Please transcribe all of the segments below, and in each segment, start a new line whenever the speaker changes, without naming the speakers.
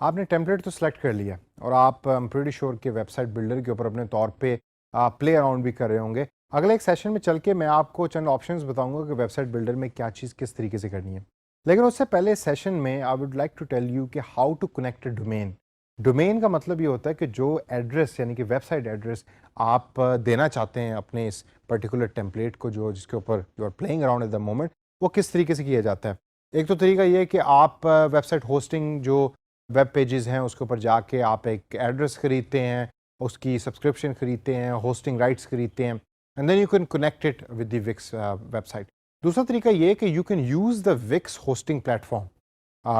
आपने टेम्पलेट तो सिलेक्ट कर लिया और आप प्रीटी श्योर के वेबसाइट बिल्डर के ऊपर अपने तौर पे प्ले अराउंड भी कर रहे होंगे। अगले एक सेशन में चल के मैं आपको चंद ऑप्शंस बताऊंगा कि वेबसाइट बिल्डर में क्या चीज़ किस तरीके से करनी है। लेकिन उससे पहले सेशन में I would like to tell you कि how to connect a domain. Domain का मतलब ये होता है कि जो एड्रेस यानी कि वेबसाइट एड्रेस आप देना चाहते हैं अपने इस पर्टिकुलर टेम्पलेट को, जो जिसके ऊपर you are playing around at the moment, वो किस तरीके से किया जाता है। एक तो तरीका ये है कि आप वेबसाइट होस्टिंग जो वेब पेजेस हैं उसके ऊपर जाके आप एक एड्रेस खरीदते हैं, उसकी सब्सक्रिप्शन खरीदते हैं, होस्टिंग राइट्स खरीदते हैं, and then you can connect it with the Wix website. दूसरा तरीका ये है कि you can use the Wix hosting platform.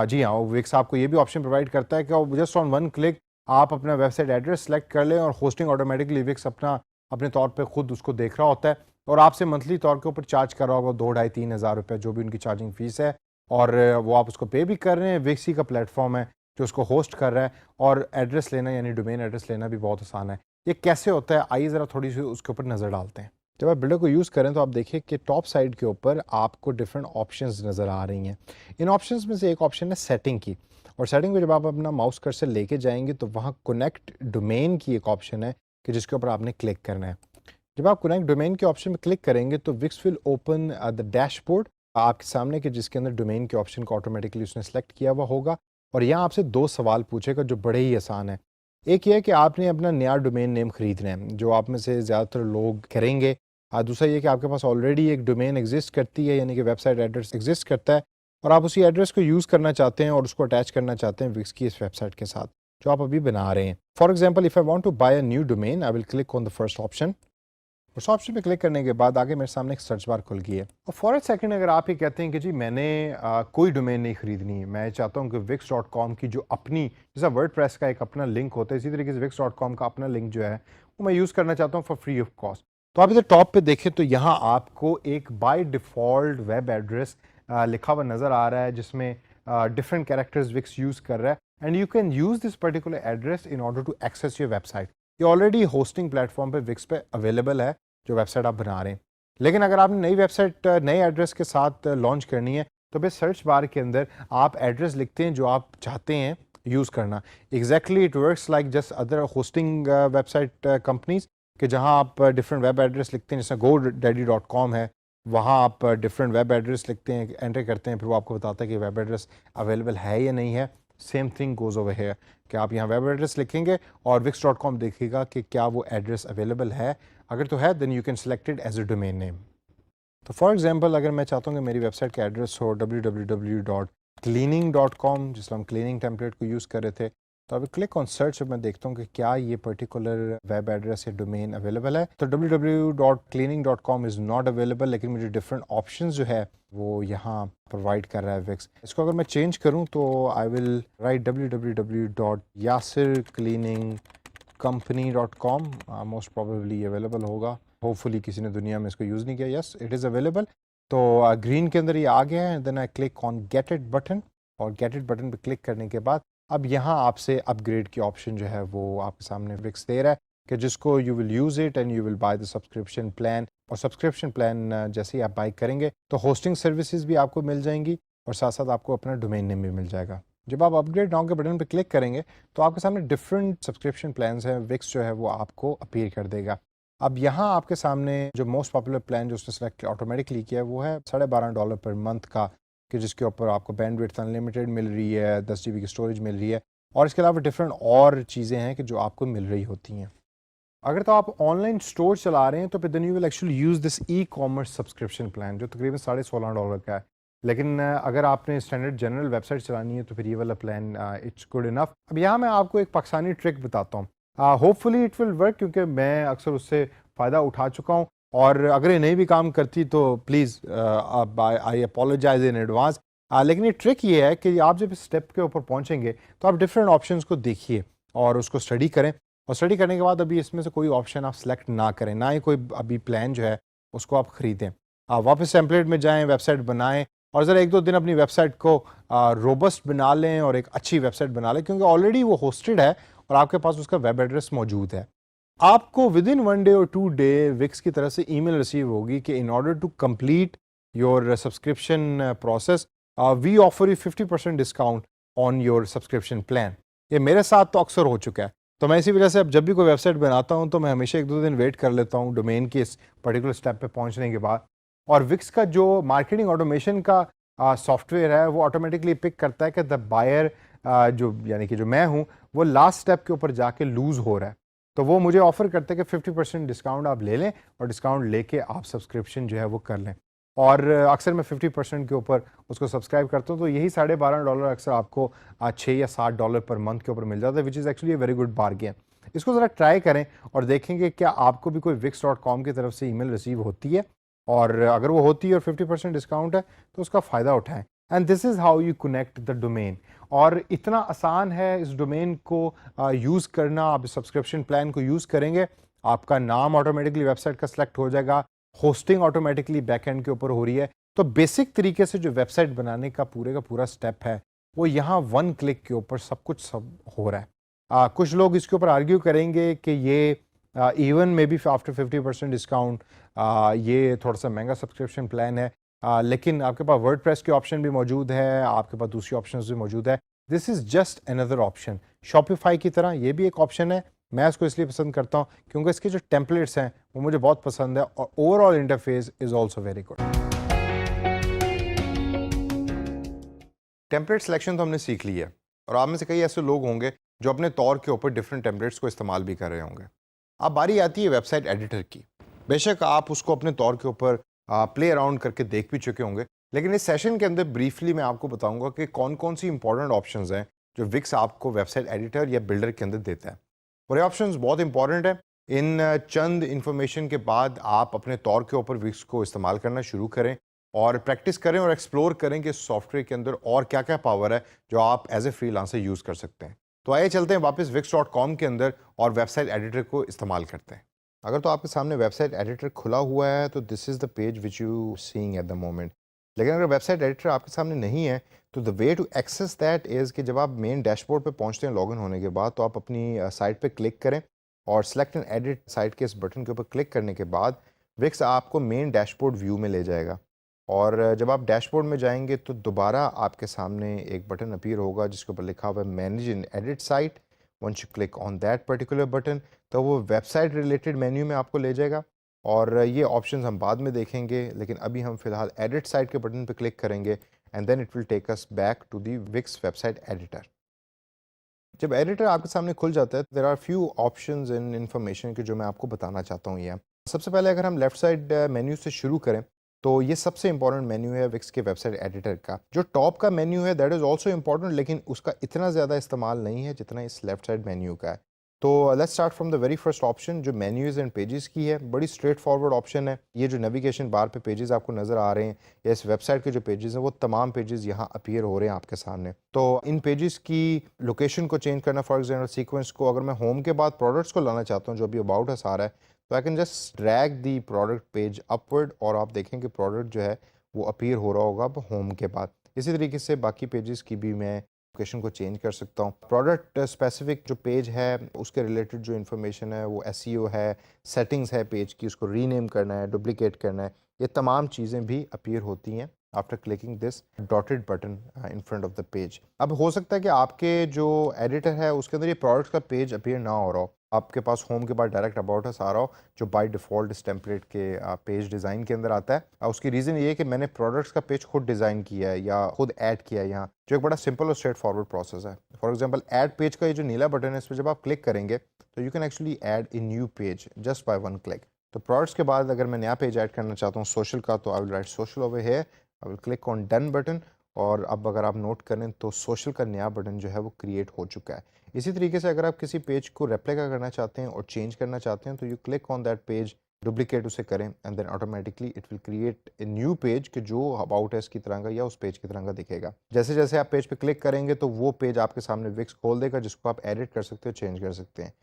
जी हाँ, विक्स आपको ये भी ऑप्शन प्रोवाइड करता है कि जस्ट ऑन वन क्लिक आप अपना वेबसाइट एड्रेस सेलेक्ट कर लें और होस्टिंग ऑटोमेटिकली विक्स अपने तौर पे खुद उसको देख रहा होता है और आपसे मंथली तौर के ऊपर चार्ज कर रहा होगा 2 ढाई 3 हज़ार रुपये, जो भी उनकी चार्जिंग फीस है, और वो आप उसको पे भी कर रहे हैं। विक्स ही का प्लेटफॉर्म है जो उसको होस्ट कर रहा है, और एड्रेस लेना यानी डोमेन एड्रेस लेना भी बहुत आसान है। ये कैसे होता है, आइए ज़रा थोड़ी सी उसके ऊपर नज़र डालते हैं। जब आप बिल्डर को यूज़ करें तो आप देखिए कि टॉप साइड के ऊपर आपको डिफरेंट ऑप्शंस नज़र आ रही हैं। इन ऑप्शंस में से एक ऑप्शन है सेटिंग की, और सेटिंग में जब आप अपना माउस कर्सर लेके जाएंगे तो वहाँ कनेक्ट डोमेन की एक ऑप्शन है कि जिसके ऊपर आपने क्लिक करना है। जब आप कनेक्ट डोमेन के ऑप्शन में क्लिक करेंगे तो Wix will open the dashboard आपके सामने के, जिसके अंदर डोमेन के ऑप्शन को ऑटोमेटिकली उसने सेलेक्ट किया हुआ होगा, और यहाँ आपसे 2 सवाल पूछेगा जो बड़े ही आसान है। एक ये है कि आपने अपना नया डोमेन नेम खरीदना है, जो आप में से ज़्यादातर लोग करेंगे। दूसरा ये कि आपके पास ऑलरेडी एक डोमेन एग्जिस्ट करती है, यानी कि वेबसाइट एड्रेस एग्जिस्ट करता है, और आप उसी एड्रेस को यूज़ करना चाहते हैं और उसको अटैच करना चाहते हैं विक्स की इस वेबसाइट के साथ जो आप अभी बना रहे हैं। For example, if I want to buy a new domain, I will click on the first option. उस ऑप्शन पे क्लिक करने के बाद आगे मेरे सामने एक सर्च बार खुल गई है, और फॉर ए सेकंड अगर आप ये कहते हैं कि जी मैंने कोई डोमेन नहीं खरीदनी है, मैं चाहता हूँ कि wix.com की जो अपनी, जैसा वर्डप्रेस का एक अपना लिंक होता है, इसी तरीके से wix.com का अपना लिंक जो है वो मैं यूज़ करना चाहता हूँ फॉर फ्री ऑफ कॉस्ट। तो आप इधर टॉप पे देखें तो यहाँ आपको एक बाय डिफ़ॉल्ट वेब एड्रेस लिखा हुआ नज़र आ रहा है, जिसमें डिफरेंट कैरेक्टर्स विक्स यूज़ कर रहा है, and you can use this particular address in order to access your website. ये ऑलरेडी होस्टिंग प्लेटफॉर्म पे विक्स पे अवेलेबल है जो वेबसाइट आप बना रहे हैं। लेकिन अगर आपने नई वेबसाइट नए एड्रेस के साथ लॉन्च करनी है तो फिर सर्च बार के अंदर आप एड्रेस लिखते हैं जो आप चाहते हैं यूज़ करना। Exactly it works like just other hosting website companies, कि जहां आप डिफरेंट वेब एड्रेस लिखते हैं, जैसे GoDaddy.com है, वहां आप डिफरेंट वेब एड्रेस लिखते हैं, एंटर करते हैं, फिर वो आपको बताता है कि वेब एड्रेस अवेलेबल है या नहीं है। Same thing goes over here कि आप यहाँ वेब एड्रेस लिखेंगे और wix.com देखेगा कि क्या वो एड्रेस अवेलेबल है। अगर तो है then you can select it as a domain name. तो फॉर एग्जांपल, अगर मैं चाहता हूँ कि मेरी वेबसाइट का एड्रेस हो www.cleaning.com, जिसमें हम क्लीनिंग टेम्पलेट को यूज़ कर रहे थे, तो अभी क्लिक ऑन सर्च मैं देखता हूँ कि क्या ये पर्टिकुलर वेब एड्रेस या डोमेन अवेलेबल है। तो www.cleaning.com इज़ नॉट अवेलेबल, लेकिन मुझे डिफरेंट ऑप्शन जो है वो यहाँ प्रोवाइड कर रहा है विक्स। इसको अगर मैं चेंज करूँ तो I will write www.yasircleaningcompany.com, most probably available होगा। होपफुली किसी ने दुनिया में इसको यूज़ नहीं किया। Yes, it is available. तो ग्रीन के अंदर ये आ गया है। Then I click on get it button, और गेट इट बटन पे क्लिक करने के बाद अब यहाँ आपसे अपग्रेड की ऑप्शन जो है वो आपके सामने विक्स दे रहा है कि जिसको you will use it and you will by the subscription plan. और सब्सक्रिप्शन प्लान जैसे ही आप बाय करेंगे तो होस्टिंग सर्विसेज भी आपको मिल जाएंगी और साथ साथ आपको अपना डोमेन नेम भी मिल जाएगा। जब आप अपग्रेड नाउ के बटन पर क्लिक करेंगे तो आपके सामने डिफरेंट सब्सक्रिप्शन प्लान्स हैं, विक्स जो है वो आपको अपीयर कर देगा। अब यहाँ आपके सामने जो मोस्ट पॉपुलर प्लान जो उसने सेलेक्ट ऑटोमेटिकली किया है वो है $12.5 पर मंथ का, कि जिसके ऊपर आपको बैंडविड्थ अनलिमिटेड मिल रही है, 10 GB की स्टोरेज मिल रही है, और इसके अलावा डिफरेंट और चीज़ें हैं कि जो आपको मिल रही होती हैं। अगर तो आप ऑनलाइन स्टोर चला रहे हैं तो फिर then you will actually use this e commerce subscription plan, जो तकरीबन $16.5 का है। लेकिन अगर आपने स्टैंडर्ड जनरल वेबसाइट चलानी है तो फिर ये वाला प्लान इट्स गुड इनफ। अब यहाँ मैं आपको एक पाकिस्तानी ट्रिक बताता हूँ, होपफुली इट विल वर्क, क्योंकि मैं अक्सर उससे फ़ायदा उठा चुका हूँ, और अगर ये नहीं भी काम करती तो please I apologise in advance. लेकिन ये ट्रिक ये है कि आप जब इस स्टेप के ऊपर पहुँचेंगे तो आप डिफरेंट ऑप्शंस को देखिए और उसको स्टडी करें, और स्टडी करने के बाद अभी इसमें से कोई ऑप्शन आप सेलेक्ट ना करें, ना ही कोई अभी प्लान जो है उसको आप ख़रीदें। वापस टेम्पलेट में जाएं, वेबसाइट बनाएं, और ज़रा 1-2 दिन अपनी वेबसाइट को रोबस्ट बना लें और एक अच्छी वेबसाइट बना लें, क्योंकि ऑलरेडी वो होस्टेड है और आपके पास उसका वेब एड्रेस मौजूद है। आपको विद इन 1 डे और 2 डे विक्स की तरफ से ईमेल रिसीव होगी कि in order to complete your subscription process we offer you 50% discount on your subscription plan. ये मेरे साथ तो अक्सर हो चुका है। तो मैं इसी वजह से अब जब भी कोई वेबसाइट बनाता हूँ तो मैं हमेशा 1-2 दिन वेट कर लेता हूँ डोमेन के इस पर्टिकुलर स्टेप पे पहुँचने के बाद। और विक्स का जो मार्केटिंग ऑटोमेशन का सॉफ्टवेयर है वो ऑटोमेटिकली पिक करता है कि द बायर जो यानी कि जो मैं हूँ वो लास्ट स्टेप के ऊपर जाके लूज़ हो रहा है। तो वो मुझे ऑफ़र करता है कि 50% डिस्काउंट आप ले लें और डिस्काउंट लेके आप सब्सक्रिप्शन जो है वो कर लें। और अक्सर मैं 50% के ऊपर उसको सब्सक्राइब करता हूँ, तो यही $12.5 अक्सर आपको 6 या $7 पर मंथ के ऊपर मिल जाता है, which is actually a very good bargain. इसको ज़रा ट्राई करें और देखेंगे क्या आपको भी कोई wix.com की तरफ से ईमेल रिसीव होती है, और अगर वो होती है और 50% डिस्काउंट है तो उसका फ़ायदा उठाएं। And this is how you connect the domain. और इतना आसान है इस डोमेन को यूज़ करना। आप सब्सक्रिप्शन प्लान को यूज़ करेंगे, आपका नाम ऑटोमेटिकली वेबसाइट का सिलेक्ट हो जाएगा, होस्टिंग ऑटोमेटिकली बैकएंड के ऊपर हो रही है। तो बेसिक तरीके से जो वेबसाइट बनाने का पूरा स्टेप है वो यहाँ वन क्लिक के ऊपर सब हो रहा है। कुछ लोग इसके ऊपर आर्ग्यू करेंगे कि ये even may be after 50% discount ये थोड़ा सा महंगा सब्सक्रिप्शन प्लान है, लेकिन आपके पास वर्डप्रेस के ऑप्शन भी मौजूद है, आपके पास दूसरी ऑप्शंस भी मौजूद है। This is just another option. Shopify की तरह ये भी एक ऑप्शन है। मैं इसको इसलिए पसंद करता हूँ क्योंकि इसके जो टेम्पलेट्स हैं वो मुझे बहुत पसंद है और overall interface is also very good. Template selection तो हमने सीख ली है, और आप में से कई ऐसे लोग होंगे जो अपने तौर के ऊपर डिफरेंट टेम्पलेट्स को इस्तेमाल भी कर रहे होंगे। अब बारी आती है वेबसाइट एडिटर की। बेशक आप उसको अपने तौर के ऊपर प्ले अराउंड करके देख भी चुके होंगे, लेकिन इस सेशन के अंदर ब्रीफली मैं आपको बताऊंगा कि कौन कौन सी इंपॉर्टेंट ऑप्शंस हैं जो विक्स आपको वेबसाइट एडिटर या बिल्डर के अंदर देता है। और ये ऑप्शंस बहुत इंपॉर्टेंट है। इन चंद इंफॉर्मेशन के बाद आप अपने तौर के ऊपर विक्स को इस्तेमाल करना शुरू करें और प्रैक्टिस करें और एक्सप्लोर करें कि सॉफ्टवेयर के अंदर और क्या क्या पावर है जो आप एज ए फ्रीलांसर यूज़ कर सकते हैं। तो आइए चलते हैं वापस wix.com के अंदर और वेबसाइट एडिटर को इस्तेमाल करते हैं। अगर तो आपके सामने वेबसाइट एडिटर खुला हुआ है तो this is the page which you seeing at the moment. लेकिन अगर वेबसाइट एडिटर आपके सामने नहीं है तो the way to access that is कि जब आप मेन डैशबोर्ड पे पहुंचते हैं लॉगिन होने के बाद, तो आप अपनी साइट पे क्लिक करें और सेलेक्ट एंड एडिट साइट के इस बटन के ऊपर क्लिक करने के बाद विक्स आपको मेन डैशबोर्ड व्यू में ले जाएगा। और जब आप डैशबोर्ड में जाएंगे तो दोबारा आपके सामने एक बटन अपीयर होगा जिसके ऊपर लिखा हुआ है manage and edit site. Once you click on that particular button तो वो वेबसाइट रिलेटेड मेन्यू में आपको ले जाएगा, और ये ऑप्शंस हम बाद में देखेंगे, लेकिन अभी हम फिलहाल एडिट साइट के बटन पे क्लिक करेंगे and then it will take us back to the Wix website editor. जब एडिटर आपके सामने खुल जाता है there are few options in information के जो मैं आपको बताना चाहता हूँ। ये सबसे पहले अगर हम लेफ्ट साइड मेन्यू से शुरू करें तो ये सबसे इंपॉर्टेंट मेन्यू है विक्स के वेबसाइट एडिटर का। जो टॉप का मेन्यू है दैट इज़ आल्सो इंपॉर्टेंट, लेकिन उसका इतना ज़्यादा इस्तेमाल नहीं है जितना इस लेफ्ट साइड मेन्यू का है। तो let's start from the very first option जो मेन्यूज़ एंड पेजेस की है। बड़ी स्ट्रेट फॉरवर्ड ऑप्शन है। ये जो नेविगेशन बार पे पेजेस आपको नज़र आ रहे हैं या इस वेबसाइट के जो पेजेस हैं वो तमाम पेजेस यहाँ अपीयर हो रहे हैं आपके सामने। तो इन पेजेस की लोकेशन को चेंज करना, फॉर एग्जाम्पल सीक्वेंस को अगर मैं होम के बाद प्रोडक्ट्स को लाना चाहता हूँ जो अभी अबाउट अस आ रहा है, तो I can just drag the product page upward और आप देखेंगे प्रोडक्ट जो है वो अपीयर हो रहा होगा अब होम के बाद। इसी तरीके से बाकी पेजेस की भी मैं लोकेशन को चेंज कर सकता हूँ। प्रोडक्ट स्पेसिफिक जो पेज है उसके रिलेटेड जो इन्फॉर्मेशन है वो एसईओ है, सेटिंग्स है पेज की, उसको रीनेम करना है, डुप्लीकेट करना है, ये तमाम चीज़ें भी अपीयर होती हैं after clicking this dotted button in front of the page. अब हो सकता है कि आपके जो एडिटर है उसके अंदर ये प्रोडक्ट्स का पेज अपीयर ना हो रहा हो, आपके पास होम के बाद डायरेक्ट अबाउट अस आ रहा हो जो बाय डिफ़ॉल्ट इस टेम्पलेट के पेज डिज़ाइन के अंदर आता है। उसकी रीज़न ये है कि मैंने प्रोडक्ट्स का पेज खुद डिज़ाइन किया है या खुद ऐड किया है यहाँ, जो एक बड़ा सिंपल और स्ट्रेट फॉरवर्ड प्रोसेस है। फॉर एग्जांपल ऐड पेज का ये जो नीला बटन है इस पर जब आप क्लिक करेंगे तो you can actually add A new page just by one click. तो प्रोडक्ट्स के बाद अगर मैं नया पेज ऐड करना चाहता हूँ सोशल का, तो I will right social over here, I will click on done button, और अब अगर आप नोट करें तो सोशल का नया बटन जो है वो क्रिएट हो चुका है। इसी तरीके से अगर आप किसी पेज को रेप्लिका करना चाहते हैं और चेंज करना चाहते हैं तो you click on that page, duplicate उसे करें and then automatically it will create a new page कि जो अबाउट एस की तरह का या उस पेज की तरह का दिखेगा। जैसे जैसे आप पेज पे क्लिक करेंगे तो वो पेज आपके सामने विक्स खोल देगा जिसको आप एडिट कर सकते हो, चेंज कर सकते हैं।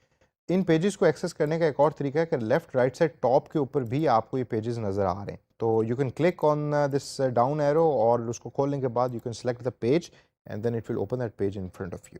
इन पेजेस को एक्सेस करने का एक और तरीका है कि लेफ्ट राइट साइड टॉप के ऊपर भी आपको ये पेजेस नज़र आ रहे हैं, तो you can click on this down arrow और उसको खोलने के बाद you can select the page and then it will open that page in front of you.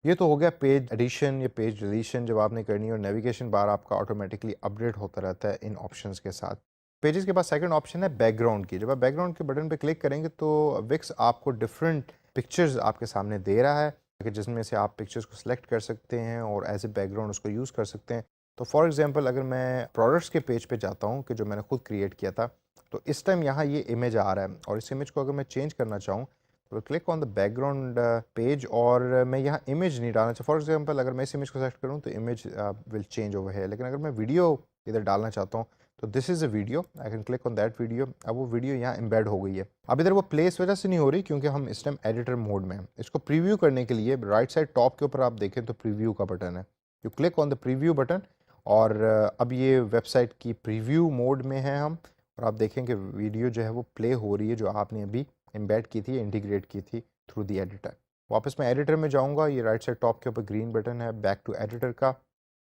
ये तो हो गया पेज एडिशन या पेज डिलीशन जब आपने करनी है, और नेविगेशन बार आपका ऑटोमेटिकली अपडेट होता रहता है इन ऑप्शंस के साथ। पेजेस के बाद सेकंड ऑप्शन है बैकग्राउंड की। जब आप बैकग्राउंड के बटन पे क्लिक करेंगे तो विक्स आपको डिफरेंट पिक्चर्स आपके सामने दे रहा है कि जिसमें से आप पिक्चर्स को सिलेक्ट कर सकते हैं और एज ए बैकग्राउंड उसको यूज़ कर सकते हैं। तो फॉर एग्जांपल अगर मैं प्रोडक्ट्स के पेज पे जाता हूँ कि जो मैंने खुद क्रिएट किया था, तो इस टाइम यहाँ ये इमेज आ रहा है और इस इमेज को अगर मैं चेंज करना चाहूँ तो click on the background page और मैं यहाँ इमेज नहीं डालना चाहता। फॉर एग्जांपल अगर मैं इस इमेज को सेलेक्ट करूँ तो इमेज विल चेंज ओवर है, लेकिन अगर मैं वीडियो इधर डालना चाहता हूँ तो this is a video, I can click on that video. अब वो वीडियो यहाँ एम्बेड हो गई है। अब इधर वो प्ले इस वजह से नहीं हो रही क्योंकि हम इस टाइम एडिटर मोड में हैं। इसको प्रीव्यू करने के लिए राइट साइड टॉप के ऊपर आप देखें तो प्रीव्यू का बटन है, you click on the preview button और अब ये वेबसाइट की प्रीव्यू मोड में है हम, और आप देखें कि वीडियो जो है वो प्ले हो रही है जो आपने अभी एम्बेड की थी, इंटीग्रेट की थी थ्रू दी एडिटर। वापस मैं एडिटर में जाऊँगा, ये राइट साइड टॉप के ऊपर ग्रीन बटन है बैक टू एडिटर का।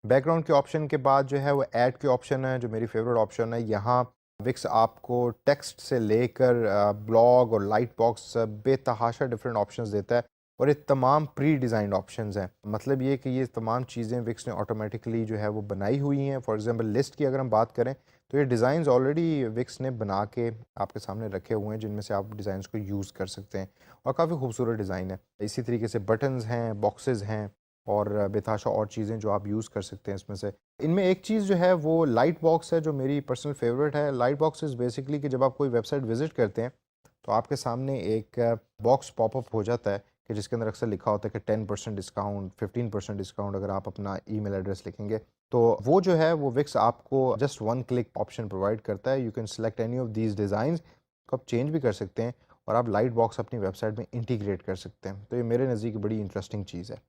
बैकग्राउंड के ऑप्शन के बाद जो है वो ऐड के ऑप्शन है जो मेरी फेवरेट ऑप्शन है। यहाँ विक्स आपको टेक्स्ट से लेकर ब्लॉग और लाइट बॉक्स बेतहाशा डिफरेंट ऑप्शंस देता है और ये तमाम प्री डिज़ाइंड ऑप्शंस हैं। मतलब ये कि ये तमाम चीज़ें विक्स ने ऑटोमेटिकली जो है वो बनाई हुई हैं। फॉर एग्जांपल लिस्ट की अगर हम बात करें तो ये डिज़ाइंस ऑलरेडी विक्स ने बना के आपके सामने रखे हुए हैं जिनमें से आप डिज़ाइंस को यूज़ कर सकते हैं और काफ़ी खूबसूरत डिज़ाइन है। इसी तरीके से बटन्स हैं, बॉक्सेस हैं और बेताशा और चीज़ें जो आप यूज़ कर सकते हैं इसमें से। इनमें एक चीज़ जो है वो लाइट बॉक्स है जो मेरी पर्सनल फेवरेट है। लाइट बॉक्स इज़ बेसिकली कि जब आप कोई वेबसाइट विज़िट करते हैं तो आपके सामने एक बॉक्स पॉपअप हो जाता है कि जिसके अंदर अक्सर लिखा होता है कि 10% डिस्काउंट, 15% डिस्काउंट अगर आप अपना ईमेल एड्रेस लिखेंगे। तो वो जो है वो विक्स आपको just one click option provide करता है। You can select any of these designs को आप चेंज भी कर सकते हैं और आप लाइट बॉक्स अपनी वेबसाइट में इंटीग्रेट कर सकते हैं। तो ये मेरे नज़दीक बड़ी इंटरेस्टिंग चीज़ है।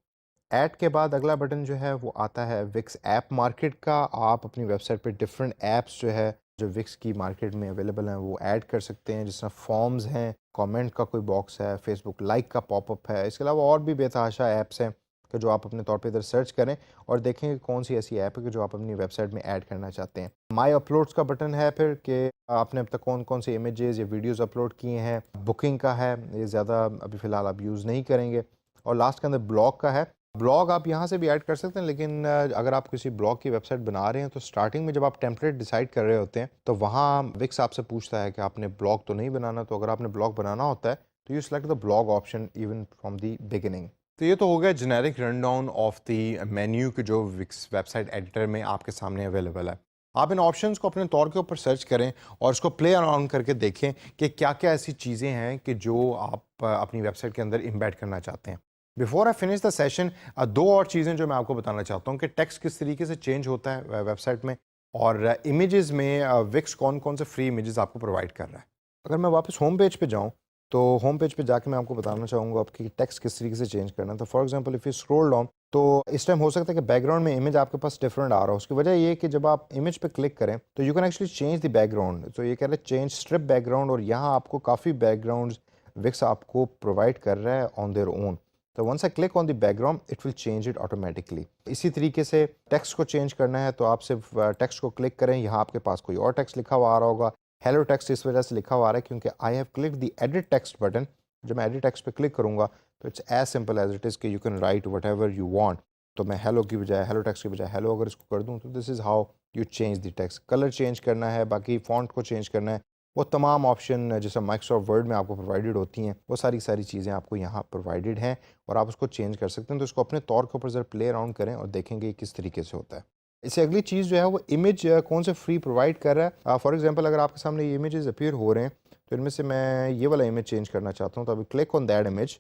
ऐड के बाद अगला बटन जो है वो आता है विक्स ऐप मार्केट का। आप अपनी वेबसाइट पे डिफरेंट ऐप्स जो है जो विक्स की मार्केट में अवेलेबल हैं वो ऐड कर सकते हैं, जिस तरह फॉर्म्स हैं, कमेंट का कोई बॉक्स है, फेसबुक लाइक का पॉपअप है। इसके अलावा और भी बेतहाशा ऐप्स हैं कि जो आप अपने तौर पे इधर सर्च करें और देखें कि कौन सी ऐसी ऐप है कि जो आप अपनी वेबसाइट में ऐड करना चाहते हैं। माई अपलोड्स का बटन है फिर कि आपने अब तक कौन कौन से इमेजेस या वीडियोज़ अपलोड किए हैं। बुकिंग का है, ये ज़्यादा अभी फ़िलहाल आप यूज़ नहीं करेंगे। और लास्ट के अंदर ब्लॉग का है। ब्लॉग आप यहाँ से भी ऐड कर सकते हैं, लेकिन अगर आप किसी ब्लॉग की वेबसाइट बना रहे हैं तो स्टार्टिंग में जब आप टेम्पलेट डिसाइड कर रहे होते हैं तो वहाँ विक्स आपसे पूछता है कि आपने ब्लॉग तो नहीं बनाना। तो अगर आपने ब्लॉग बनाना होता है तो you select the blog option even from the beginning. तो ये तो हो गया generic rundown of the menu कि जो विक्स वेबसाइट एडिटर में आपके सामने अवेलेबल है। आप इन ऑप्शंस को अपने तौर के ऊपर सर्च करें और इसको प्ले अराउंड करके देखें कि क्या क्या ऐसी चीज़ें हैं कि जो आप अपनी वेबसाइट के अंदर इम्बेड करना चाहते हैं। Before I finish the session, दो और चीज़ें जो मैं आपको बताना चाहता हूँ कि टेक्स्ट किस तरीके से चेंज होता है वेबसाइट में और इमेजेस में विक्स कौन कौन से फ्री इमेजेस आपको प्रोवाइड कर रहा है। अगर मैं वापस होम पेज पे जाऊँ तो होम पेज पे जाके मैं आपको बताना चाहूँगा आपकी टेक्स्ट किस तरीके से चेंज करना है। तो for example if you scroll down तो इस टाइम हो सकता है कि बैकग्राउंड में इमेज आपके पास डिफरेंट आ रहा हो। उसकी वजह ये है कि जब आप इमेज पे क्लिक करें तो you can actually change the background. तो ये कह रहा है चेंज स्ट्रिप बैकग्राउंड और यहाँ आपको काफ़ी बैकग्राउंड विक्स आपको प्रोवाइड कर रहा है ऑन देयर ओन। तो once I click on the background it will change it automatically. इसी तरीके से टेक्स्ट को चेंज करना है तो आप सिर्फ टेक्स्ट को क्लिक करें, यहाँ आपके पास कोई और टेक्स्ट लिखा हुआ आ रहा होगा। हेलो टेक्स्ट इस वजह से लिखा हुआ आ रहा है क्योंकि I have click the edit text button. जब मैं एडिट टेक्स्ट पे क्लिक करूँगा तो it's as simple as it is कि you can write whatever you want. तो मैं हेलो की बजाय, हेलो टेक्स्ट की बजाय हेलो अगर इसको कर दूँ तो this is how you change the text. Colour change करना है, बाकी फॉन्ट को चेंज करना है, वो तमाम ऑप्शन जैसे माइक्रोसॉफ्ट वर्ड में आपको प्रोवाइडेड होती हैं वो सारी चीज़ें आपको यहाँ प्रोवाइडेड हैं और आप उसको चेंज कर सकते हैं। तो इसको अपने तौर के ऊपर ज़रा प्ले अराउंड करें और देखेंगे किस तरीके से होता है। इससे अगली चीज़ जो है वो इमेज कौन से फ्री प्रोवाइड कर रहा है। फॉर एग्जांपल अगर आपके सामने ये इमेजेस अपीयर हो रहे हैं तो इनमें से मैं ये वाला इमेज चेंज करना चाहता हूँ। तो अभी click on that image,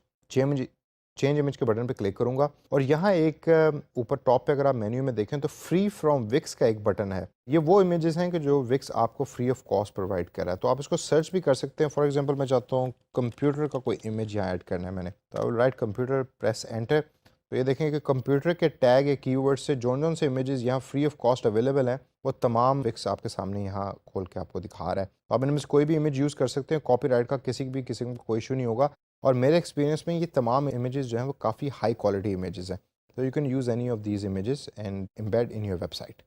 change image के बटन पे क्लिक करूंगा और यहाँ एक ऊपर टॉप पे अगर आप मेन्यू में देखें तो फ्री फ्रॉम विक्स का एक बटन है। ये वो इमेजेस हैं कि जो विक्स आपको फ्री ऑफ कॉस्ट प्रोवाइड कर रहा है। तो आप इसको सर्च भी कर सकते हैं। फॉर एग्जांपल मैं चाहता हूँ कंप्यूटर का कोई इमेज यहाँ ऐड करना है मैंने, तो I will right computer, press enter. तो ये देखें कि कंप्यूटर के टैग या कीवर्ड से जौन से इमेजेस यहाँ फ्री ऑफ कॉस्ट अवेलेबल हैं वो तमाम विक्स आपके सामने यहाँ खोल के आपको दिखा रहा है। तो आप इनमें से कोई भी इमेज यूज़ कर सकते हैं। कॉपीराइट का किसी को कोई इशू नहीं होगा और मेरे एक्सपीरियंस में ये तमाम इमेजेस जो हैं वो काफ़ी हाई क्वालिटी इमेजेस हैं। तो you can use any of these images and embed in your website.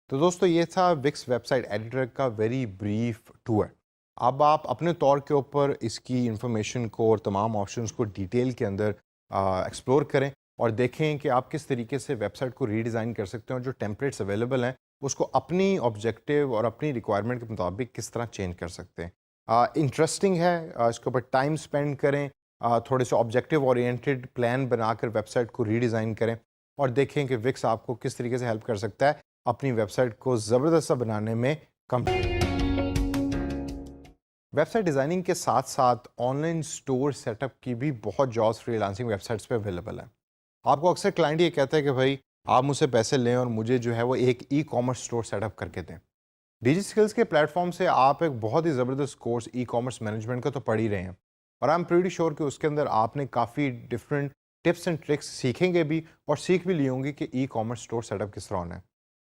तो दोस्तों ये था विक्स वेबसाइट एडिटर का वेरी ब्रीफ टूर। अब आप अपने तौर के ऊपर इसकी इंफॉर्मेशन को और तमाम ऑप्शंस को डिटेल के अंदर एक्सप्लोर करें और देखें कि आप किस तरीके से वेबसाइट को रीडिज़ाइन कर सकते हैं और जो टेम्पलेट्स अवेलेबल हैं उसको अपनी ऑब्जेक्टिव और अपनी रिक्वायरमेंट के मुताबिक किस तरह चेंज कर सकते हैं। इंटरेस्टिंग है, इसके ऊपर टाइम स्पेंड करें थोड़े से ऑब्जेक्टिव ओरिएंटेड प्लान बनाकर वेबसाइट को रीडिज़ाइन करें और देखें कि विक्स आपको किस तरीके से हेल्प कर सकता है अपनी वेबसाइट को ज़बरदस्त सा बनाने में। कम वेबसाइट डिज़ाइनिंग के साथ साथ ऑनलाइन स्टोर सेटअप की भी बहुत जॉब्स फ्रीलांसिंग वेबसाइट्स पे अवेलेबल है। आपको अक्सर क्लाइंट ये कहता है कि भाई आप मुझसे पैसे लें और मुझे जो है वो एक ई कॉमर्स स्टोर सेटअप करके दें। डिजी स्किल्स के प्लेटफॉर्म से आप एक बहुत ही ज़बरदस्त कोर्स ई कॉमर्स मैनेजमेंट का तो पढ़ ही रहे हैं और आई एम प्रीटी श्योर कि उसके अंदर आपने काफ़ी डिफरेंट टिप्स एंड ट्रिक्स सीखेंगे भी और सीख भी लिए होंगे कि ई कॉमर्स स्टोर सेटअप किस तरह होना है।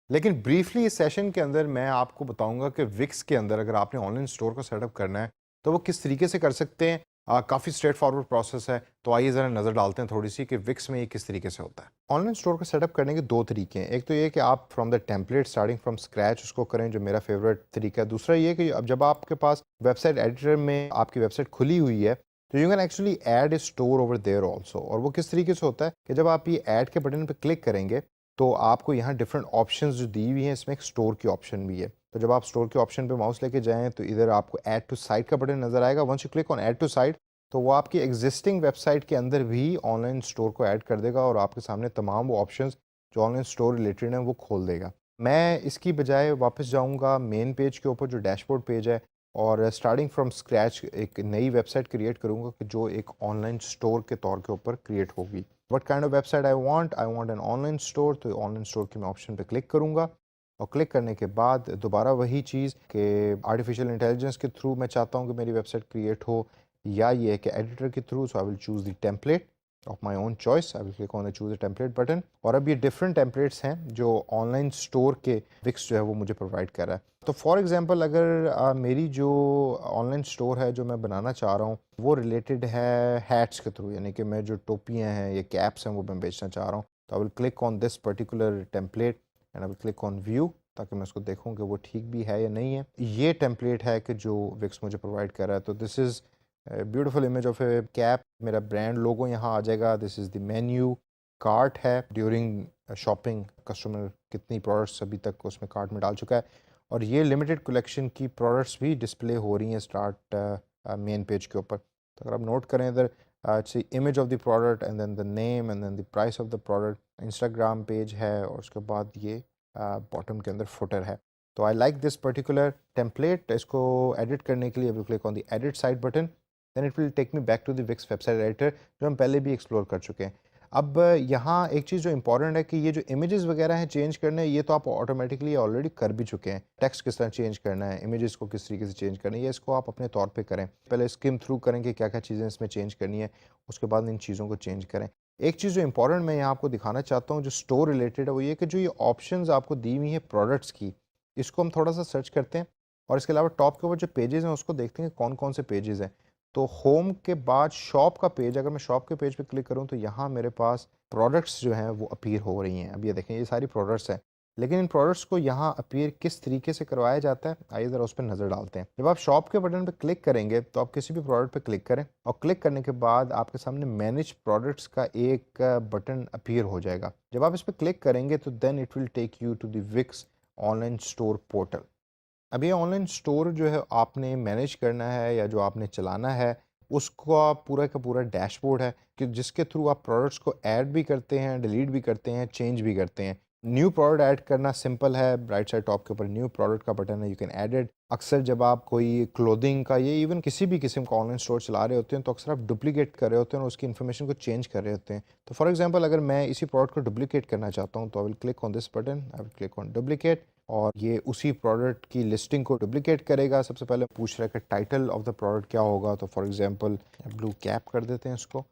लेकिन ब्रीफली इस सेशन के अंदर मैं आपको बताऊंगा कि विक्स के अंदर अगर आपने ऑनलाइन स्टोर को सेटअप करना है तो वो किस तरीके से कर सकते हैं। काफ़ी स्ट्रेट फॉरवर्ड प्रोसेस है, तो आइए ज़रा नज़र डालते हैं थोड़ी सी कि विक्स में ये किस तरीके से होता है। ऑनलाइन स्टोर को सेटअप करने के दो तरीके हैं। एक तो ये कि आप from the template starting from scratch उसको करें, जो मेरा फेवरेट तरीका है। दूसरा ये कि अब जब आपके पास वेबसाइट एडिटर में आपकी वेबसाइट खुली हुई है तो you can actually add a store over there also. और वो किस तरीके से होता है कि जब आप ये ऐड के बटन पर क्लिक करेंगे तो आपको यहाँ डिफरेंट ऑप्शंस जो दी हुई हैं, इसमें एक स्टोर की ऑप्शन भी है। तो जब आप स्टोर के ऑप्शन पे माउस लेके जाएं तो इधर आपको ऐड टू साइट का बटन नजर आएगा। Once you click on add to site तो वो आपकी एग्जिस्टिंग वेबसाइट के अंदर भी ऑनलाइन स्टोर को ऐड कर देगा और आपके सामने तमाम वो ऑप्शंस जो ऑनलाइन स्टोर रिलेटेड हैं वो खोल देगा। मैं इसकी बजाय वापस जाऊँगा मेन पेज के ऊपर जो डैशबोर्ड पेज है और स्टार्टिंग फ्रॉम स्क्रैच एक नई वेबसाइट क्रिएट करूँगा कि जो एक ऑनलाइन स्टोर के तौर के ऊपर क्रिएट होगी। What kind of website I want an online store. तो ऑनलाइन स्टोर की मैं ऑप्शन पे क्लिक करूँगा और क्लिक करने के बाद दोबारा वही चीज़ कि आर्टिफिशियल इंटेलिजेंस के थ्रू मैं चाहता हूँ कि मेरी वेबसाइट क्रिएट हो या ये कि एडिटर के through. So I will choose the template of my own choice. I will click on the choose the template button. और अब ये डिफरेंट टेम्पलेट्स हैं जो ऑनलाइन स्टोर के विक्स जो है वो मुझे प्रोवाइड कर रहा है। तो फॉर एग्जांपल अगर मेरी जो ऑनलाइन स्टोर है जो मैं बनाना चाह रहा हूँ वो रिलेटेड है हैट्स के थ्रू, यानी कि मैं जो टोपियाँ हैं या कैप्स हैं वो मैं बेचना चाह रहा हूँ, तो I will click on this particular template and I will click on view ताकि मैं उसको देखूँ कि वो ठीक भी है या नहीं है। ये टेम्पलेट है कि जो विक्स मुझे प्रोवाइड कर रहा है। तो this is beautiful image of A cap. मेरा ब्रांड लोगो यहाँ आ जाएगा। This is the menu. Cart है, ड्यूरिंग शॉपिंग कस्टमर कितनी प्रोडक्ट्स अभी तक उसमें कार्ट में डाल चुका है। और ये लिमिटेड कलेक्शन की प्रोडक्ट्स भी डिस्प्ले हो रही हैं स्टार्ट मेन पेज के ऊपर। तो अगर आप नोट करें इधर image of the product and then the name and then the price of the product. Instagram page है और उसके बाद ये बॉटम के अंदर फुटर है। तो I like this particular template. इसको एडिट करने के लिए will click on the edit site button, then it will take me back to the Wix website editor जो हम पहले भी एक्सप्लोर कर चुके हैं। अब यहाँ एक चीज़ जो इंपॉर्टेंट है कि ये जो इमेजेस वगैरह हैं चेंज करने, ये तो आप ऑटोमेटिकली ऑलरेडी कर भी चुके हैं। टेक्स्ट किस तरह चेंज करना है, इमेजेस को किस तरीके से चेंज करना है, ये इसको आप अपने तौर पे करें। पहले स्किम थ्रू करें कि क्या क्या चीज़ें इसमें चेंज करनी है, उसके बाद इन चीज़ों को चेंज करें। एक चीज़ जो इंपॉर्टेंट मैं यहाँ आपको दिखाना चाहता हूँ जो स्टोर रिलेटेड है वो ये कि जो ये ऑप्शंस आपको दी हुई है प्रोडक्ट्स की, इसको हम थोड़ा सा सर्च करते हैं और इसके अलावा टॉप के ऊपर जो पेजेस हैं उसको देखते हैं कौन कौन से पेजेस हैं। तो होम के बाद शॉप का पेज, अगर मैं शॉप के पेज पे क्लिक करूं तो यहाँ मेरे पास प्रोडक्ट्स जो हैं वो अपीयर हो रही हैं। अब ये देखें ये सारी प्रोडक्ट्स हैं, लेकिन इन प्रोडक्ट्स को यहाँ अपीयर किस तरीके से करवाया जाता है आइए ज़रा उस पर नज़र डालते हैं। जब आप शॉप के बटन पे क्लिक करेंगे तो आप किसी भी प्रोडक्ट पे क्लिक करें और क्लिक करने के बाद आपके सामने मैनेज प्रोडक्ट्स का एक बटन अपीयर हो जाएगा। जब आप इस पर क्लिक करेंगे तो then it will take you to the Wix online store portal. अब ये ऑनलाइन स्टोर जो है आपने मैनेज करना है या जो आपने चलाना है उसका पूरा का पूरा डैशबोर्ड है कि जिसके थ्रू आप प्रोडक्ट्स को ऐड भी करते हैं, डिलीट भी करते हैं, चेंज भी करते हैं। न्यू प्रोडक्ट ऐड करना सिंपल है, राइट साइड टॉप के ऊपर न्यू प्रोडक्ट का बटन है, यू कैन ऐड इट। अक्सर जब आप कोई क्लोथिंग का या इवन किसी भी किस्म का ऑनलाइन स्टोर चला रहे होते हैं तो अक्सर आप डुप्लीकेट कर रहे होते हैं और उसकी इन्फॉर्मेशन को चेंज कर रहे होते हैं। तो फॉर एग्जांपल अगर मैं इसी प्रोडक्ट को डुप्लीकेट करना चाहता हूँ तो I will click on this button, I will click on duplicate और ये उसी प्रोडक्ट की लिस्टिंग को डुप्लीकेट करेगा। सबसे पहले पूछ रहा है कि टाइटल ऑफ द प्रोडक्ट क्या होगा, तो फॉर एग्जांपल ब्लू कैप कर देते हैं इसको।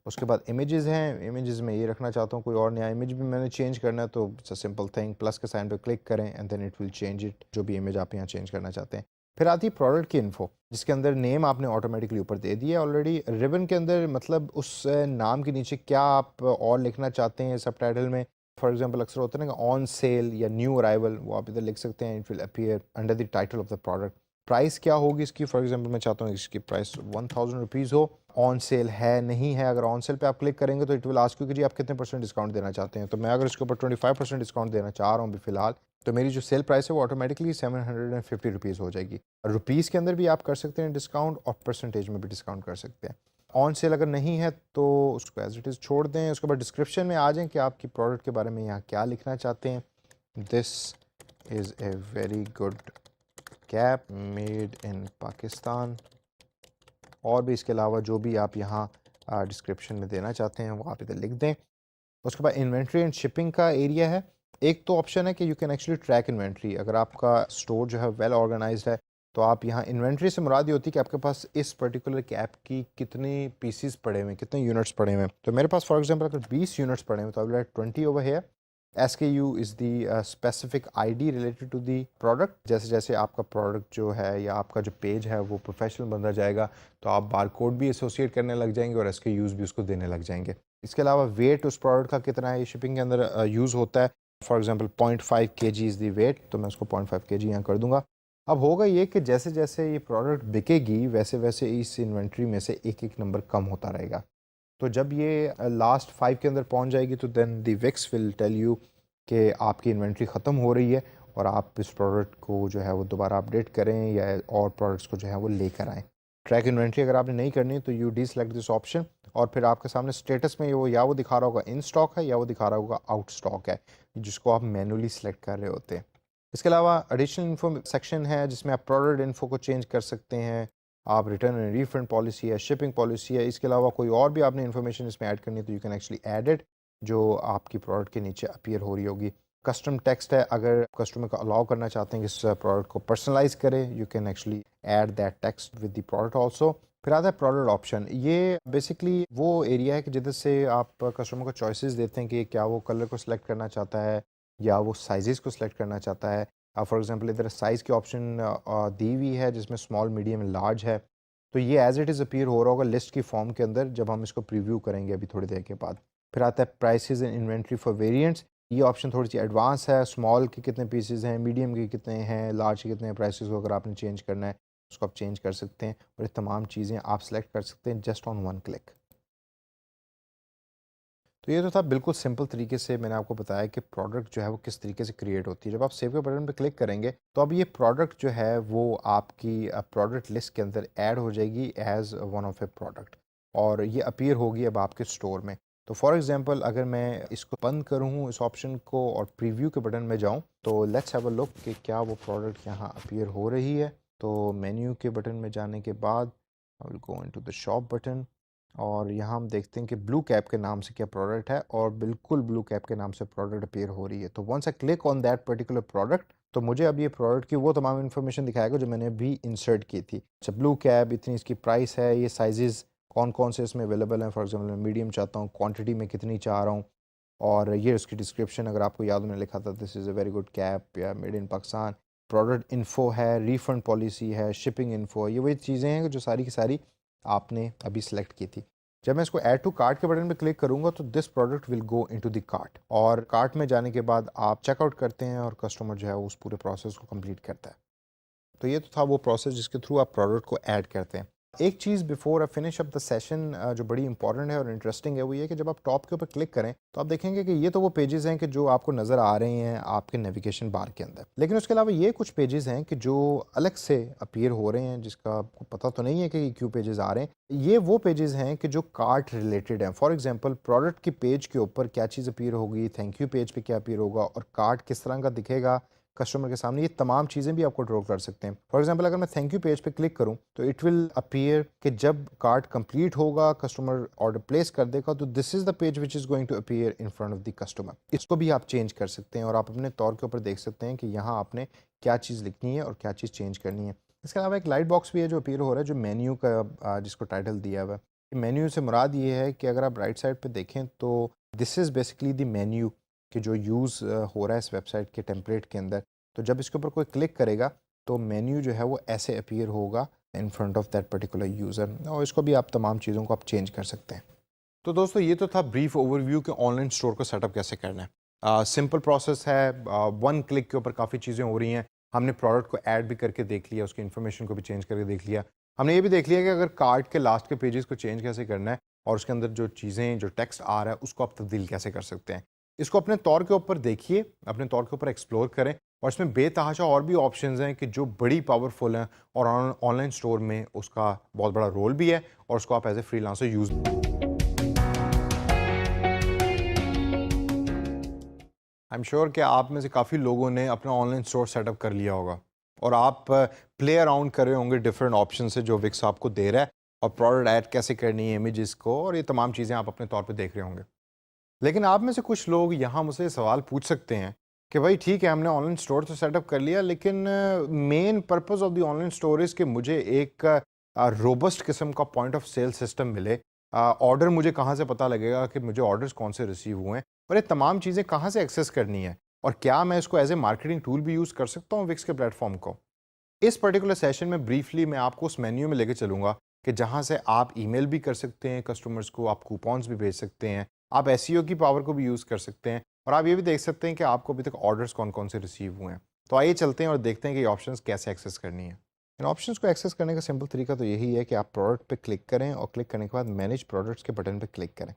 उसके बाद इमेजेस हैं, इमेजेस में ये रखना चाहता हूँ, कोई और नया इमेज भी मैंने चेंज करना है तो it's a simple thing, plus के साइन पे क्लिक करें and then it will change it, जो भी इमेज आप यहाँ चेंज करना चाहते हैं। फिर आती है प्रोडक्ट की इन्फो जिसके अंदर नेम आपने ऑटोमेटिकली ऊपर दे दिया ऑलरेडी। रिबन के अंदर मतलब उस नाम के नीचे क्या आप और लिखना चाहते हैं सब टाइटल में। फॉर एग्जांपल अक्सर होता है ना ऑन सेल या न्यू अराइवल, वो आप इधर लिख सकते हैं, it will appear under the title of the product. Price क्या होगी इसकी, फॉर एग्जांपल मैं चाहता हूँ इसकी प्राइस 1000 रुपीज़ हो। ऑन सेल है नहीं है, अगर ऑन सेल पे आप क्लिक करेंगे तो इट विल आस्क यू कि जी आप कितने परसेंट डिस्काउंट देना चाहते हैं। तो मैं अगर इसके ऊपर 25% डिस्काउंट देना चाह रहा हूँ अभी फिलहाल, तो मेरी जो सेल प्राइस है वो ऑटोमेटिकली 750 रुपीज़ हो जाएगी। रुपीज़ के अंदर भी आप कर सकते हैं डिस्काउंट और परसेंटेज में भी डिस्काउंट कर सकते हैं। ऑन सेल अगर नहीं है तो उसको एज इट इज़ छोड़ दें। उसके बाद डिस्क्रिप्शन में आ जाएं कि आपकी प्रोडक्ट के बारे में यहाँ क्या लिखना चाहते हैं। This is a very good cap made in Pakistan, और भी इसके अलावा जो भी आप यहाँ डिस्क्रिप्शन में देना चाहते हैं वो आप इधर लिख दें। उसके बाद इन्वेंट्री एंड शिपिंग का एरिया है। एक तो ऑप्शन है कि you can actually track inventory. अगर आपका स्टोर जो है वेल ऑर्गेनाइज्ड है तो आप यहाँ इन्वेंट्री से मुराद ये होती है कि आपके पास इस पर्टिकुलर कैप की कितने पीसीस पड़े हुए हैं, कितने यूनिट्स पड़े हुए हैं। तो मेरे पास फॉर एग्जांपल अगर 20 यूनिट्स पड़े हुए हैं तो I will write 20 over here. SKU is the specific ID related to the product. जैसे जैसे आपका प्रोडक्ट जो है या आपका जो पेज है वो प्रोफेशनल बनता जाएगा तो आप बार कोड भी एसोसिएट करने लग जाएंगे और SKUs भी उसको देने लग जाएंगे। इसके अलावा वेट उस प्रोडक्ट का कितना है, शिपिंग के अंदर यूज़ होता है। For example 0.5 kg is the weight, तो मैं उसको 0.5 kg यहाँ कर दूंगा। अब होगा ये कि जैसे जैसे ये प्रोडक्ट बिकेगी वैसे वैसे इस इन्वेंट्री में से एक एक नंबर कम होता रहेगा। तो जब ये लास्ट 5 के अंदर पहुंच जाएगी तो then the Wix will tell you कि आपकी इन्वेंट्री ख़त्म हो रही है और आप इस प्रोडक्ट को जो है वो दोबारा अपडेट करें या और प्रोडक्ट्स को जो है वो लेकर आएँ। ट्रैक इन्वेंट्री अगर आपने नहीं करनी तो U D select this option और फिर आपके सामने स्टेटस में वो या वो दिखा रहा होगा इन स्टॉक है या वो दिखा रहा होगा आउट स्टॉक है, जिसको आप मैनुअली सेलेक्ट कर रहे होते हैं। इसके अलावा एडिशनल इन्फो सेक्शन है जिसमें आप प्रोडक्ट इन्फो को चेंज कर सकते हैं, आप रिटर्न एंड रिफंड पॉलिसी है, शिपिंग पॉलिसी है। इसके अलावा कोई और भी आपने इन्फॉर्मेशन इसमें ऐड करनी है तो you can actually add it, जो आपकी प्रोडक्ट के नीचे अपीयर हो रही होगी। कस्टम टेक्स्ट है, अगर कस्टमर को अलाउ करना चाहते हैं कि इस प्रोडक्ट को पर्सनलाइज करें you can actually add that text with the product also. फिर आता है प्रोडक्ट ऑप्शन। ये बेसिकली वो एरिया है कि जिधर से आप कस्टमर को चॉइसेस देते हैं कि क्या वो कलर को सिलेक्ट करना चाहता है या वो साइजेस को सिलेक्ट करना चाहता है। फॉर एग्जांपल इधर साइज़ की ऑप्शन दी हुई है जिसमें स्मॉल, मीडियम, लार्ज है। तो ये एज इट इज़ अपीयर हो रहा होगा लिस्ट की फॉर्म के अंदर जब हम इसको प्रीव्यू करेंगे अभी थोड़ी देर के बाद। फिर आता है prices and inventory for variants. ये ऑप्शन थोड़ी सी एडवांस है। स्मॉल के कितने पीसेस हैं, मीडियम के कितने हैं, लार्ज के कितने हैं, प्राइसेस को अगर आपने चेंज करना है उसको आप चेंज कर सकते हैं और ये तमाम चीज़ें आप सेलेक्ट कर सकते हैं जस्ट ऑन वन क्लिक। तो ये तो था बिल्कुल सिंपल तरीके से मैंने आपको बताया कि प्रोडक्ट जो है वो किस तरीके से क्रिएट होती है। जब आप सेव के बटन पर क्लिक करेंगे तो अब ये प्रोडक्ट जो है वो आपकी प्रोडक्ट लिस्ट के अंदर ऐड हो जाएगी as one of a product और ये अपीयर होगी अब आपके स्टोर में। तो फॉर एग्जांपल अगर मैं इसको बंद करूँ इस ऑप्शन को और प्रीव्यू के बटन में जाऊँ तो लेट्स हैव अ लुक कि क्या वो प्रोडक्ट यहाँ अपीयर हो रही है। तो मेन्यू के बटन में जाने के बाद I will go into the shop button और यहाँ हम देखते हैं कि ब्लू कैप के नाम से क्या प्रोडक्ट है और बिल्कुल ब्लू कैप के नाम से प्रोडक्ट अपीयर हो रही है। तो once I click on that particular product तो मुझे अब ये प्रोडक्ट की वो तमाम इन्फॉर्मेशन दिखाएगा जो मैंने अभी इंसर्ट की थी। अच्छा, ब्लू कैप, इतनी इसकी प्राइस है, ये साइजेस कौन कौन से इसमें अवेलेबल हैं। फॉर एग्जाम्पल मैं मीडियम चाहता हूँ, क्वान्टिटी में कितनी चाह रहा हूँ और ये उसकी डिस्क्रिप्शन अगर आपको याद मैंने लिखा था this is a very good cap या made in Pakistan. Product info है, रिफ़ंड पॉलिसी है, शिपिंग इन्फो, ये वही चीज़ें हैं जो सारी की सारी आपने अभी सेलेक्ट की थी। जब मैं इसको ऐड टू कार्ट के बटन पे क्लिक करूंगा तो this product will go into the cart और कार्ट में जाने के बाद आप चेकआउट करते हैं और कस्टमर जो है उस पूरे प्रोसेस को कंप्लीट करता है। तो ये तो था वो प्रोसेस जिसके थ्रू आप प्रोडक्ट को ऐड करते हैं। एक चीज़ before I finish up the session जो बड़ी इंपॉर्टेंट है और इंटरेस्टिंग है वो ये कि जब आप टॉप के ऊपर क्लिक करें तो आप देखेंगे कि ये तो वो पेजेस हैं कि जो आपको नज़र आ रहे हैं आपके नेविगेशन बार के अंदर, लेकिन उसके अलावा ये कुछ पेजेस हैं कि जो अलग से अपीयर हो रहे हैं जिसका आपको पता तो नहीं है कि क्यों पेजेस आ रहे हैं। ये वो पेजेस हैं कि जो कार्ट रिलेटेड हैं। फॉर एग्जाम्पल प्रोडक्ट की पेज के ऊपर क्या चीज़ अपीयर होगी, थैंक यू पेज पर क्या अपीयर होगा और कार्ट किस तरह का दिखेगा कस्टमर के सामने, ये तमाम चीज़ें भी आपको ड्रॉ कर सकते हैं। फॉर एग्जांपल अगर मैं थैंक यू पेज पे क्लिक करूं तो इट विल अपीयर कि जब कार्ट कंप्लीट होगा, कस्टमर ऑर्डर प्लेस कर देगा तो this is the page which is going to appear in front of the customer. इसको भी आप चेंज कर सकते हैं और आप अपने तौर के ऊपर देख सकते हैं कि यहाँ आपने क्या चीज़ लिखनी है और क्या चीज़ चेंज करनी है। इसके अलावा एक लाइट बॉक्स भी है जो अपीयर हो रहा है जो मेन्यू का जिसको टाइटल दिया हुआ है। मेन्यू से मुराद ये है कि अगर आप राइट साइड पर देखें तो this is basically the menu कि जो यूज़ हो रहा है इस वेबसाइट के टेम्पलेट के अंदर। तो जब इसके ऊपर कोई क्लिक करेगा तो मेन्यू जो है वो ऐसे अपीयर होगा इन front of that particular user और इसको भी आप तमाम चीज़ों को आप चेंज कर सकते हैं। तो दोस्तों ये तो था ब्रीफ ओवरव्यू कि ऑनलाइन स्टोर को सेटअप कैसे करना है। सिंपल प्रोसेस है, वन क्लिक के ऊपर काफ़ी चीज़ें हो रही हैं। हमने प्रोडक्ट को ऐड भी करके देख लिया, उसकी इन्फॉर्मेशन को भी चेंज करके देख लिया। हमने ये भी देख लिया कि अगर कार्ट के लास्ट के पेजेस को चेंज कैसे करना है और उसके अंदर जो चीज़ें जो टेक्स्ट आ रहा है उसको आप तब्दील कैसे कर सकते हैं। इसको अपने तौर के ऊपर देखिए, अपने तौर के ऊपर एक्सप्लोर करें और इसमें बेतहाशा और भी ऑप्शंस हैं कि जो बड़ी पावरफुल हैं और ऑनलाइन स्टोर में उसका बहुत बड़ा रोल भी है और उसको आप as a freelancer use. I am sure कि आप में से काफ़ी लोगों ने अपना ऑनलाइन स्टोर सेटअप कर लिया होगा और आप प्ले अराउंड कर रहे होंगे डिफरेंट ऑप्शन से जो विक्स आपको दे रहा है और प्रोडक्ट ऐड कैसे करनी है इमेजेस को, और ये तमाम चीज़ें आप अपने तौर पे देख रहे होंगे। लेकिन आप में से कुछ लोग यहाँ मुझसे सवाल पूछ सकते हैं कि भाई ठीक है, हमने ऑनलाइन स्टोर तो सेटअप कर लिया, लेकिन main purpose of the online store is कि मुझे एक रोबस्ट किस्म का पॉइंट ऑफ सेल सिस्टम मिले। ऑर्डर मुझे कहाँ से पता लगेगा कि मुझे ऑर्डर्स कौन से रिसीव हुए हैं, और ये तमाम चीज़ें कहाँ से एक्सेस करनी है, और क्या मैं इसको एज ए मार्केटिंग टूल भी यूज़ कर सकता हूँ विक्स के प्लेटफॉर्म को। इस पर्टिकुलर सेशन में ब्रीफली मैं आपको उस मेन्यू में लेके चलूँगा कि जहाँ से आप ईमेल भी कर सकते हैं कस्टमर्स को, आप कूपन्स भी भेज सकते हैं, आप एसईओ की पावर को भी यूज़ कर सकते हैं, और आप ये भी देख सकते हैं कि आपको अभी तक ऑर्डर्स कौन कौन से रिसीव हुए हैं। तो आइए चलते हैं और देखते हैं कि ये ऑप्शंस कैसे एक्सेस करनी है। इन ऑप्शंस को एक्सेस करने का सिंपल तरीका तो यही है कि आप प्रोडक्ट पे क्लिक करें और क्लिक करने के बाद मैनेज प्रोडक्ट्स के बटन पे क्लिक करें।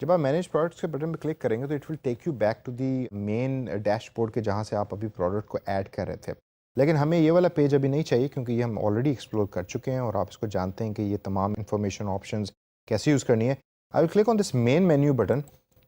जब आप मैनेज प्रोडक्ट्स के बटन पे क्लिक करेंगे तो it will take you back to the main dashboard के जहाँ से आप अभी प्रोडक्ट को ऐड कर रहे थे। लेकिन हमें ये वाला पेज अभी नहीं चाहिए क्योंकि ये हम ऑलरेडी एक्सप्लोर कर चुके हैं और आप इसको जानते हैं कि ये तमाम इंफॉर्मेशन ऑप्शंस कैसे यूज़ करनी है। आई will click on this main menu button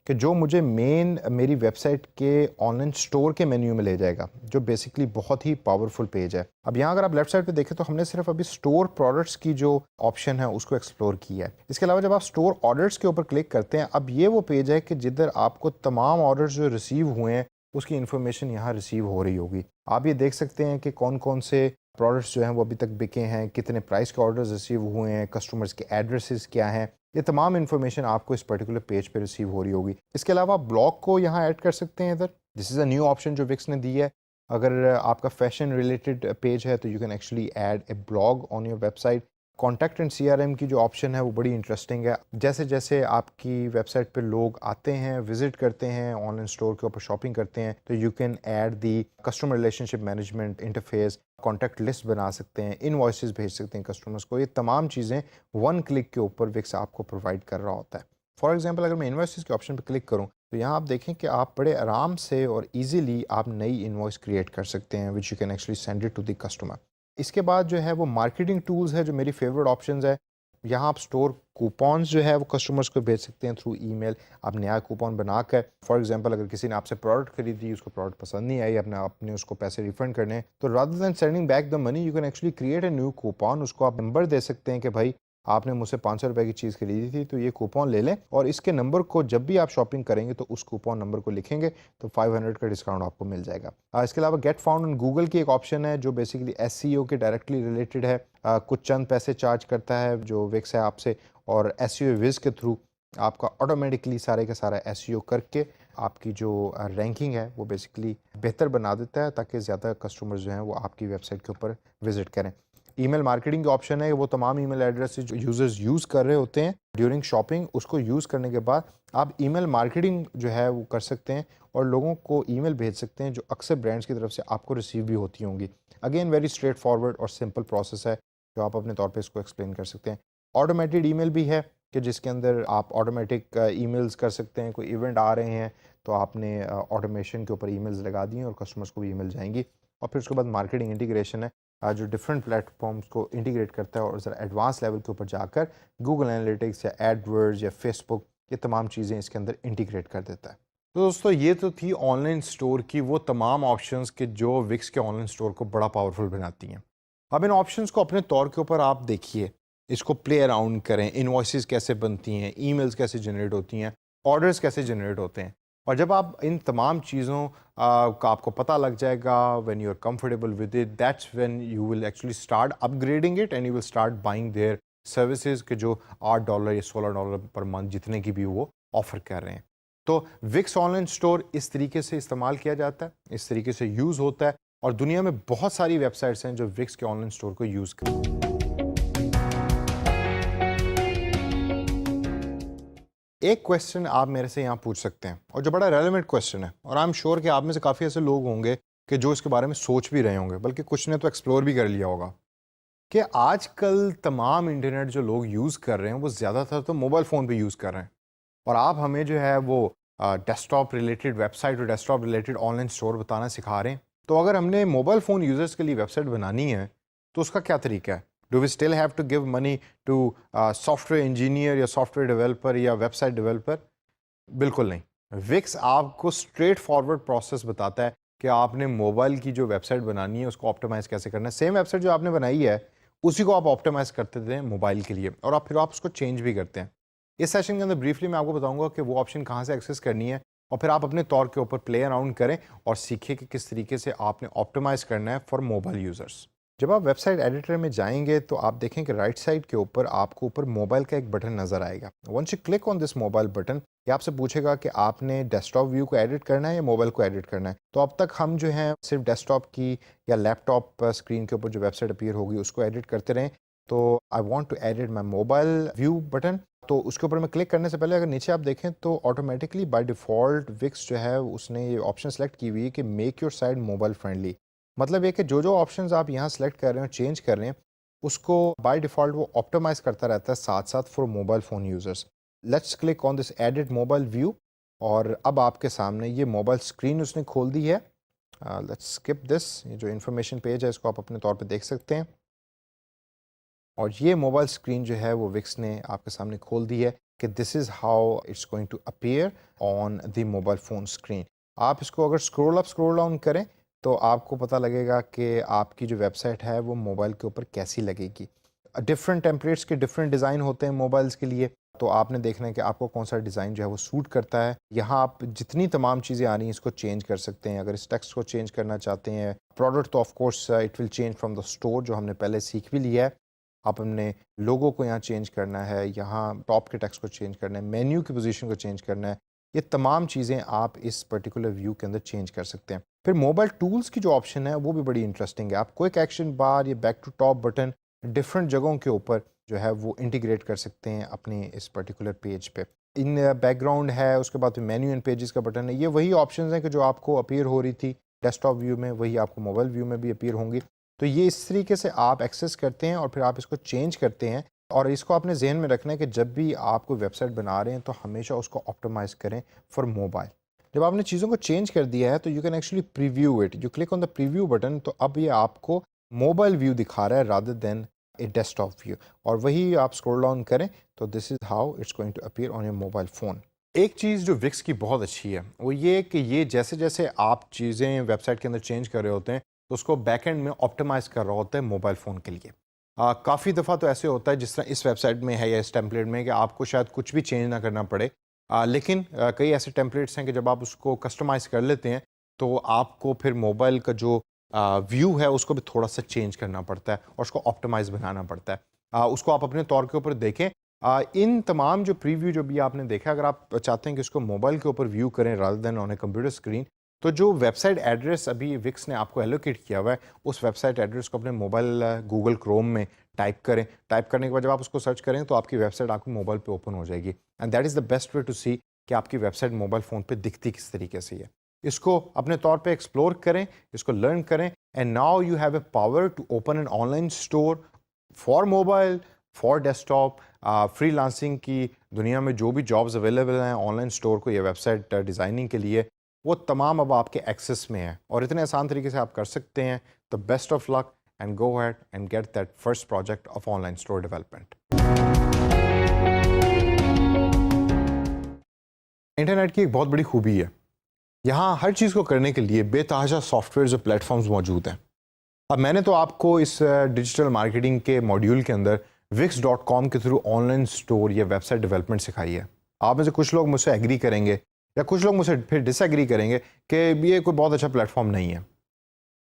कि जो मुझे मेरी वेबसाइट के ऑनलाइन स्टोर के मेन्यू में ले जाएगा, जो बेसिकली बहुत ही पावरफुल पेज है। अब यहाँ अगर आप लेफ्ट साइड पे देखें तो हमने सिर्फ अभी स्टोर प्रोडक्ट्स की जो ऑप्शन है उसको एक्सप्लोर किया है। इसके अलावा जब आप स्टोर ऑर्डर्स के ऊपर क्लिक करते हैं, अब ये वो पेज है कि जिधर आपको तमाम ऑर्डर्स जो रिसीव हुए हैं उसकी इन्फॉर्मेशन यहाँ रिसीव हो रही होगी। आप ये देख सकते हैं कि कौन कौन से प्रोडक्ट्स जो हैं वो अभी तक बिके हैं, कितने प्राइस के ऑर्डर्स रिसीव हुए हैं, कस्टमर्स के एड्रेसेस क्या हैं, ये तमाम इन्फॉर्मेशन आपको इस पर्टिकुलर पेज पे रिसीव हो रही होगी। इसके अलावा आप ब्लॉग को यहाँ ऐड कर सकते हैं इधर। This is a new option जो विक्स ने दी है। अगर आपका फैशन रिलेटेड पेज है तो you can actually add A blog on your website. Contact and CRM की जो ऑप्शन है वो बड़ी इंटरेस्टिंग है। जैसे जैसे आपकी वेबसाइट पे लोग आते हैं, विजिट करते हैं, ऑनलाइन स्टोर के ऊपर शॉपिंग करते हैं, तो you can add the customer relationship management interface, contact list बना सकते हैं, इनवॉइसेस भेज सकते हैं कस्टमर्स को। ये तमाम चीज़ें वन क्लिक के ऊपर विक्स आपको प्रोवाइड कर रहा होता है। फॉर एग्जाम्पल अगर मैं इनवॉइसेस के ऑप्शन पर क्लिक करूँ तो यहाँ आप देखें कि आप बड़े आराम से और ईजिली आप नई इनवॉइस क्रिएट कर सकते हैं which you can actually send it to the customer. इसके बाद जो है वो मार्केटिंग टूल्स है जो मेरी फेवरेट ऑप्शंस है। यहाँ आप स्टोर कूपन्स जो है वो कस्टमर्स को भेज सकते हैं थ्रू ईमेल। आप नया कूपन बनाकर, फॉर एग्जांपल अगर किसी ने आपसे प्रोडक्ट खरीदी, उसको प्रोडक्ट पसंद नहीं आई, आपने उसको पैसे रिफंड करने हैं, तो rather than sending back the money you can actually create a new coupon. उसको आप नंबर दे सकते हैं कि भाई आपने मुझसे 500 रुपये की चीज़ खरीदी थी तो ये कूपन ले लें, और इसके नंबर को जब भी आप शॉपिंग करेंगे तो उस कूपन नंबर को लिखेंगे तो 500 का डिस्काउंट आपको मिल जाएगा। इसके अलावा गेट फाउंड ऑन गूगल की एक ऑप्शन है जो बेसिकली एसईओ के डायरेक्टली रिलेटेड है। कुछ चंद पैसे चार्ज करता है जो विक्स है आपसे, और एसईओ विज के थ्रू आपका ऑटोमेटिकली सारे का सारा एसईओ करके आपकी जो रैंकिंग है वो बेसिकली बेहतर बना देता है ताकि ज़्यादा कस्टमर्स जो हैं वो आपकी वेबसाइट के ऊपर विजिट करें। ईमेल मार्केटिंग का ऑप्शन है, वो तमाम ईमेल एड्रेस जो यूज़र्स यूज़ कर रहे होते हैं ड्यूरिंग शॉपिंग, उसको यूज़ करने के बाद आप ईमेल मार्केटिंग जो है वो कर सकते हैं और लोगों को ईमेल भेज सकते हैं जो अक्सर ब्रांड्स की तरफ से आपको रिसीव भी होती होंगी। अगेन वेरी स्ट्रेट फॉरवर्ड और सिंपल प्रोसेस है जो आप अपने तौर पे इसको एक्सप्लेन कर सकते हैं। ऑटोमेटेड ईमेल भी है कि जिसके अंदर आप ऑटोमेटिक ईमेल्स कर सकते हैं। कोई इवेंट आ रहे हैं तो आपने ऑटोमेशन के ऊपर ईमेल्स लगा दिए और कस्टमर्स को भी ईमेल जाएंगी। और फिर उसके बाद मार्केटिंग इंटीग्रेशन है जो डिफरेंट प्लेटफॉर्म्स को इंटीग्रेट करता है और ज़रा एडवांस लेवल के ऊपर जाकर गूगल एनालिटिक्स या एडवर्ड्स या फेसबुक, ये तमाम चीज़ें इसके अंदर इंटीग्रेट कर देता है। तो दोस्तों ये तो थी ऑनलाइन स्टोर की वो तमाम ऑप्शंस के जो विक्स के ऑनलाइन स्टोर को बड़ा पावरफुल बनाती हैं। अब इन ऑप्शंस को अपने तौर के ऊपर आप देखिए, इसको प्ले अराउंड करें, इनवॉइसेस कैसे बनती हैं, ईमेल्स कैसे जनरेट होती हैं, ऑर्डर्स कैसे जनरेट होते हैं। और जब आप इन तमाम चीज़ों का आपको पता लग जाएगा, when you are comfortable with it, that's when you will actually start upgrading it and you will start buying their services के जो $8 या $16 पर मंथ जितने की भी वो ऑफर कर रहे हैं। तो विक्स ऑनलाइन स्टोर इस तरीके से इस्तेमाल किया जाता है, इस तरीके से यूज़ होता है, और दुनिया में बहुत सारी वेबसाइट्स हैं जो विक्स के ऑनलाइन स्टोर को यूज़ करती हैं। एक क्वेश्चन आप मेरे से यहाँ पूछ सकते हैं और जो बड़ा रेलेवेंट क्वेश्चन है, और आई एम श्योर कि आप में से काफ़ी ऐसे लोग होंगे कि जो इसके बारे में सोच भी रहे होंगे, बल्कि कुछ ने तो एक्सप्लोर भी कर लिया होगा, कि आजकल तमाम इंटरनेट जो लोग यूज़ कर रहे हैं वो ज़्यादातर तो मोबाइल फ़ोन पे यूज़ कर रहे हैं, और आप हमें जो है वो डेस्कटॉप रिलेटेड वेबसाइट और डेस्कटॉप रिलेटेड ऑनलाइन स्टोर बताना सिखा रहे हैं। तो अगर हमने मोबाइल फ़ोन यूज़र्स के लिए वेबसाइट बनानी है तो उसका क्या तरीका है? Do we still have to give money to software engineer या सॉफ्टवेयर डेवलपर या वेबसाइट डेवलपर? बिल्कुल नहीं। विक्स आपको स्ट्रेट फॉरवर्ड प्रोसेस बताता है कि आपने मोबाइल की जो वेबसाइट बनानी है उसको ऑप्टिमाइज़ कैसे करना है। सेम वेबसाइट जो आपने बनाई है उसी को आप ऑप्टिमाइज़ करते थे मोबाइल के लिए और आप फिर आप उसको चेंज भी करते हैं। इस सेशन के अंदर ब्रीफली मैं आपको बताऊंगा कि वो ऑप्शन कहाँ से एक्सेस करनी है और फिर आप अपने तौर के ऊपर प्ले अराउंड करें और सीखिए कि किस तरीके से आपने ऑप्टिमाइज़ करना है फॉर मोबाइल यूज़र्स। जब आप वेबसाइट एडिटर में जाएंगे तो आप देखें कि राइट साइड के ऊपर आपको ऊपर मोबाइल का एक बटन नज़र आएगा। Once you click on this mobile button, ये आपसे पूछेगा कि आपने डेस्कटॉप व्यू को एडिट करना है या मोबाइल को एडिट करना है। तो अब तक हम जो हैं सिर्फ डेस्कटॉप की या लैपटॉप स्क्रीन के ऊपर जो वेबसाइट अपीयर होगी उसको एडिट करते रहें। तो I want to edit my mobile view button, तो उसके ऊपर मैं क्लिक करने से पहले अगर नीचे आप देखें तो ऑटोमेटिकली बाय डिफ़ॉल्ट विक्स जो है उसने ये ऑप्शन सेलेक्ट की हुई है कि make your site mobile friendly. मतलब ये कि जो जो ऑप्शंस आप यहाँ सेलेक्ट कर रहे हो, चेंज कर रहे हैं, उसको बाय डिफ़ॉल्ट वो ऑप्टिमाइज़ करता रहता है साथ साथ for mobile phone users. Let's click on this edit mobile view और अब आपके सामने ये मोबाइल स्क्रीन उसने खोल दी है। लेट्स स्किप दिस, ये जो इन्फॉर्मेशन पेज है इसको आप अपने तौर पे देख सकते हैं और ये मोबाइल स्क्रीन जो है वो विक्स ने आपके सामने खोल दी है कि this is how it's going to appear on the mobile phone screen. आप इसको अगर स्क्रॉल अप स्क्रॉल डाउन करें तो आपको पता लगेगा कि आपकी जो वेबसाइट है वो मोबाइल के ऊपर कैसी लगेगी। डिफरेंट टेम्पलेट्स के डिफरेंट डिज़ाइन होते हैं मोबाइल्स के लिए, तो आपने देखना है कि आपको कौन सा डिज़ाइन जो है वो सूट करता है। यहाँ आप जितनी तमाम चीज़ें आ रही हैं इसको चेंज कर सकते हैं। अगर इस टेक्स्ट को चेंज करना चाहते हैं, प्रोडक्ट तो of course it will change from the store जो हमने पहले सीख भी लिया है। आप अपने लोगो को यहाँ चेंज करना है, यहाँ टॉप के टेक्स्ट को चेंज करना है, मेन्यू की पोजीशन को चेंज करना है, ये तमाम चीज़ें आप इस पर्टिकुलर व्यू के अंदर चेंज कर सकते हैं। फिर मोबाइल टूल्स की जो ऑप्शन है वो भी बड़ी इंटरेस्टिंग है। आप क्विक एक्शन बार या back to top button different जगहों के ऊपर जो है वो इंटीग्रेट कर सकते हैं अपने इस पर्टिकुलर पेज पे। इन बैकग्राउंड है, उसके बाद मेन्यू एंड पेजेस का बटन है, ये वही ऑप्शंस हैं कि जो आपको अपीयर हो रही थी डेस्कटॉप व्यू में, वही आपको मोबाइल व्यू में भी अपीयर होंगी। तो ये इस तरीके से आप एक्सेस करते हैं और फिर आप इसको चेंज करते हैं और इसको आपने जहन में रखना है कि जब भी आप कोई वेबसाइट बना रहे हैं तो हमेशा उसको ऑप्टिमाइज़ करें फॉर मोबाइल। जब आपने चीज़ों को चेंज कर दिया है तो you can actually preview it. You click on the preview button, तो अब ये आपको मोबाइल व्यू दिखा रहा है rather than a desktop view, और वही आप स्क्रॉल डाउन करें तो this is how it's going to appear on your mobile phone. एक चीज़ जो विक्स की बहुत अच्छी है वो ये कि ये जैसे जैसे आप चीज़ें वेबसाइट के अंदर चेंज कर रहे होते हैं तो उसको बैक एंड में ऑप्टिमाइज़ कर रहा होता है मोबाइल फ़ोन के लिए। काफ़ी दफ़ा तो ऐसे होता है जिस तरह इस वेबसाइट में है या इस टेम्पलेट में कि आपको शायद कुछ भी चेंज ना करना पड़े, लेकिन कई ऐसे टेम्पलेट्स हैं कि जब आप उसको कस्टमाइज़ कर लेते हैं तो आपको फिर मोबाइल का जो व्यू है उसको भी थोड़ा सा चेंज करना पड़ता है और उसको ऑप्टिमाइज़ बनाना पड़ता है। उसको आप अपने तौर के ऊपर देखें। इन तमाम जो प्रीव्यू जो भी आपने देखा, अगर आप चाहते हैं कि इसको मोबाइल के ऊपर व्यू करें rather than on a computer screen, तो जो वेबसाइट एड्रेस अभी विक्स ने आपको एलोकेट किया हुआ है उस वेबसाइट एड्रेस को अपने मोबाइल गूगल क्रोम में टाइप करें। टाइप करने के बाद जब आप उसको सर्च करें तो आपकी वेबसाइट आपको मोबाइल पे ओपन हो जाएगी and that is the best way to see कि आपकी वेबसाइट मोबाइल फ़ोन पे दिखती किस तरीके से है। इसको अपने तौर पे एक्सप्लोर करें, इसको लर्न करें and now you have a power to open an online store for mobile, for desktop. Freelancing की दुनिया में जो भी जॉब्स अवेलेबल हैं ऑनलाइन स्टोर को या वेबसाइट डिज़ाइनिंग के लिए, वो तमाम अब आपके एक्सेस में है और इतने आसान तरीके से आप कर सकते हैं। The best of luck and go ahead and get that first project of online store development. Internet की एक बहुत बड़ी खूबी है, यहाँ हर चीज़ को करने के लिए बेतहाशा सॉफ्टवेयर और प्लेटफॉर्म्स मौजूद हैं। अब मैंने तो आपको इस डिजिटल मार्केटिंग के मॉड्यूल के अंदर wix.com के थ्रू ऑनलाइन स्टोर या वेबसाइट डेवलपमेंट सिखाई है। आप में से कुछ लोग मुझसे एग्री करेंगे या कुछ लोग मुझसे फिर डिसएग्री करेंगे कि ये कोई बहुत अच्छा प्लेटफॉर्म नहीं है।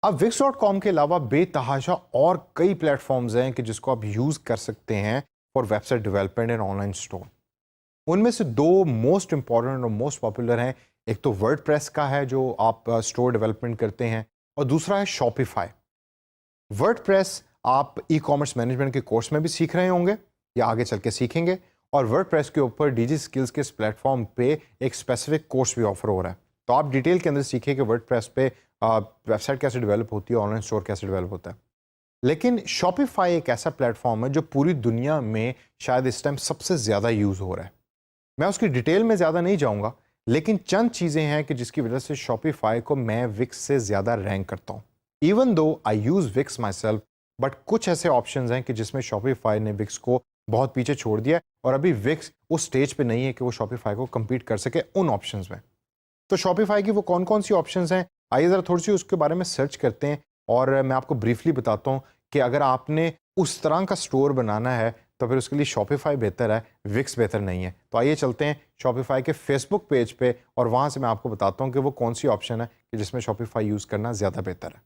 अब wix.com के अलावा बेतहाशा और कई प्लेटफॉर्म्स हैं कि जिसको आप यूज़ कर सकते हैं for website development and online store. उनमें से दो मोस्ट इंपॉर्टेंट और मोस्ट पॉपुलर हैं। एक तो वर्डप्रेस का है जो आप स्टोर डेवलपमेंट करते हैं, और दूसरा है शॉपिफाई। वर्डप्रेस आप ई कॉमर्स मैनेजमेंट के कोर्स में भी सीख रहे होंगे या आगे चल के सीखेंगे, और वर्डप्रेस के ऊपर डीजी स्किल्स के इस प्लेटफॉर्म पे एक स्पेसिफिक कोर्स भी ऑफर हो रहा है। तो आप डिटेल के अंदर सीखिए कि वर्डप्रेस पे वेबसाइट कैसे डेवलप होती है, ऑनलाइन स्टोर कैसे डेवलप होता है। लेकिन शॉपिफाई एक ऐसा प्लेटफॉर्म है जो पूरी दुनिया में शायद इस टाइम सबसे ज़्यादा यूज़ हो रहा है। मैं उसकी डिटेल में ज़्यादा नहीं जाऊँगा, लेकिन चंद चीज़ें हैं कि जिसकी वजह से शॉपिफाई को मैं विक्स से ज़्यादा रैंक करता हूँ। Even though I use Wix myself, but कुछ ऐसे ऑप्शंस हैं कि जिसमें शॉपिफाई ने विक्स को बहुत पीछे छोड़ दिया है और अभी विक्स उस स्टेज पे नहीं है कि वो शॉपिफाई को compete कर सके उन ऑप्शंस में। तो शॉपिफाई की वो कौन कौन सी ऑप्शंस हैं, आइए ज़रा थोड़ी सी उसके बारे में सर्च करते हैं और मैं आपको ब्रीफली बताता हूँ कि अगर आपने उस तरह का स्टोर बनाना है तो फिर उसके लिए शॉपिफाई बेहतर है, विक्स बेहतर नहीं है। तो आइए चलते हैं शॉपिफाई के फेसबुक पेज पे और वहाँ से मैं आपको बताता हूँ कि वो कौन सी ऑप्शन है कि जिसमें शॉपिफाई यूज़ करना ज़्यादा बेहतर है।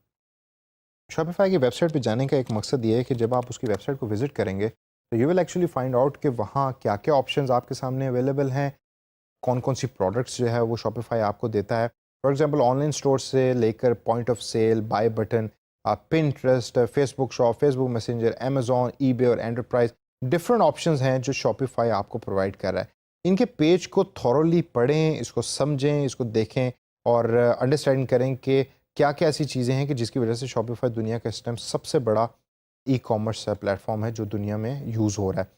शॉपिफाई की वेबसाइट पे जाने का एक मकसद ये है कि जब आप उसकी वेबसाइट को विज़िट करेंगे तो you will actually find out कि वहाँ क्या क्या ऑप्शंस आपके सामने अवेलेबल हैं, कौन कौन सी प्रोडक्ट्स जो है वो शॉपिफाई आपको देता है। फॉर एग्जांपल ऑनलाइन स्टोर से लेकर point of sale, buy button, Pinterest, Facebook shop, Facebook Messenger, Amazon, eBay और एंटरप्राइज, डिफरेंट ऑप्शंस हैं जो शॉपिफाई आपको प्रोवाइड कर रहा है। इनके पेज को थॉरोली पढ़ें, इसको समझें, इसको देखें और अंडरस्टैंड करें कि क्या क्या ऐसी चीज़ें हैं कि जिसकी वजह से शॉपिफाई दुनिया का इस टाइम सबसे बड़ा ई कॉमर्स प्लेटफॉर्म है जो दुनिया में यूज़ हो रहा है।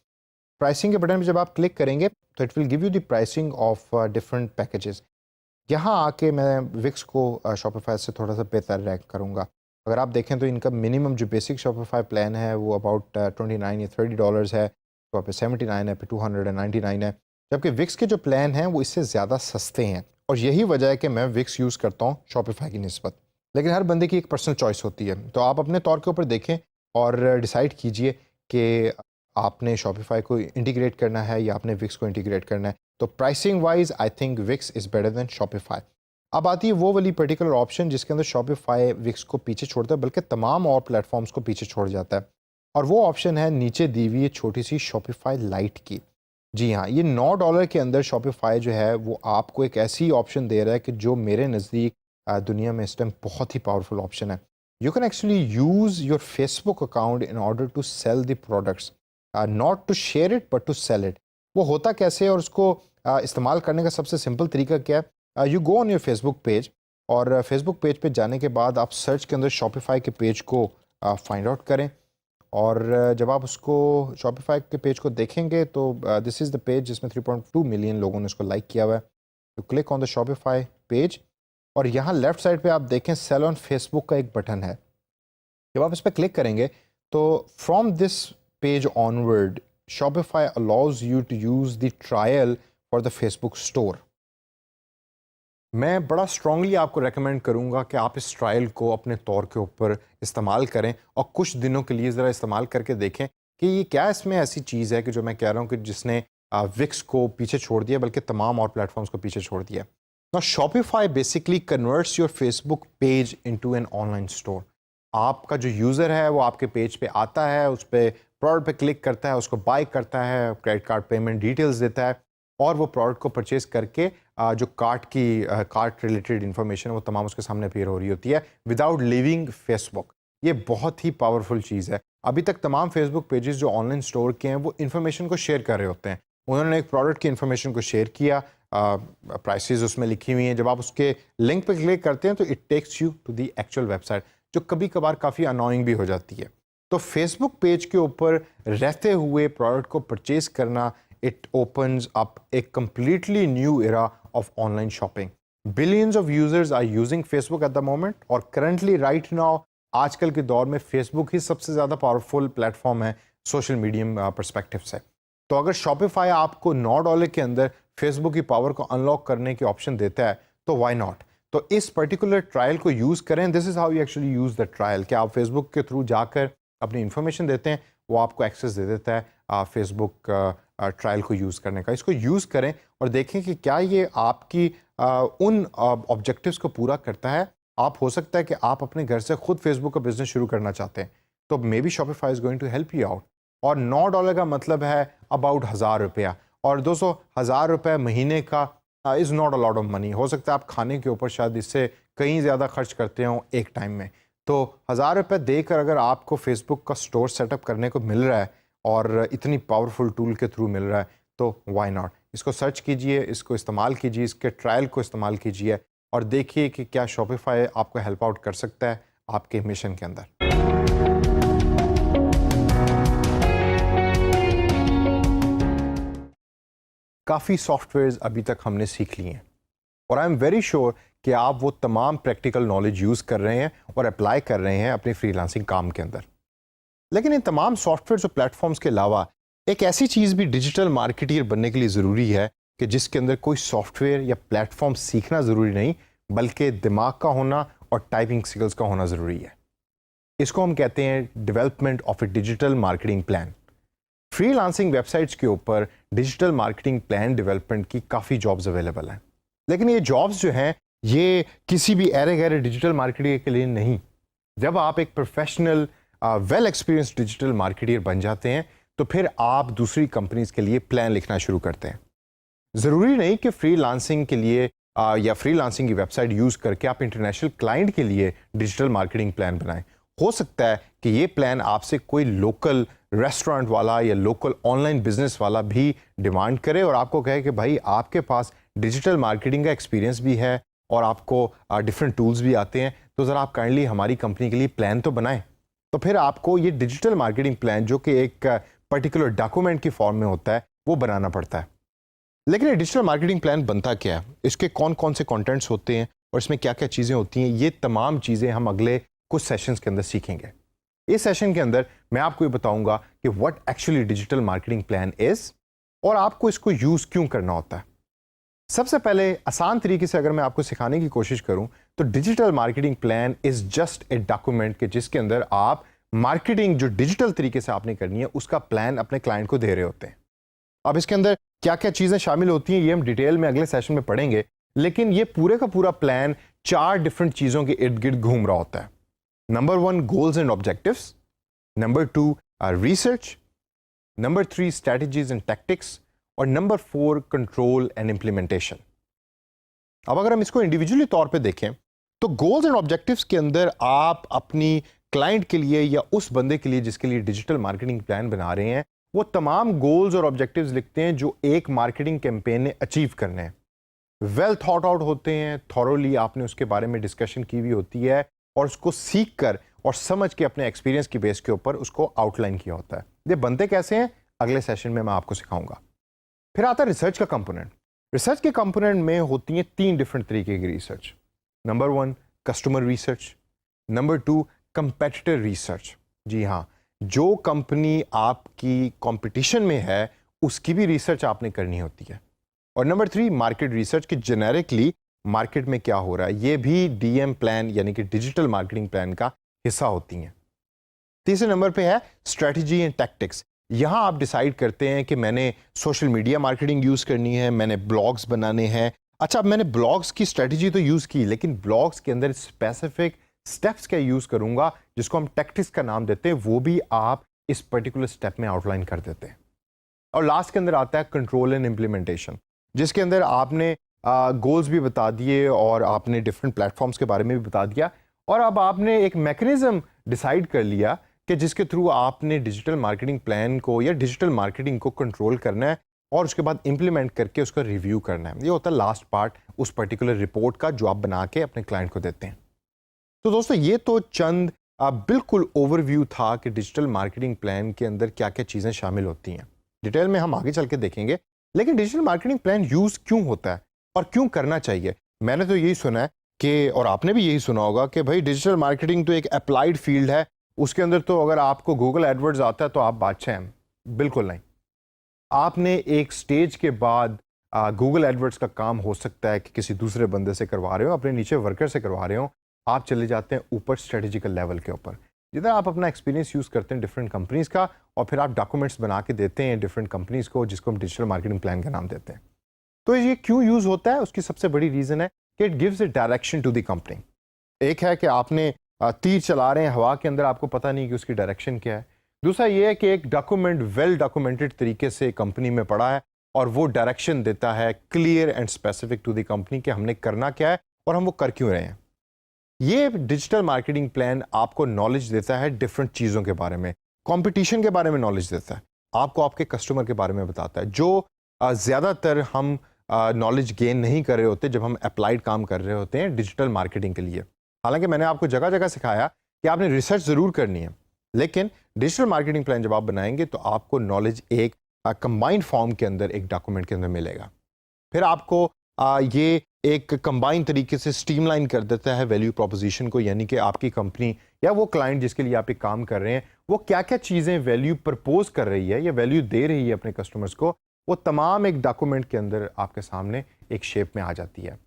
प्राइसिंग के बटन पे जब आप क्लिक करेंगे तो it will give you the pricing of different packages. यहाँ आके मैं विक्स को शॉपिफाई से थोड़ा सा बेहतर रैंक करूँगा। अगर आप देखें तो इनका मिनिमम जो बेसिक शॉपिफाई प्लान है वो अबाउट 29 या $30 है, तो पे 79 है, पे 299 है, जबकि विक्स के जो प्लान हैं वो इससे ज़्यादा सस्ते हैं और यही वजह है कि मैं विक्स यूज़ करता हूँ शॉपिफाई की निस्बत। लेकिन हर बंदे की एक पर्सनल चॉइस होती है, तो आप अपने तौर के ऊपर देखें और डिसाइड कीजिए कि आपने शॉपिफाई को इंटीग्रेट करना है या आपने विक्स को इंटीग्रेट करना है। तो pricing wise I think Wix is better than Shopify. अब आती है वो वाली पर्टिकुलर ऑप्शन जिसके अंदर शॉपिफाई विक्स को पीछे छोड़ता है, बल्कि तमाम और प्लेटफॉर्म्स को पीछे छोड़ जाता है, और वो ऑप्शन है नीचे दी हुई छोटी सी शॉपिफाई लाइट की। जी हाँ, ये $9 के अंदर शॉपिफाई जो है वो आपको एक ऐसी ऑप्शन दे रहा है कि जो मेरे नज़दीक दुनिया में इस टाइम बहुत ही पावरफुल ऑप्शन है। You can actually use your Facebook account in order to sell the products, not to share it but to sell it. वो होता कैसे और उसको इस्तेमाल करने का सबसे सिंपल तरीका क्या है? You go on your Facebook page और फेसबुक पेज पे जाने के बाद आप सर्च के अंदर शॉपिफाई के पेज को फाइंड आउट करें और जब आप उसको शॉपिफाई के पेज को देखेंगे तो दिस इज़ द पेज जिसमें 3.2 मिलियन लोगों ने उसको लाइक किया हुआ है। तो click on the Shopify page और यहाँ लेफ्ट साइड पे आप देखें सेल ऑन फेसबुक का एक बटन है। जब आप इस पर क्लिक करेंगे तो from this page onward Shopify allows you to use the trial for the Facebook store. मैं बड़ा स्ट्रांगली आपको रेकमेंड करूंगा कि आप इस ट्रायल को अपने तौर के ऊपर इस्तेमाल करें और कुछ दिनों के लिए ज़रा इस्तेमाल करके देखें कि ये क्या इसमें ऐसी चीज़ है कि जो मैं कह रहा हूँ कि जिसने विक्स को पीछे छोड़ दिया, बल्कि तमाम और प्लेटफॉर्म्स को पीछे छोड़ दिया। Now Shopify basically converts your Facebook page into an online store. आपका जो यूज़र है वो आपके पेज पे आता है, उस पर प्रोडक्ट पे क्लिक करता है, उसको बाय करता है, क्रेडिट कार्ड पेमेंट डिटेल्स देता है और वो प्रोडक्ट को परचेज़ करके जो कार्ट रिलेटेड इन्फॉर्मेशन है वो तमाम उसके सामने अपीयर हो रही होती है विदाउट लीविंग फेसबुक। ये बहुत ही पावरफुल चीज़ है। अभी तक तमाम फेसबुक पेजेस जो ऑनलाइन स्टोर के हैं वो इन्फॉर्मेशन को शेयर कर रहे होते हैं। उन्होंने एक प्रोडक्ट की इन्फॉर्मेशन को शेयर किया, प्राइसेस उसमें लिखी हुई हैं, जब आप उसके लिंक पे क्लिक करते हैं तो it takes you to the actual website, जो कभी कभार काफ़ी अनोइंग भी हो जाती है। तो फेसबुक पेज के ऊपर रहते हुए प्रोडक्ट को परचेज करना, it opens up a completely new era of online shopping. Billions of users are using Facebook at the moment और currently right now आजकल के दौर में Facebook ही सबसे ज़्यादा पावरफुल प्लेटफॉर्म है सोशल मीडियम परस्पेक्टिव से। तो अगर शॉपिफाई आपको $9 के अंदर फेसबुक की पावर को अनलॉक करने की ऑप्शन देता है तो वाई नॉट। तो इस पर्टिकुलर ट्रायल को यूज़ करें। This is how you actually use the trial कि आप फेसबुक के थ्रू जाकर अपनी इन्फॉर्मेशन देते हैं, वो आपको एक्सेस दे देता है फेसबुक ट्रायल को यूज़ करने का। इसको यूज़ करें और देखें कि क्या ये आपकी उन ऑब्जेक्टिव्स को पूरा करता है। आप हो सकता है कि आप अपने घर से खुद फेसबुक का बिजनेस शुरू करना चाहते हैं, तो maybe Shopify is going to help you out. और $9 का मतलब है अबाउट ₹1000, और दोस्तों ₹1000 महीने का is not a lot of money. हो सकता है आप खाने के ऊपर शायद इससे कहीं ज़्यादा खर्च करते हो एक टाइम में, तो ₹1000 देकर अगर आपको फेसबुक का स्टोर सेटअप करने को मिल रहा है और इतनी पावरफुल टूल के थ्रू मिल रहा है तो व्हाई नॉट। इसको सर्च कीजिए, इसको इस्तेमाल कीजिए, इसके ट्रायल को इस्तेमाल कीजिए और देखिए कि क्या शॉपिफाई आपको हेल्प आउट कर सकता है आपके मिशन के अंदर। काफ़ी सॉफ्टवेयर्स अभी तक हमने सीख लिए हैं, और आई एम वेरी श्योर कि आप वो तमाम प्रैक्टिकल नॉलेज यूज़ कर रहे हैं और अप्लाई कर रहे हैं अपने फ्रीलांसिंग काम के अंदर। लेकिन इन तमाम सॉफ्टवेयर और प्लेटफॉर्म्स के अलावा एक ऐसी चीज़ भी डिजिटल मार्केटियर बनने के लिए ज़रूरी है कि जिसके अंदर कोई सॉफ्टवेयर या प्लेटफॉर्म सीखना ज़रूरी नहीं, बल्कि दिमाग का होना और टाइपिंग स्किल्स का होना ज़रूरी है। इसको हम कहते हैं development of A digital marketing plan. Freelancing websites के ऊपर डिजिटल मार्केटिंग प्लान डेवलपमेंट की काफ़ी जॉब्स अवेलेबल हैं, लेकिन ये जॉब्स जो हैं ये किसी भी ऐरे गैरे डिजिटल मार्केटिंग के लिए नहीं। जब आप एक professional well experience digital marketeer बन जाते हैं तो फिर आप दूसरी कंपनीज के लिए प्लान लिखना शुरू करते हैं। ज़रूरी नहीं कि फ्रीलांसिंग के लिए या फ्रीलांसिंग की वेबसाइट यूज़ करके आप इंटरनेशनल क्लाइंट के लिए डिजिटल मार्केटिंग प्लान बनाएं। हो सकता है कि ये प्लान आपसे कोई लोकल रेस्टोरेंट वाला या लोकल ऑनलाइन बिजनेस वाला भी डिमांड करे और आपको कहे कि भाई आपके पास डिजिटल मार्केटिंग का एक्सपीरियंस भी है और आपको डिफरेंट टूल्स भी आते हैं, तो ज़रा आप काइंडली हमारी कंपनी के लिए प्लान तो बनाएं। तो फिर आपको ये डिजिटल मार्केटिंग प्लान जो कि एक पर्टिकुलर डॉक्यूमेंट की फॉर्म में होता है वो बनाना पड़ता है। लेकिन ये डिजिटल मार्केटिंग प्लान बनता क्या है, इसके कौन कौन से कंटेंट्स होते हैं और इसमें क्या क्या चीज़ें होती हैं, ये तमाम चीज़ें हम अगले कुछ सेशंस के अंदर सीखेंगे। इस सेशन के अंदर मैं आपको ये बताऊंगा कि what actually digital marketing plan is और आपको इसको यूज़ क्यों करना होता है। सबसे पहले आसान तरीके से अगर मैं आपको सिखाने की कोशिश करूं तो digital marketing plan is just a document के जिसके अंदर आप मार्केटिंग जो डिजिटल तरीके से आपने करनी है उसका प्लान अपने क्लाइंट को दे रहे होते हैं। अब इसके अंदर क्या क्या चीज़ें शामिल होती हैं ये हम डिटेल में अगले सेशन में पढ़ेंगे, लेकिन ये पूरे का पूरा प्लान 4 डिफरेंट चीज़ों के इर्द गिर्द घूम रहा होता है। Number 1 goals and objectives, number 2 research, number 3 strategies and tactics और नंबर 4 कंट्रोल एंड इंप्लीमेंटेशन। अब अगर हम इसको इंडिविजुअली तौर पे देखें तो गोल्स एंड ऑब्जेक्टिव्स के अंदर आप अपनी क्लाइंट के लिए या उस बंदे के लिए जिसके लिए डिजिटल मार्केटिंग प्लान बना रहे हैं वो तमाम गोल्स और ऑब्जेक्टिव्स लिखते हैं जो एक मार्केटिंग कैंपेन ने अचीव करने हैं। वेल थॉट आउट होते हैं, थॉरोली आपने उसके बारे में डिस्कशन की हुई होती है और उसको सीख कर और समझ के अपने एक्सपीरियंस की बेस के ऊपर उसको आउटलाइन किया होता है। ये बनते कैसे हैं अगले सेशन में मैं आपको सिखाऊंगा। फिर आता है रिसर्च का कंपोनेंट। रिसर्च के कंपोनेंट में होती हैं 3 डिफरेंट तरीके की रिसर्च। Number 1 customer research, number 2 competitor research, जी हाँ, जो कंपनी आपकी कंपटीशन में है उसकी भी रिसर्च आपने करनी होती है, और नंबर 3 मार्केट रिसर्च की जेनेरिकली मार्केट में क्या हो रहा है, ये भी डीएम प्लान यानी कि डिजिटल मार्केटिंग प्लान का हिस्सा होती हैं। तीसरे नंबर पे है स्ट्रेटजी एंड टैक्टिक्स। यहां आप डिसाइड करते हैं कि मैंने सोशल मीडिया मार्केटिंग यूज करनी है, मैंने ब्लॉग्स बनाने हैं। अच्छा, अब मैंने ब्लॉग्स की स्ट्रेटजी तो यूज की, लेकिन ब्लॉग्स के अंदर स्पेसिफिक स्टेप्स क्या यूज करूंगा जिसको हम टैक्टिक्स का नाम देते हैं, वो भी आप इस पर्टिकुलर स्टेप में आउटलाइन कर देते हैं। और लास्ट के अंदर आता है कंट्रोल एंड इम्प्लीमेंटेशन, जिसके अंदर आपने गोल्स भी बता दिए और आपने डिफरेंट प्लेटफॉर्म्स के बारे में भी बता दिया, और अब आपने एक मैकेनिज्म डिसाइड कर लिया कि जिसके थ्रू आपने डिजिटल मार्केटिंग प्लान को या डिजिटल मार्केटिंग को कंट्रोल करना है और उसके बाद इंप्लीमेंट करके उसका रिव्यू करना है। ये होता है लास्ट पार्ट उस पर्टिकुलर रिपोर्ट का जो आप बना के अपने क्लाइंट को देते हैं। तो दोस्तों, ये तो चंद बिल्कुल ओवरव्यू था कि डिजिटल मार्केटिंग प्लान के अंदर क्या क्या चीज़ें शामिल होती हैं। डिटेल में हम आगे चल के देखेंगे, लेकिन डिजिटल मार्केटिंग प्लान यूज़ क्यों होता है और क्यों करना चाहिए। मैंने तो यही सुना है कि, और आपने भी यही सुना होगा कि भाई डिजिटल मार्केटिंग तो एक अप्लाइड फील्ड है, उसके अंदर तो अगर आपको गूगल एडवर्ड्स आता है तो आप बादशाह हैं। बिल्कुल नहीं। आपने एक स्टेज के बाद गूगल एडवर्ड्स का काम हो सकता है कि किसी दूसरे बंदे से करवा रहे हो, अपने नीचे वर्कर से करवा रहे हो, आप चले जाते हैं ऊपर स्ट्रेटेजिकल लेवल के ऊपर, जिधर आप अपना एक्सपीरियंस यूज़ करते हैं डिफरेंट कंपनीज़ का, और फिर आप डॉक्यूमेंट्स बना के देते हैं डिफरेंट कंपनीज़ को, जिसको हम डिजिटल मार्केटिंग प्लान का नाम देते हैं। तो ये क्यों यूज़ होता है, उसकी सबसे बड़ी रीज़न है कि it gives a direction to the company. एक है कि आपने तीर चला रहे हैं हवा के अंदर, आपको पता नहीं कि उसकी डायरेक्शन क्या है। दूसरा ये है कि एक डॉक्यूमेंट वेल डॉक्यूमेंटेड तरीके से कंपनी में पड़ा है और वो डायरेक्शन देता है clear and specific to the company कि हमने करना क्या है और हम वो कर क्यों रहे हैं। ये डिजिटल मार्केटिंग प्लान आपको नॉलेज देता है डिफरेंट चीज़ों के बारे में, कंपटीशन के बारे में नॉलेज देता है, आपको आपके कस्टमर के बारे में बताता है, जो ज़्यादातर हम नॉलेज गेन नहीं कर रहे होते जब हम अप्लाइड काम कर रहे होते हैं डिजिटल मार्केटिंग के लिए। हालांकि मैंने आपको जगह जगह सिखाया कि आपने रिसर्च ज़रूर करनी है, लेकिन डिजिटल मार्केटिंग प्लान जब आप बनाएंगे तो आपको नॉलेज एक कंबाइंड फॉर्म के अंदर एक डॉक्यूमेंट के अंदर मिलेगा। फिर आपको ये एक कंबाइन तरीके से स्ट्रीमलाइन कर देता है वैल्यू प्रोपोजिशन को, यानी कि आपकी कंपनी या वो क्लाइंट जिसके लिए आप एक काम कर रहे हैं वो क्या क्या चीज़ें वैल्यू प्रपोज कर रही है या वैल्यू दे रही है अपने कस्टमर्स को, वो तमाम एक डॉक्यूमेंट के अंदर आपके सामने एक शेप में आ जाती है।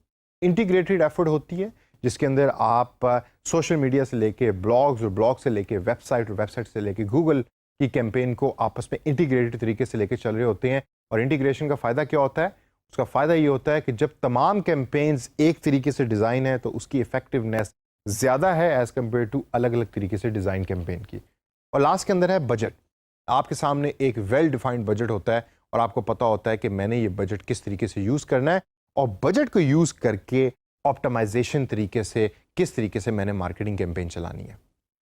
इंटीग्रेटेड एफर्ट होती है जिसके अंदर आप सोशल मीडिया से लेके ब्लॉग्स और ब्लॉग से लेके वेबसाइट और वेबसाइट से लेके गूगल की कैंपेन को आपस में इंटीग्रेटेड तरीके से लेके चल रहे होते हैं। और इंटीग्रेशन का फ़ायदा क्या होता है? उसका फ़ायदा ये होता है कि जब तमाम कैंपेन्स एक तरीके से डिज़ाइन है तो उसकी इफ़ेक्टिवनेस ज़्यादा है एज़ कम्पेयर टू अलग अलग तरीके से डिज़ाइन कैंपेन की। और लास्ट के अंदर है बजट। आपके सामने एक वेल डिफाइंड बजट होता है और आपको पता होता है कि मैंने ये बजट किस तरीके से यूज़ करना है और बजट को यूज़ करके ऑप्टिमाइजेशन तरीके से किस तरीके से मैंने मार्केटिंग कैंपेन चलानी है।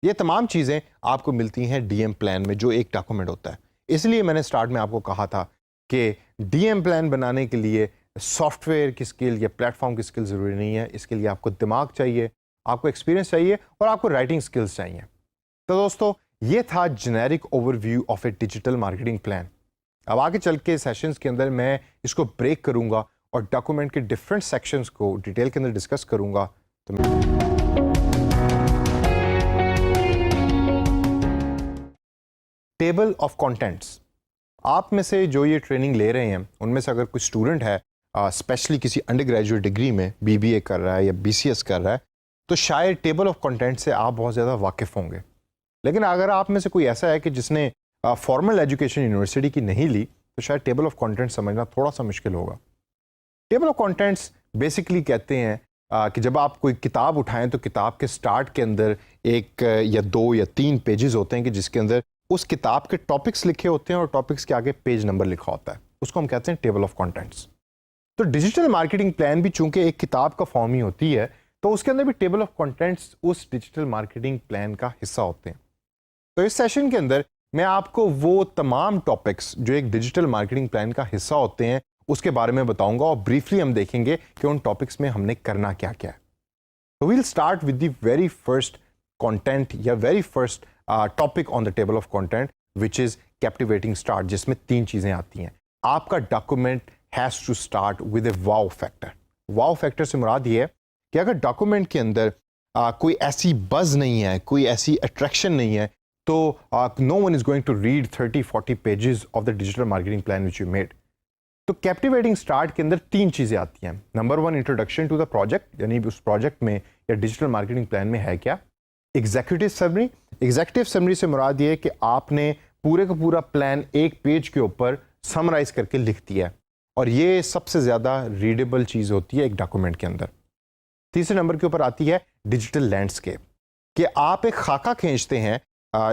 ये तमाम चीज़ें आपको मिलती हैं डीएम प्लान में, जो एक डॉक्यूमेंट होता है। इसलिए मैंने स्टार्ट में आपको कहा था कि डीएम प्लान बनाने के लिए सॉफ्टवेयर की स्किल या प्लेटफॉर्म की स्किल ज़रूरी नहीं है। इसके लिए आपको दिमाग चाहिए, आपको एक्सपीरियंस चाहिए और आपको राइटिंग स्किल्स चाहिए। तो दोस्तों, ये था generic overview of A digital marketing plan. अब आगे चल के सेशंस के अंदर मैं इसको ब्रेक करूंगा और डॉक्यूमेंट के डिफरेंट सेक्शंस को डिटेल के अंदर डिस्कस करूंगा। तो टेबल ऑफ कंटेंट्स, आप में से जो ये ट्रेनिंग ले रहे हैं उनमें से अगर कोई स्टूडेंट है स्पेशली किसी अंडर ग्रेजुएट डिग्री में बीबीए कर रहा है या बीसीएस कर रहा है, तो शायद टेबल ऑफ कंटेंट से आप बहुत ज़्यादा वाकिफ़ होंगे। लेकिन अगर आप में से कोई ऐसा है कि जिसने फॉर्मल एजुकेशन यूनिवर्सिटी की नहीं ली, तो शायद टेबल ऑफ कंटेंट्स समझना थोड़ा सा मुश्किल होगा। टेबल ऑफ कंटेंट्स बेसिकली कहते हैं कि जब आप कोई किताब उठाएं तो किताब के स्टार्ट के अंदर एक या दो या तीन पेजेस होते हैं कि जिसके अंदर उस किताब के टॉपिक्स लिखे होते हैं और टॉपिक्स के आगे पेज नंबर लिखा होता है। उसको हम कहते हैं टेबल ऑफ कंटेंट्स। तो डिजिटल मार्केटिंग प्लान भी चूंकि एक किताब का फॉर्म ही होती है, तो उसके अंदर भी टेबल ऑफ कंटेंट्स उस डिजिटल मार्केटिंग प्लान का हिस्सा होते हैं। तो इस सेशन के अंदर मैं आपको वो तमाम टॉपिक्स जो एक डिजिटल मार्केटिंग प्लान का हिस्सा होते हैं उसके बारे में बताऊंगा और ब्रीफली हम देखेंगे कि उन टॉपिक्स में हमने करना क्या क्या है। तो we'll start with the very first content या very first topic on the table of content which is captivating start, जिसमें तीन चीज़ें आती हैं। आपका document has to start with a wow factor. Wow factor से मुराद ये है कि अगर डॉक्यूमेंट के अंदर कोई ऐसी बज़ नहीं है, कोई ऐसी अट्रैक्शन नहीं है, तो no one is going to read 30-40 pages of the digital marketing plan which you made. तो कैप्टिवेटिंग स्टार्ट के अंदर तीन चीज़ें आती हैं। Number one, introduction to the project, यानी उस प्रोजेक्ट में या डिजिटल मार्केटिंग प्लान में है क्या। एग्जीक्यूटिव समरी, एग्जीक्यूटिव समरी से मुराद ये है कि आपने पूरे का पूरा प्लान एक पेज के ऊपर समराइज करके लिख दिया और ये सबसे ज़्यादा रीडेबल चीज़ होती है एक डॉक्यूमेंट के अंदर। तीसरे नंबर के ऊपर आती है डिजिटल लैंडस्केप, कि आप एक खाका खींचते हैं,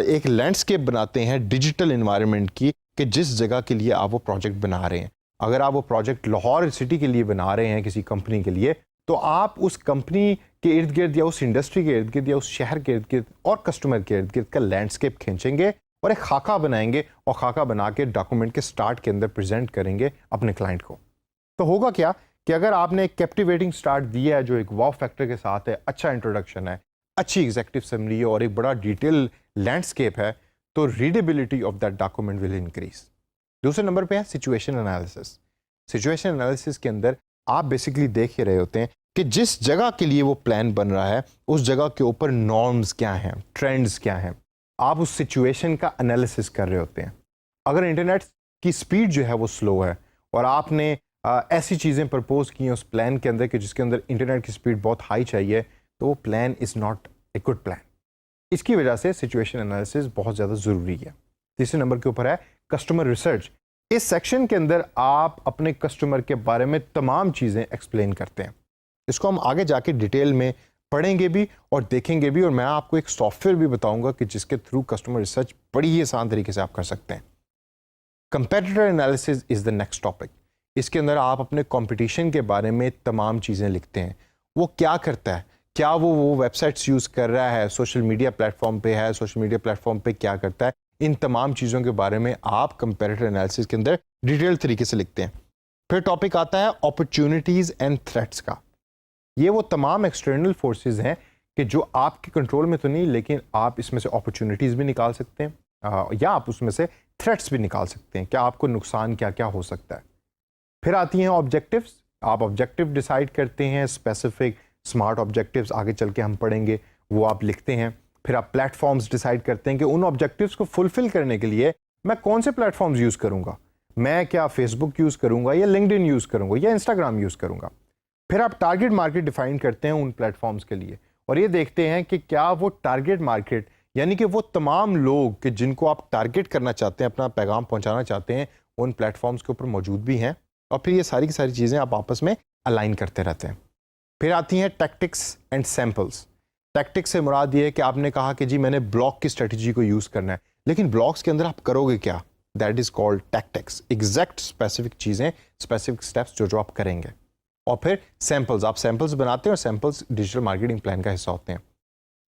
एक लैंडस्केप बनाते हैं डिजिटल इन्वायरमेंट की, कि जिस जगह के लिए आप वो प्रोजेक्ट बना रहे हैं। अगर आप वो प्रोजेक्ट लाहौर सिटी के लिए बना रहे हैं किसी कंपनी के लिए, तो आप उस कंपनी के इर्द गिर्द या उस इंडस्ट्री के इर्द गिर्द या उस शहर के इर्द गिर्द और कस्टमर के इर्द गिर्द का लैंडस्केप खींचेंगे और एक खाका बनाएंगे और खाका बना के डॉक्यूमेंट के स्टार्ट के अंदर प्रेजेंट करेंगे अपने क्लाइंट को। तो होगा क्या कि अगर आपने एक कैप्टिवेटिंग स्टार्ट दिया है जो एक वाव फैक्टर के साथ है, अच्छा इंट्रोडक्शन है, अच्छी एग्जीक्यूटिव समरी है और एक बड़ा डिटेल लैंडस्केप है, तो readability of that document will increase. दूसरे नंबर पे है सिचुएशन एनालिसिस। सिचुएशन एनालिसिस के अंदर आप बेसिकली देख ही रहे होते हैं कि जिस जगह के लिए वो प्लान बन रहा है उस जगह के ऊपर नॉर्म्स क्या हैं, ट्रेंड्स क्या हैं, आप उस सिचुएशन का एनालिसिस कर रहे होते हैं। अगर इंटरनेट की स्पीड जो है वो स्लो है और आपने ऐसी चीज़ें प्रपोज की हैं उस प्लान के अंदर कि जिसके अंदर इंटरनेट की स्पीड बहुत हाई चाहिए, तो वो plan is not a good plan. इसकी वजह से सिचुएशन एनालिसिस बहुत ज़्यादा ज़रूरी है। तीसरे नंबर के ऊपर है कस्टमर रिसर्च। इस सेक्शन के अंदर आप अपने कस्टमर के बारे में तमाम चीज़ें एक्सप्लेन करते हैं। इसको हम आगे जाके डिटेल में पढ़ेंगे भी और देखेंगे भी, और मैं आपको एक सॉफ्टवेयर भी बताऊंगा कि जिसके थ्रू कस्टमर रिसर्च बड़ी ही आसान तरीके से आप कर सकते हैं। Competitor analysis is the next topic. इसके अंदर आप अपने कंपटीशन के बारे में तमाम चीज़ें लिखते हैं। वो क्या करता है, क्या वो वेबसाइट्स यूज़ कर रहा है, सोशल मीडिया प्लेटफॉर्म पे है, सोशल मीडिया प्लेटफॉर्म पे क्या करता है, इन तमाम चीज़ों के बारे में आप कंपेटिटर एनालिसिस के अंदर डिटेल तरीके से लिखते हैं। फिर टॉपिक आता है अपॉर्चुनिटीज़ एंड थ्रेट्स का। ये वो तमाम एक्सटर्नल फोर्सेस हैं कि जो आपके कंट्रोल में तो नहीं, लेकिन आप इसमें से अपॉर्चुनिटीज़ भी निकाल सकते हैं या आप उसमें से थ्रेट्स भी निकाल सकते हैं, क्या आपको नुकसान क्या क्या हो सकता है। फिर आती हैं ऑब्जेक्टिव्स। आप ऑब्जेक्टिव डिसाइड करते हैं, स्पेसिफिक स्मार्ट ऑब्जेक्टिव्स आगे चल के हम पढ़ेंगे, वो आप लिखते हैं। फिर आप प्लेटफॉर्म्स डिसाइड करते हैं कि उन ऑब्जेक्टिव्स को फुलफिल करने के लिए मैं कौन से प्लेटफॉर्म्स यूज़ करूंगा। मैं क्या फेसबुक यूज़ करूंगा या लिंक्डइन यूज़ करूंगा या इंस्टाग्राम यूज़ करूंगा। फिर आप टारगेट मार्केट डिफाइन करते हैं उन प्लेटफॉर्म्स के लिए और ये देखते हैं कि क्या वो टारगेट मार्केट यानी कि वो तमाम लोग कि जिनको आप टारगेट करना चाहते हैं, अपना पैगाम पहुंचाना चाहते हैं, उन प्लेटफॉर्म्स के ऊपर मौजूद भी हैं। और फिर ये सारी की सारी चीज़ें आप आपस में अलाइन करते रहते हैं। फिर आती हैं टैक्टिक्स एंड सैम्पल्स। टैक्टिक्स से मुराद ये है कि आपने कहा कि जी मैंने ब्लॉक की स्ट्रेटजी को यूज़ करना है, लेकिन ब्लॉक्स के अंदर आप करोगे क्या, that is called tactics. Exact specific चीज़ें, स्पेसिफिक स्टेप्स जो जो आप करेंगे। और फिर सैंपल्स, आप सैंपल्स बनाते हैं और सैंपल्स डिजिटल मार्केटिंग प्लान का हिस्सा होते हैं।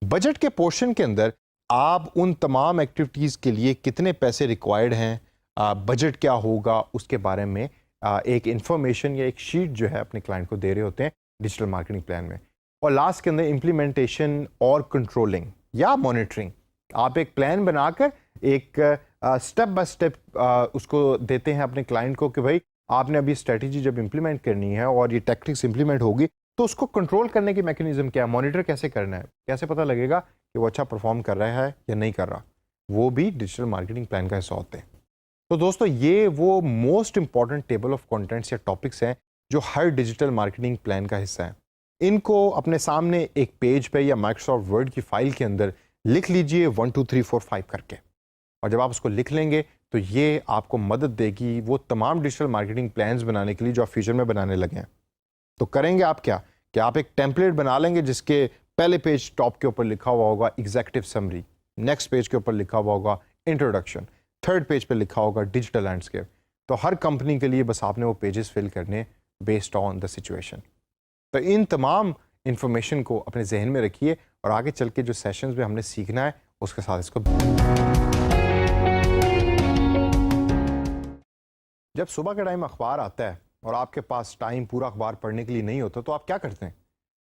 बजट के पोर्शन के अंदर आप उन तमाम एक्टिविटीज़ के लिए कितने पैसे रिक्वायर्ड हैं, बजट क्या होगा, उसके बारे में एक इंफॉर्मेशन या एक शीट जो है अपने क्लाइंट को दे रहे होते हैं डिजिटल मार्केटिंग प्लान में। और लास्ट के अंदर इम्प्लीमेंटेशन और कंट्रोलिंग या मॉनिटरिंग। आप एक प्लान बनाकर एक स्टेप बाय स्टेप उसको देते हैं अपने क्लाइंट को कि भाई आपने अभी स्ट्रेटजी जब इंप्लीमेंट करनी है और ये टैक्टिक्स इंप्लीमेंट होगी तो उसको कंट्रोल करने की मैकेनिज्म क्या है, मॉनिटर कैसे करना है, कैसे पता लगेगा कि वो अच्छा परफॉर्म कर रहा है या नहीं कर रहा। वो भी डिजिटल मार्केटिंग प्लान का हिस्सा होते हैं। तो दोस्तों ये वो most important table of contents या टॉपिक्स हैं जो हर डिजिटल मार्केटिंग प्लान का हिस्सा है। इनको अपने सामने एक पेज पे या माइक्रोसॉफ्ट वर्ड की फाइल के अंदर लिख लीजिए 1 2 3 4 5 करके। और जब आप उसको लिख लेंगे तो ये आपको मदद देगी वो तमाम डिजिटल मार्केटिंग प्लान्स बनाने के लिए जो आप फ्यूचर में बनाने लगे हैं। तो करेंगे आप क्या कि आप एक टेम्पलेट बना लेंगे जिसके पहले पेज टॉप के ऊपर लिखा हुआ होगा एग्जीक्यूटिव समरी, नेक्स्ट पेज के ऊपर लिखा हुआ होगा इंट्रोडक्शन, थर्ड पेज पे लिखा होगा डिजिटल लैंडस्केप। तो हर कंपनी के लिए बस आपने वो पेजेस फिल करने बेस्ड ऑन द सिचुएशन। तो इन तमाम इंफॉर्मेशन को अपने जहन में रखिए और आगे चल के जो सेशंस में हमने सीखना है उसके साथ इसको। जब सुबह का टाइम अखबार आता है और आपके पास टाइम पूरा अखबार पढ़ने के लिए नहीं होता तो आप क्या करते हैं,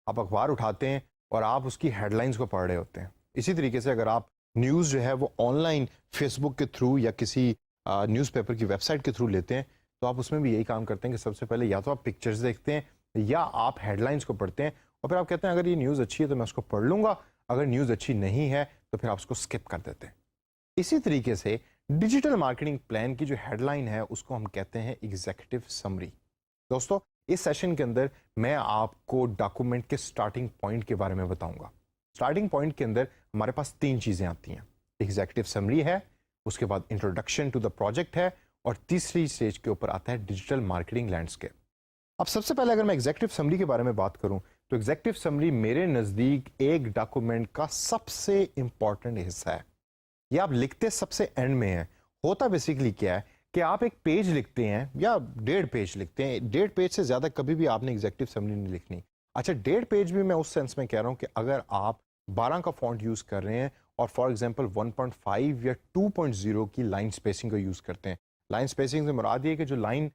आप अखबार उठाते हैं और आप उसकी हेडलाइंस को पढ़ रहे होते हैं। इसी तरीके से अगर आप न्यूज़ जो है वो ऑनलाइन फेसबुक के थ्रू या किसी न्यूज़पेपर की वेबसाइट के थ्रू लेते हैं तो आप उसमें भी यही काम करते हैं कि सबसे पहले या तो आप पिक्चर्स देखते हैं या आप हेडलाइंस को पढ़ते हैं और फिर आप कहते हैं अगर ये न्यूज़ अच्छी है तो मैं उसको पढ़ लूँगा, अगर न्यूज़ अच्छी नहीं है तो फिर आप उसको स्किप कर देते हैं। इसी तरीके से डिजिटल मार्केटिंग प्लान की जो हेडलाइन है उसको हम कहते हैं एग्जीक्यूटिव समरी। दोस्तों इस सेशन के अंदर मैं आपको डॉक्यूमेंट के स्टार्टिंग पॉइंट के बारे में बताऊंगा। स्टार्टिंग पॉइंट के अंदर हमारे पास तीन चीजें आती हैं, एग्जीक्यूटिव समरी है, उसके बाद इंट्रोडक्शन टू द प्रोजेक्ट है और तीसरी स्टेज के ऊपर आता है डिजिटल मार्केटिंग लैंडस्केप। अब सबसे पहले अगर मैं एग्जीक्यूटिव समरी के बारे में बात करूं तो एग्जीक्यूटिव समरी मेरे नजदीक एक डॉक्यूमेंट का सबसे इंपॉर्टेंट हिस्सा है। ये आप लिखते सबसे एंड में है। होता बेसिकली क्या है कि आप एक पेज लिखते हैं या 1.5 पेज लिखते हैं, 1.5 पेज से ज्यादा कभी भी आपने एग्जीक्यूटिव समरी नहीं लिखनी। अच्छा 1.5 पेज भी मैं उस सेंस में कह रहा हूं कि अगर आप 12 का फॉन्ट यूज कर रहे हैं और फॉर एग्जांपल 1.5 या 2.0 की लाइन स्पेसिंग को यूज करते हैं। लाइन स्पेसिंग से मुराद ये कि जो लाइन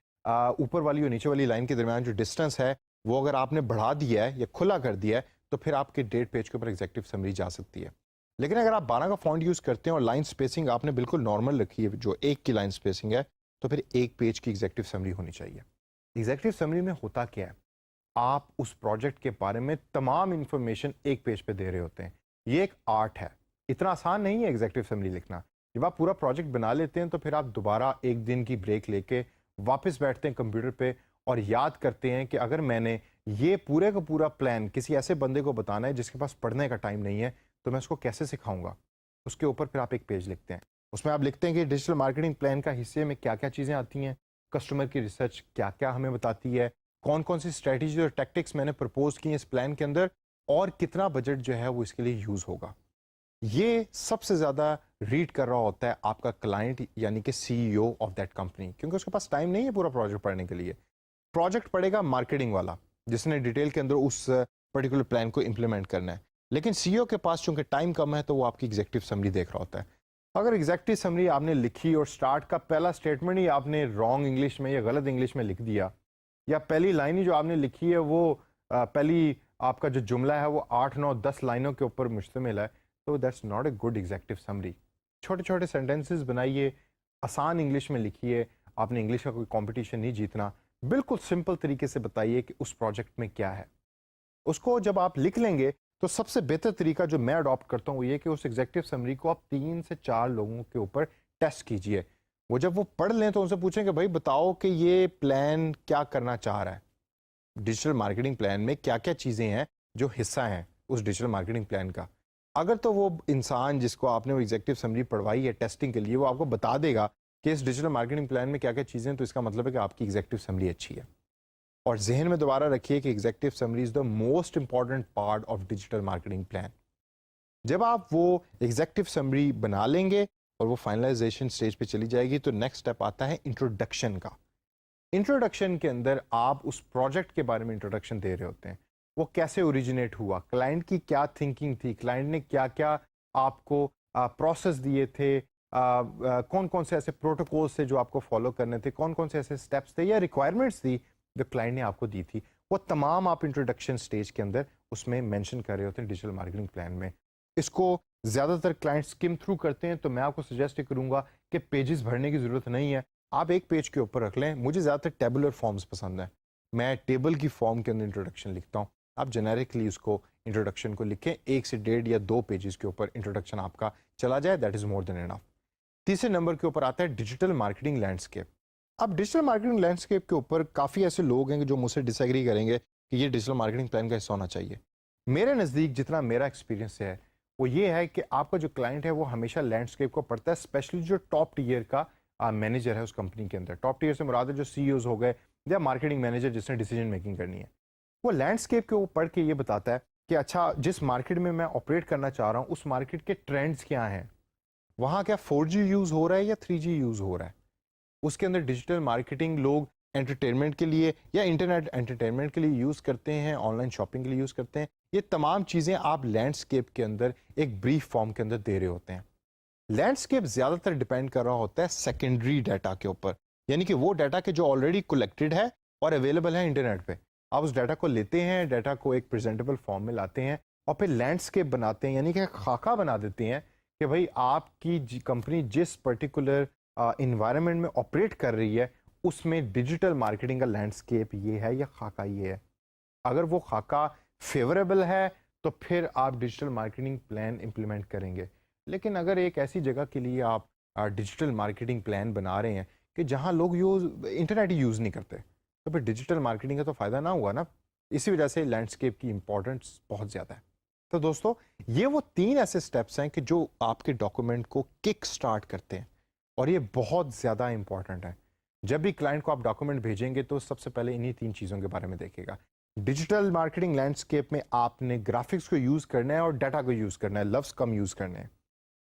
ऊपर वाली और नीचे वाली लाइन के दरमियान जो डिस्टेंस है वो अगर आपने बढ़ा दिया है या खुला कर दिया है तो फिर आपके 1.5 पेज के ऊपर एग्जीक्यूटिव समरी जा सकती है। लेकिन अगर आप 12 का फॉन्ट यूज करते हैं और लाइन स्पेसिंग आपने बिल्कुल नॉर्मल रखी है जो एक की लाइन स्पेसिंग है तो फिर एक पेज की एग्जीक्यूटिव समरी होनी चाहिए। एग्जीक्यूटिव समरी में होता क्या है, आप उस प्रोजेक्ट के बारे में तमाम इंफॉर्मेशन एक पेज पे दे रहे होते हैं। ये एक आर्ट है, इतना आसान नहीं है एग्जीक्यूटिव समरी लिखना। जब आप पूरा प्रोजेक्ट बना लेते हैं तो फिर आप दोबारा एक दिन की ब्रेक लेके वापस बैठते हैं कंप्यूटर पे और याद करते हैं कि अगर मैंने ये पूरे का पूरा प्लान किसी ऐसे बंदे को बताना है जिसके पास पढ़ने का टाइम नहीं है तो मैं उसको कैसे सिखाऊंगा। उसके ऊपर फिर आप एक पेज लिखते हैं, उसमें आप लिखते हैं कि डिजिटल मार्केटिंग प्लान का हिस्से में क्या क्या चीज़ें आती हैं, कस्टमर की रिसर्च क्या क्या हमें बताती है, कौन कौन सी स्ट्रेटजी और टैक्टिक्स मैंने प्रपोज की हैं इस प्लान के अंदर और कितना बजट जो है वो इसके लिए यूज़ होगा। ये सबसे ज़्यादा रीड कर रहा होता है आपका क्लाइंट यानी कि सीईओ ऑफ दैट कंपनी, क्योंकि उसके पास टाइम नहीं है पूरा प्रोजेक्ट पढ़ने के लिए। प्रोजेक्ट पढ़ेगा मार्केटिंग वाला जिसने डिटेल के अंदर उस पर्टिकुलर प्लान को इंप्लीमेंट करना है, लेकिन सीईओ के पास चूंकि टाइम कम है तो वो आपकी एग्जीक्यूटिव समरी देख रहा होता है। अगर एग्जीक्यूटिव समरी आपने लिखी और स्टार्ट का पहला स्टेटमेंट ही आपने रॉन्ग इंग्लिश में या गलत इंग्लिश में लिख दिया या पहली लाइन ही जो आपने लिखी है वो पहली आपका जो जुमला है वो 8 9 10 लाइनों के ऊपर मुश्तमिल है तो that's not a good executive summary. छोटे छोटे सेंटेंसेस बनाइए, आसान इंग्लिश में लिखिए। आपने इंग्लिश का कोई कंपटीशन नहीं जीतना बिल्कुल सिंपल तरीके से बताइए कि उस प्रोजेक्ट में क्या है। उसको जब आप लिख लेंगे तो सबसे बेहतर तरीका जो मैं अडॉप्ट करता हूँ वो ये कि उस एग्जेक्टिव समरी को आप 3 से 4 लोगों के ऊपर टेस्ट कीजिए। वो जब वो पढ़ लें तो उनसे पूछें कि भाई बताओ कि ये प्लान क्या करना चाह रहा है। डिजिटल मार्केटिंग प्लान में क्या-क्या चीज़ें हैं जो हिस्सा हैं उस डिजिटल मार्केटिंग प्लान का। अगर तो वो इंसान जिसको आपने वो एग्जेक्टिव समरी पढ़वाई है टेस्टिंग के लिए वो आपको बता देगा कि इस डिजिटल मार्केटिंग प्लान में क्या-क्या चीज़ें हैं, तो इसका मतलब है कि आपकी एग्जेक्टिव समरी अच्छी है। और ज़हन में दोबारा रखिए कि executive summary is the most important part of digital marketing plan. जब आप वो एग्जेक्टिव समरी बना लेंगे और वो फाइनलाइजेशन स्टेज पे चली जाएगी तो नेक्स्ट स्टेप आता है इंट्रोडक्शन का। इंट्रोडक्शन के अंदर आप उस प्रोजेक्ट के बारे में इंट्रोडक्शन दे रहे होते हैं। वो कैसे ओरिजिनेट हुआ, क्लाइंट की क्या थिंकिंग थी, क्लाइंट ने क्या क्या आपको प्रोसेस दिए थे, कौन कौन से ऐसे प्रोटोकॉल्स थे जो आपको फॉलो करने थे, कौन कौन से ऐसे स्टेप्स थे या रिक्वायरमेंट्स थी जो क्लाइंट ने आपको दी थी, वो तमाम आप इंट्रोडक्शन स्टेज के अंदर उसमें मेंशन कर रहे होते हैं डिजिटल मार्केटिंग प्लान में। इसको ज़्यादातर क्लाइंट स्किम थ्रू करते हैं, तो मैं आपको सजेस्ट करूंगा कि पेजेस भरने की ज़रूरत नहीं है, आप एक पेज के ऊपर रख लें। मुझे ज़्यादातर टेबुलर फॉर्म्स पसंद है, मैं टेबल की फॉर्म के अंदर इंट्रोडक्शन लिखता हूँ। आप जेनेरिकली उसको इंट्रोडक्शन को लिखें, 1 से 1.5 या 2 पेजेस के ऊपर इंट्रोडक्शन आपका चला जाए, that is more than enough. तीसरे नंबर के ऊपर आता है डिजिटल मार्केटिंग लैंडस्केप। अब डिजिटल मार्केटिंग लैंडस्केप के ऊपर काफ़ी ऐसे लोग हैं जो मुझसे डिसएग्री करेंगे कि ये डिजिटल मार्केटिंग प्लान का हिस्सा होना चाहिए। मेरे नज़दीक जितना मेरा एक्सपीरियंस है वो ये है कि आपका जो क्लाइंट है वो हमेशा लैंडस्केप को पढ़ता है, स्पेशली जो टॉप टीयर का मैनेजर है उस कंपनी के अंदर। टॉप टीयर से मुराद है जो सीईओज हो गए या मार्केटिंग मैनेजर जिसने डिसीजन मेकिंग करनी है। वो लैंडस्केप के वो पढ़ के ये बताता है कि अच्छा जिस मार्केट में मैं ऑपरेट करना चाह रहा हूँ उस मार्केट के ट्रेंड्स क्या हैं, वहाँ क्या 4G यूज़ हो रहा है या 3G यूज़ हो रहा है, उसके अंदर डिजिटल मार्केटिंग लोग एंटरटेनमेंट के लिए या इंटरनेट एंटरटेनमेंट के लिए यूज़ करते हैं, ऑनलाइन शॉपिंग के लिए यूज़ करते हैं। ये तमाम चीज़ें आप लैंडस्केप के अंदर एक ब्रीफ फॉर्म के अंदर दे रहे होते हैं। लैंडस्केप ज़्यादातर डिपेंड कर रहा होता है सेकेंडरी डाटा के ऊपर, यानी कि वो डाटा के जो ऑलरेडी कलेक्टेड है और अवेलेबल है इंटरनेट पे। आप उस डाटा को लेते हैं, डाटा को एक प्रेजेंटेबल फॉर्म में लाते हैं और फिर लैंडस्केप बनाते हैं, यानी कि खाका बना देते हैं कि भाई आपकी कंपनी जिस पर्टिकुलर इन्वायरमेंट में ऑपरेट कर रही है उसमें डिजिटल मार्केटिंग का लैंडस्केप ये है या खाका ये है। अगर वो खाका फेवरेबल है तो फिर आप डिजिटल मार्केटिंग प्लान इंप्लीमेंट करेंगे। लेकिन अगर एक ऐसी जगह के लिए आप डिजिटल मार्केटिंग प्लान बना रहे हैं कि जहां लोग इंटरनेट ही यूज़ नहीं करते, तो फिर डिजिटल मार्केटिंग का तो फ़ायदा ना हुआ ना। इसी वजह से लैंडस्केप की इंपॉर्टेंस बहुत ज़्यादा है। तो दोस्तों ये वो 3 ऐसे स्टेप्स हैं कि जो आपके डॉक्यूमेंट को किक स्टार्ट करते हैं और ये बहुत ज़्यादा इंपॉर्टेंट है। जब भी क्लाइंट को आप डॉक्यूमेंट भेजेंगे तो सबसे पहले इन्हीं 3 चीज़ों के बारे में देखेगा। डिजिटल मार्केटिंग लैंडस्केप में आपने ग्राफिक्स को यूज़ करना है और डाटा को यूज़ करना है, लफ्ज़ कम यूज़ करने हैं।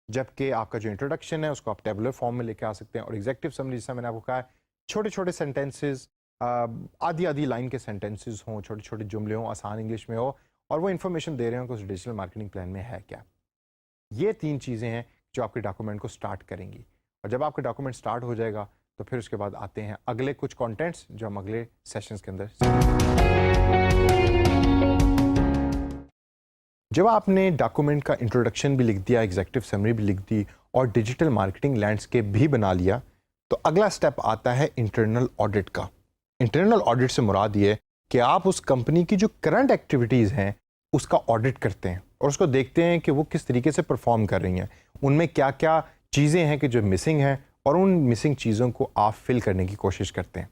जबकि आपका जो इंट्रोडक्शन है उसको आप टेबुलर फॉर्म में लेके आ सकते हैं और एग्जेक्टिव समरी जैसा मैंने आपको कहा है, छोटे छोटे सेंटेंसेस, आधी आधी लाइन के सेंटेंसेस हों, छोटे छोटे जुमले हों, आसान इंग्लिश में हो और वो इन्फॉर्मेशन दे रहे हो कि उस डिजिटल मार्केटिंग प्लान में है क्या। ये 3 चीज़ें हैं जो आपके डॉक्यूमेंट को स्टार्ट करेंगी और जब आपका डॉक्यूमेंट स्टार्ट हो जाएगा तो फिर उसके बाद आते हैं अगले कुछ कंटेंट्स जो हम अगले सेशंस के अंदर। जब आपने डॉक्यूमेंट का इंट्रोडक्शन भी लिख दिया, एग्जेक्टिव समरी भी लिख दी और डिजिटल मार्केटिंग लैंडस्केप भी बना लिया, तो अगला स्टेप आता है इंटरनल ऑडिट का। इंटरनल ऑडिट से मुराद ये कि आप उस कंपनी की जो करंट एक्टिविटीज़ हैं उसका ऑडिट करते हैं और उसको देखते हैं कि वो किस तरीके से परफॉर्म कर रही हैं, उनमें क्या क्या चीज़ें हैं कि जो मिसिंग हैं और उन मिसिंग चीज़ों को आप फिल करने की कोशिश करते हैं।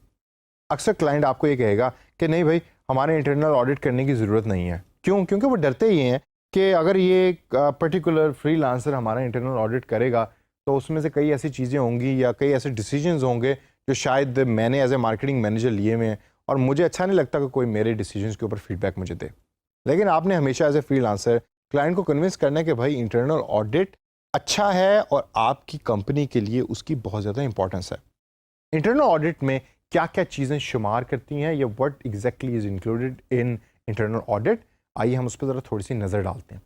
अक्सर क्लाइंट आपको ये कहेगा कि नहीं भाई हमारे इंटरनल ऑडिट करने की ज़रूरत नहीं है। क्यों? क्योंकि वो डरते ही हैं कि अगर ये पर्टिकुलर फ्रीलांसर हमारा इंटरनल ऑडिट करेगा तो उसमें से कई ऐसी चीज़ें होंगी या कई ऐसे डिसीजंस होंगे जो शायद मैंने एज ए मार्केटिंग मैनेजर लिए हुए हैं और मुझे अच्छा नहीं लगता कि कोई मेरे डिसीजंस के ऊपर फीडबैक मुझे दे। लेकिन आपने हमेशा एज ए फ्रीलांसर क्लाइंट को कन्विंस करना है कि भाई इंटरनल ऑडिट अच्छा है और आपकी कंपनी के लिए उसकी बहुत ज़्यादा इंपॉर्टेंस है। इंटरनल ऑडिट में क्या क्या चीज़ें शुमार करती हैं या what exactly is included in internal audit, आइए हम उस पर ज़रा थोड़ी सी नज़र डालते हैं।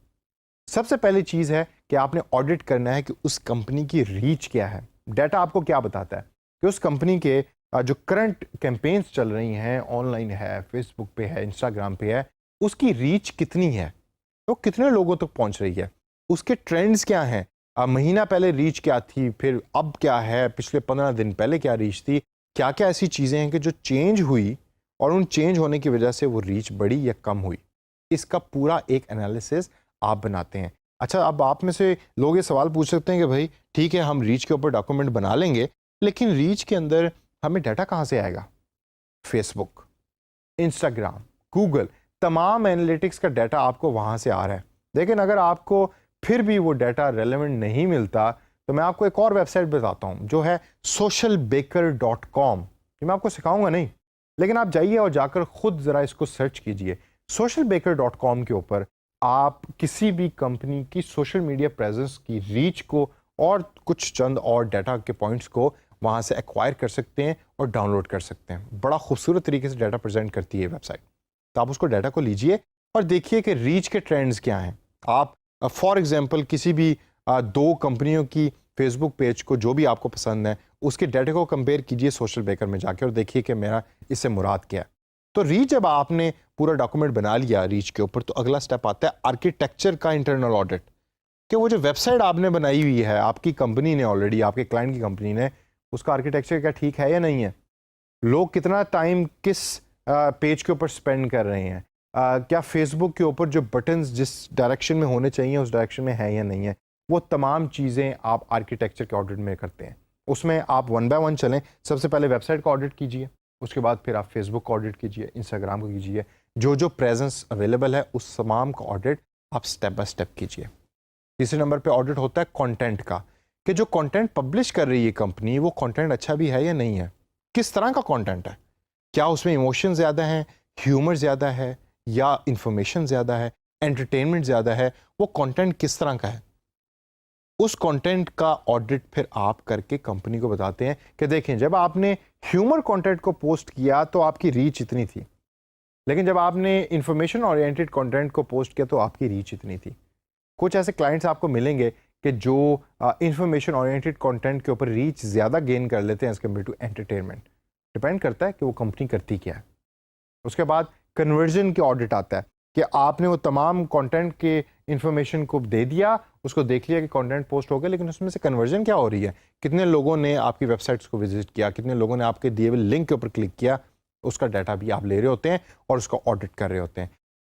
सबसे पहली चीज़ है कि आपने ऑडिट करना है कि उस कंपनी की रीच क्या है। डाटा आपको क्या बताता है कि उस कंपनी के जो करंट कैंपेन्स चल रही हैं, ऑनलाइन है, फेसबुक पे है, इंस्टाग्राम पे है, उसकी रीच कितनी है, तो कितने लोगों तक पहुंच रही है, उसके ट्रेंड्स क्या हैं, महीना पहले रीच क्या थी, फिर अब क्या है, पिछले 15 दिन पहले क्या रीच थी, क्या क्या ऐसी चीज़ें हैं कि जो चेंज हुई और उन चेंज होने की वजह से वो रीच बढ़ी या कम हुई, इसका पूरा एक एनालिसिस आप बनाते हैं। अच्छा, अब आप में से लोग ये सवाल पूछ सकते हैं कि भाई ठीक है, हम रीच के ऊपर डॉक्यूमेंट बना लेंगे, लेकिन रीच के अंदर हमें डाटा कहाँ से आएगा? फेसबुक, इंस्टाग्राम, गूगल, तमाम एनालिटिक्स का डाटा आपको वहाँ से आ रहा है। लेकिन अगर आपको फिर भी वो डाटा रेलेवेंट नहीं मिलता, तो मैं आपको एक और वेबसाइट बताता हूँ जो है socialbaker.com। ये मैं आपको सिखाऊंगा नहीं, लेकिन आप जाइए और जाकर खुद ज़रा इसको सर्च कीजिए। socialbaker.com के ऊपर आप किसी भी कंपनी की सोशल मीडिया प्रेजेंस की रीच को और कुछ चंद और डाटा के पॉइंट्स को वहाँ से एक्वायर कर सकते हैं और डाउनलोड कर सकते हैं। बड़ा खूबसूरत तरीके से डाटा प्रेजेंट करती है वेबसाइट। तो आप उसको डाटा को लीजिए और देखिए कि रीच के ट्रेंड्स क्या हैं। आप फॉर एग्जांपल किसी भी दो कंपनियों की फेसबुक पेज को, जो भी आपको पसंद है, उसके डाटा को कंपेयर कीजिए सोशल बेकर में जाके और देखिए कि मेरा इससे मुराद क्या है। तो रीच, जब आपने पूरा डॉक्यूमेंट बना लिया रीच के ऊपर, तो अगला स्टेप आता है आर्किटेक्चर का इंटरनल ऑडिट, कि वो जो वेबसाइट आपने बनाई हुई है आपकी कंपनी ने, ऑलरेडी आपके क्लाइंट की कंपनी ने, उसका आर्किटेक्चर क्या ठीक है या नहीं है, लोग कितना टाइम किस पेज के ऊपर स्पेंड कर रहे हैं, क्या फेसबुक के ऊपर जो बटन्स जिस डायरेक्शन में होने चाहिए उस डायरेक्शन में है या नहीं है। वो तमाम चीज़ें आप आर्किटेक्चर के ऑडिट में करते हैं। उसमें आप वन बाय वन चलें। सबसे पहले वेबसाइट का ऑडिट कीजिए, उसके बाद फिर आप फेसबुक का ऑडिट कीजिए, इंस्टाग्राम को कीजिए, जो जो प्रेजेंस अवेलेबल है उस तमाम का ऑडिट आप स्टेप बाय स्टेप कीजिए। तीसरे नंबर पे ऑडिट होता है कंटेंट का, कि जो कंटेंट पब्लिश कर रही है कंपनी, वो कंटेंट अच्छा भी है या नहीं है, किस तरह का कंटेंट है, क्या उसमें इमोशन ज़्यादा है, ह्यूमर ज़्यादा है, या इंफॉर्मेशन ज़्यादा है, एंटरटेनमेंट ज़्यादा है, वो कंटेंट किस तरह का है। उस कंटेंट का ऑडिट फिर आप करके कंपनी को बताते हैं कि देखें, जब आपने ह्यूमर कंटेंट को पोस्ट किया तो आपकी रीच इतनी थी, लेकिन जब आपने इंफॉर्मेशन ओरिएंटेड कंटेंट को पोस्ट किया तो आपकी रीच इतनी थी। कुछ ऐसे क्लाइंट्स आपको मिलेंगे कि जो इंफॉर्मेशन ओरिएंटेड कंटेंट के ऊपर रीच ज़्यादा गेन कर लेते हैं as compared to entertainment. Depend करता है कि वो कंपनी करती क्या है। उसके बाद कन्वर्जन के ऑडिट आता है कि आपने वो तमाम कंटेंट के इंफॉर्मेशन को दे दिया, उसको देख लिया कि कंटेंट पोस्ट हो गया, लेकिन उसमें से कन्वर्जन क्या हो रही है, कितने लोगों ने आपकी वेबसाइट्स को विजिट किया, कितने लोगों ने आपके दिए हुए लिंक के ऊपर क्लिक किया, उसका डाटा भी आप ले रहे होते हैं और उसका ऑडिट कर रहे होते हैं।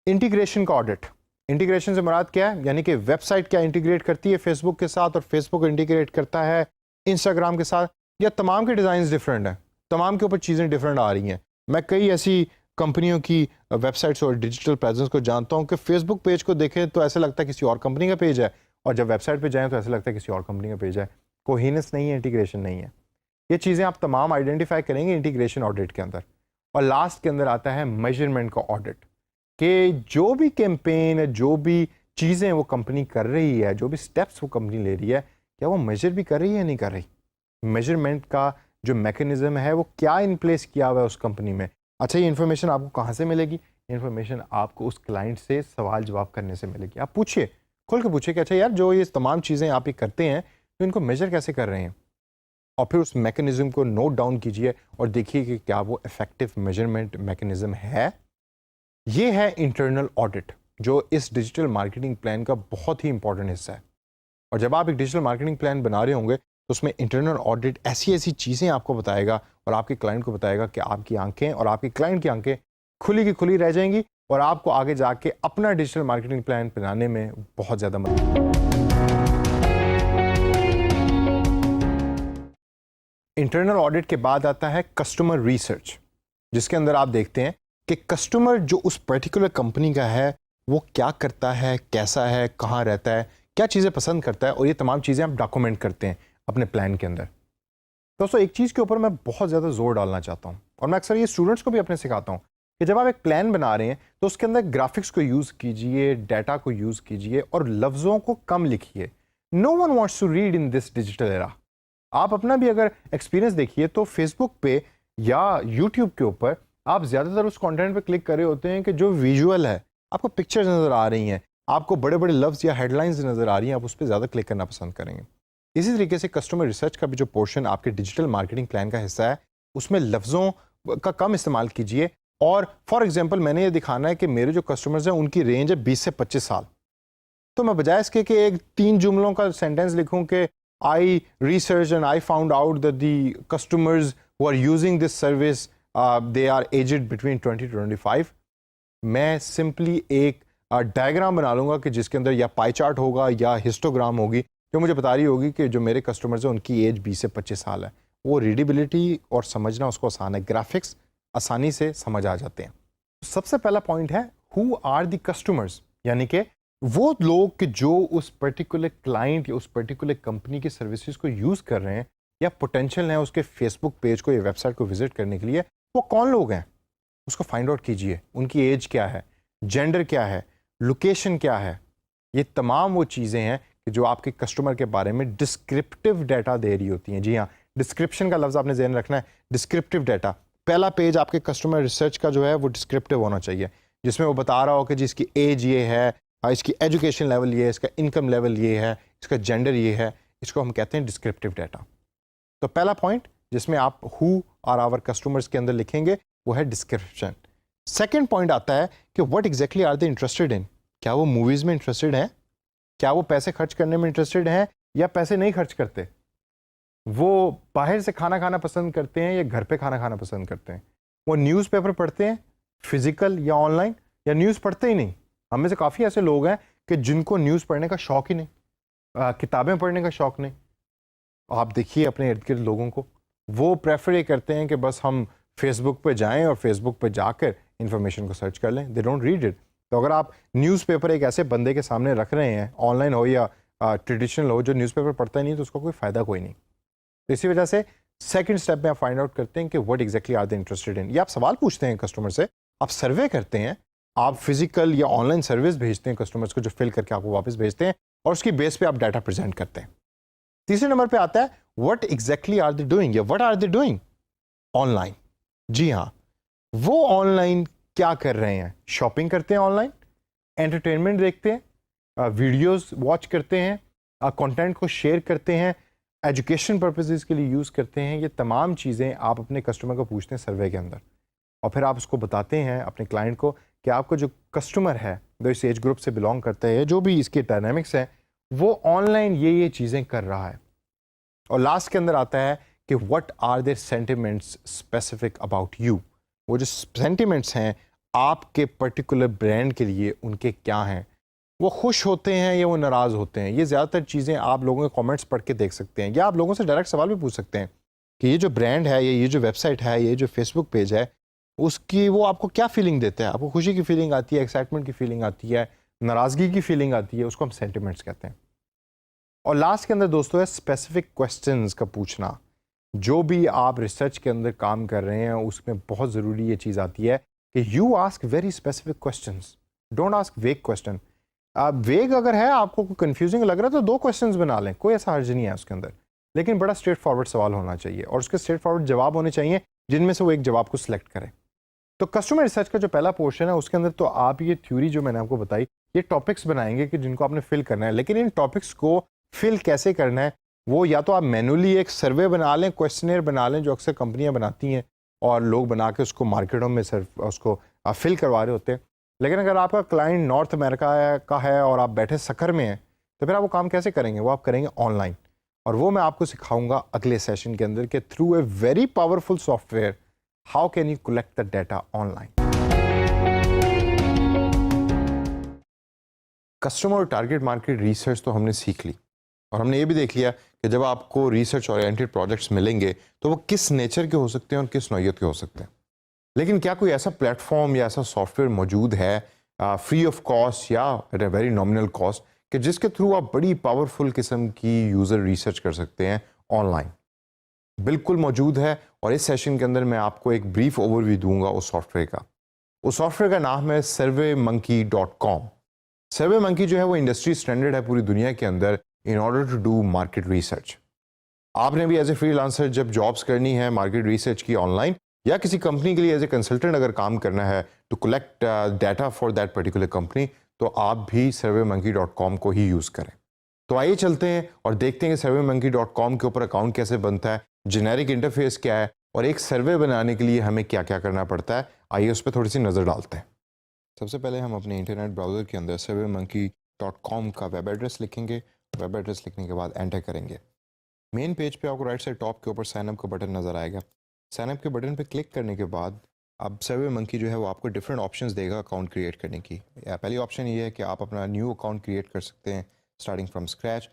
इंटीग्रेशन का ऑडिट, इंटीग्रेशन से मुराद क्या है, यानी कि वेबसाइट क्या इंटीग्रेट करती है फेसबुक के साथ और फेसबुक इंटीग्रेट करता है इंस्टाग्राम के साथ, या तमाम के डिज़ाइन डिफरेंट हैं, तमाम के ऊपर चीज़ें डिफरेंट आ रही हैं। मैं कई ऐसी कंपनियों की वेबसाइट्स और डिजिटल प्रेजेंस को जानता हूं कि फेसबुक पेज को देखें तो ऐसा लगता है किसी और कंपनी का पेज है, और जब वेबसाइट पे जाएं तो ऐसा लगता है किसी और कंपनी का पेज है। कोहेरेंस नहीं है, इंटीग्रेशन नहीं है। ये चीज़ें आप तमाम आइडेंटिफाई करेंगे इंटीग्रेशन ऑडिट के अंदर। और लास्ट के अंदर आता है मेजरमेंट का ऑडिट, कि जो भी कैंपेन है, जो भी चीज़ें वो कंपनी कर रही है, जो भी स्टेप्स वो कंपनी ले रही है, क्या वो मेजर भी कर रही है या नहीं कर रही। मेजरमेंट का जो मैकेनिज्म है वो क्या इन प्लेस किया हुआ है उस कंपनी में। अच्छा, ये इन्फॉर्मेशन आपको कहाँ से मिलेगी? इन्फॉर्मेशन आपको उस क्लाइंट से सवाल जवाब करने से मिलेगी। आप पूछिए, खुल के पूछिए कि अच्छा यार, जो ये तमाम चीज़ें आप ये करते हैं तो इनको मेजर कैसे कर रहे हैं, और फिर उस मैकेनिज्म को नोट डाउन कीजिए और देखिए कि क्या वो इफेक्टिव मेजरमेंट मैकेनिज्म है। ये है इंटरनल ऑडिट, जो इस डिजिटल मार्केटिंग प्लान का बहुत ही इंपॉर्टेंट हिस्सा है। और जब आप एक डिजिटल मार्केटिंग प्लान बना रहे होंगे तो उसमें इंटरनल ऑडिट ऐसी ऐसी चीज़ें आपको बताएगा और आपके क्लाइंट को बताएगा कि आपकी आंखें और आपके क्लाइंट की आंखें खुली की खुली रह जाएंगी और आपको आगे जाके अपना डिजिटल मार्केटिंग प्लान बनाने में बहुत ज़्यादा मदद। इंटरनल ऑडिट के बाद आता है कस्टमर रिसर्च, जिसके अंदर आप देखते हैं कि कस्टमर जो उस पर्टिकुलर कंपनी का है वो क्या करता है, कैसा है, कहाँ रहता है, क्या चीज़ें पसंद करता है, और ये तमाम चीज़ें आप डॉक्यूमेंट करते हैं अपने प्लान के अंदर। दोस्तों, एक चीज़ के ऊपर मैं बहुत ज़्यादा जोर डालना चाहता हूँ और मैं अक्सर ये स्टूडेंट्स को भी अपने सिखाता हूँ कि जब आप एक प्लान बना रहे हैं तो उसके अंदर ग्राफिक्स को यूज़ कीजिए, डाटा को यूज़ कीजिए और लफ्ज़ों को कम लिखिए। No one wants to read in this digital era. आप अपना भी अगर एक्सपीरियंस देखिए तो फेसबुक पे या यूट्यूब के ऊपर आप ज़्यादातर उस कंटेंट पे क्लिक कर रहे होते हैं कि जो विजुअल है, आपको पिक्चर्स नज़र आ रही हैं, आपको बड़े बड़े लफ्ज़ या हेडलाइंस नज़र आ रही हैं, आप उस पर ज़्यादा क्लिक करना पसंद करेंगे। इसी तरीके से कस्टमर रिसर्च का भी जो पोर्शन आपके डिजिटल मार्केटिंग प्लान का हिस्सा है, उसमें लफ्ज़ों का कम इस्तेमाल कीजिए। और फॉर एग्जांपल, मैंने ये दिखाना है कि मेरे जो कस्टमर्स हैं उनकी रेंज है 20 से 25 साल, तो मैं बजाय इसके कि एक 3 जुमलों का सेंटेंस लिखूं कि I research and I found out that the customers who are using this service, they are aged between 20 to 25. मैं सिंपली एक डायग्राम बना लूँगा कि जिसके अंदर या पाई चार्ट होगा या हिस्टोग्राम होगी जो मुझे बता रही होगी कि जो मेरे कस्टमर्स हैं उनकी एज 20 से 25 साल है। वो रीडेबिलिटी और समझना उसको आसान है, ग्राफिक्स आसानी से समझ आ जाते हैं। सबसे पहला पॉइंट है हु आर द कस्टमर्स, यानी कि वो लोग कि जो उस पर्टिकुलर क्लाइंट या उस पर्टिकुलर कंपनी की सर्विसेज को यूज़ कर रहे हैं या पोटेंशियल हैं उसके फेसबुक पेज को या वेबसाइट को विजिट करने के लिए, वो कौन लोग हैं उसको फाइंड आउट कीजिए। उनकी एज क्या है, जेंडर क्या है, लोकेशन क्या है। ये तमाम वो चीज़ें हैं कि जो आपके कस्टमर के बारे में डिस्क्रिप्टिव डाटा दे रही होती हैं। जी हाँ, डिस्क्रिप्शन का लफ्ज़ आपने ज़हन रखना है, डिस्क्रिप्टिव डाटा। पहला पेज आपके कस्टमर रिसर्च का जो है वो डिस्क्रिप्टिव होना चाहिए, जिसमें वो बता रहा हो कि जी इसकी एज ये है, इसकी एजुकेशन लेवल ये है, इसका इनकम लेवल ये है, इसका जेंडर ये है। इसको हम कहते हैं डिस्क्रिप्टिव डाटा। तो पहला पॉइंट जिसमें आप हु और आवर कस्टमर्स के अंदर लिखेंगे वो है डिस्क्रिप्शन। सेकेंड पॉइंट आता है कि what exactly are they interested in. क्या वो मूवीज़ में इंटरेस्टेड हैं, क्या वो पैसे खर्च करने में इंटरेस्टेड हैं या पैसे नहीं खर्च करते। वो बाहर से खाना खाना पसंद करते हैं या घर पे खाना खाना पसंद करते हैं। वो न्यूज़पेपर पढ़ते हैं फिजिकल या ऑनलाइन, या न्यूज़ पढ़ते ही नहीं। हम में से काफ़ी ऐसे लोग हैं कि जिनको न्यूज़ पढ़ने का शौक ही नहीं, किताबें पढ़ने का शौक नहीं। आप देखिए अपने इर्द गिर्द लोगों को, वो प्रेफर ये करते हैं कि बस हम फेसबुक पे जाएं और फेसबुक पे जाकर इंफॉर्मेशन को सर्च कर लें, दे डोंट रीड इट। तो अगर आप न्यूज़पेपर एक ऐसे बंदे के सामने रख रहे हैं, ऑनलाइन हो या ट्रेडिशनल हो, जो न्यूज़पेपर पढ़ता ही नहीं, तो उसका कोई फ़ायदा कोई नहीं। तो इसी वजह से सेकंड स्टेप में आप फाइंड आउट करते हैं कि what exactly are they interested in. ये आप सवाल पूछते हैं कस्टमर से, आप सर्वे करते हैं, आप फिजिकल या ऑनलाइन सर्विस भेजते हैं कस्टमर्स को, जो फिल करके आपको वापस भेजते हैं, और उसकी बेस पे आप डाटा प्रेजेंट करते हैं। तीसरे नंबर पे आता है what exactly are they doing या what are they doing online. जी हाँ, वो ऑनलाइन क्या कर रहे हैं। शॉपिंग करते हैं ऑनलाइन, एंटरटेनमेंट देखते हैं, वीडियोस वॉच करते हैं, कंटेंट को शेयर करते हैं, एजुकेशन पर्पसेस के लिए यूज़ करते हैं। ये तमाम चीज़ें आप अपने कस्टमर को पूछते हैं सर्वे के अंदर, और फिर आप उसको बताते हैं अपने क्लाइंट को कि आपको जो कस्टमर है जो इस एज ग्रुप से बिलोंग करता है, जो भी इसके डायनामिक्स हैं, वो ऑनलाइन ये चीज़ें कर रहा है। और लास्ट के अंदर आता है कि what are their sentiments specific about you. वो जो सेंटिमेंट्स हैं आपके पर्टिकुलर ब्रांड के लिए, उनके क्या हैं। वो खुश होते हैं या वो नाराज़ होते हैं। ये ज़्यादातर चीज़ें आप लोगों के कमेंट्स पढ़ के देख सकते हैं, या आप लोगों से डायरेक्ट सवाल भी पूछ सकते हैं कि ये जो ब्रांड है, ये जो वेबसाइट है, ये जो फेसबुक पेज है, उसकी वो आपको क्या फीलिंग देता है। आपको खुशी की फीलिंग आती है, एक्साइटमेंट की फीलिंग आती है, नाराज़गी की फीलिंग आती है, उसको हम सेंटिमेंट्स कहते हैं। और लास्ट के अंदर दोस्तों है स्पेसिफिक क्वेश्चंस का पूछना। जो भी आप रिसर्च के अंदर काम कर रहे हैं उसमें बहुत ज़रूरी ये चीज़ आती है कि you ask very specific questions, don't ask वेग क्वेश्चन। वेग अगर है, आपको कंफ्यूजिंग लग रहा है, तो 2 क्वेश्चंस बना लें, कोई ऐसा हर्ज नहीं है उसके अंदर, लेकिन बड़ा स्ट्रेट फॉरवर्ड सवाल होना चाहिए और उसके स्ट्रेट फॉरवर्ड जवाब होने चाहिए जिनमें से वो एक जवाब को सिलेक्ट करें। तो कस्टमर रिसर्च का जो पहला पोर्शन है उसके अंदर तो आप ये थ्योरी जो मैंने आपको बताई, ये टॉपिक्स बनाएंगे कि जिनको आपने फिल करना है। लेकिन इन टॉपिक्स को फिल कैसे करना है, वो या तो आप मैनुअली एक सर्वे बना लें, क्वेश्चनर बना लें, जो अक्सर कंपनियां बनाती हैं और लोग बना के उसको मार्केटों में उसको फिल करवा रहे होते हैं। लेकिन अगर आपका क्लाइंट नॉर्थ अमेरिका का है और आप बैठे सकर में हैं, तो फिर आप वो काम कैसे करेंगे? वो आप करेंगे ऑनलाइन, और वो मैं आपको सिखाऊंगा अगले सेशन के अंदर कि through a very powerful software how can you collect the data online. Customer और टारगेट मार्केट रिसर्च तो हमने सीख ली, और हमने ये भी देख लिया कि जब आपको रिसर्च ओरिएंटेड प्रोजेक्ट्स मिलेंगे तो वो किस नेचर के हो सकते हैं और किस नौइयत के हो सकते हैं। लेकिन क्या कोई ऐसा प्लेटफॉर्म या ऐसा सॉफ्टवेयर मौजूद है फ्री ऑफ कॉस्ट या at a very nominal cost कि जिसके थ्रू आप बड़ी पावरफुल किस्म की यूज़र रिसर्च कर सकते हैं ऑनलाइन? बिल्कुल मौजूद है, और इस सेशन के अंदर मैं आपको एक ब्रीफ ओवरव्यू दूंगा उस सॉफ्टवेयर का। उस सॉफ्टवेयर का नाम है surveymonkey.com। सर्वेमंकी जो है वो इंडस्ट्री स्टैंडर्ड है पूरी दुनिया के अंदर in order to do market research. आपने भी एज ए फ्रीलांसर जब जॉब्स करनी है मार्केट रिसर्च की ऑनलाइन, या किसी कंपनी के लिए एज ए कंसल्टेंट अगर काम करना है to collect data for that particular company, तो आप भी surveymonkey.com को ही यूज़ करें। तो आइए चलते हैं और देखते हैं कि surveymonkey.com के ऊपर अकाउंट कैसे बनता है, जेनेरिक इंटरफेस क्या है, और एक सर्वे बनाने के लिए हमें क्या क्या करना पड़ता है। आइए उस पर थोड़ी सी नज़र डालते हैं। सबसे पहले हम अपने इंटरनेट ब्राउज़र के अंदर surveymonkey.com का वेब एड्रेस लिखेंगे। वेब एड्रेस लिखने के बाद एंटर करेंगे। मेन पेज पे आपको राइट साइड टॉप के ऊपर साइन अप का बटन नज़र आएगा।
साइन अप के बटन पे क्लिक करने के बाद अब सर्वे मंकी जो है वो आपको डिफरेंट ऑप्शंस देगा अकाउंट क्रिएट करने की। पहली ऑप्शन ये है कि आप अपना न्यू अकाउंट क्रिएट कर सकते हैं स्टार्टिंग फ्रॉम स्क्रैच।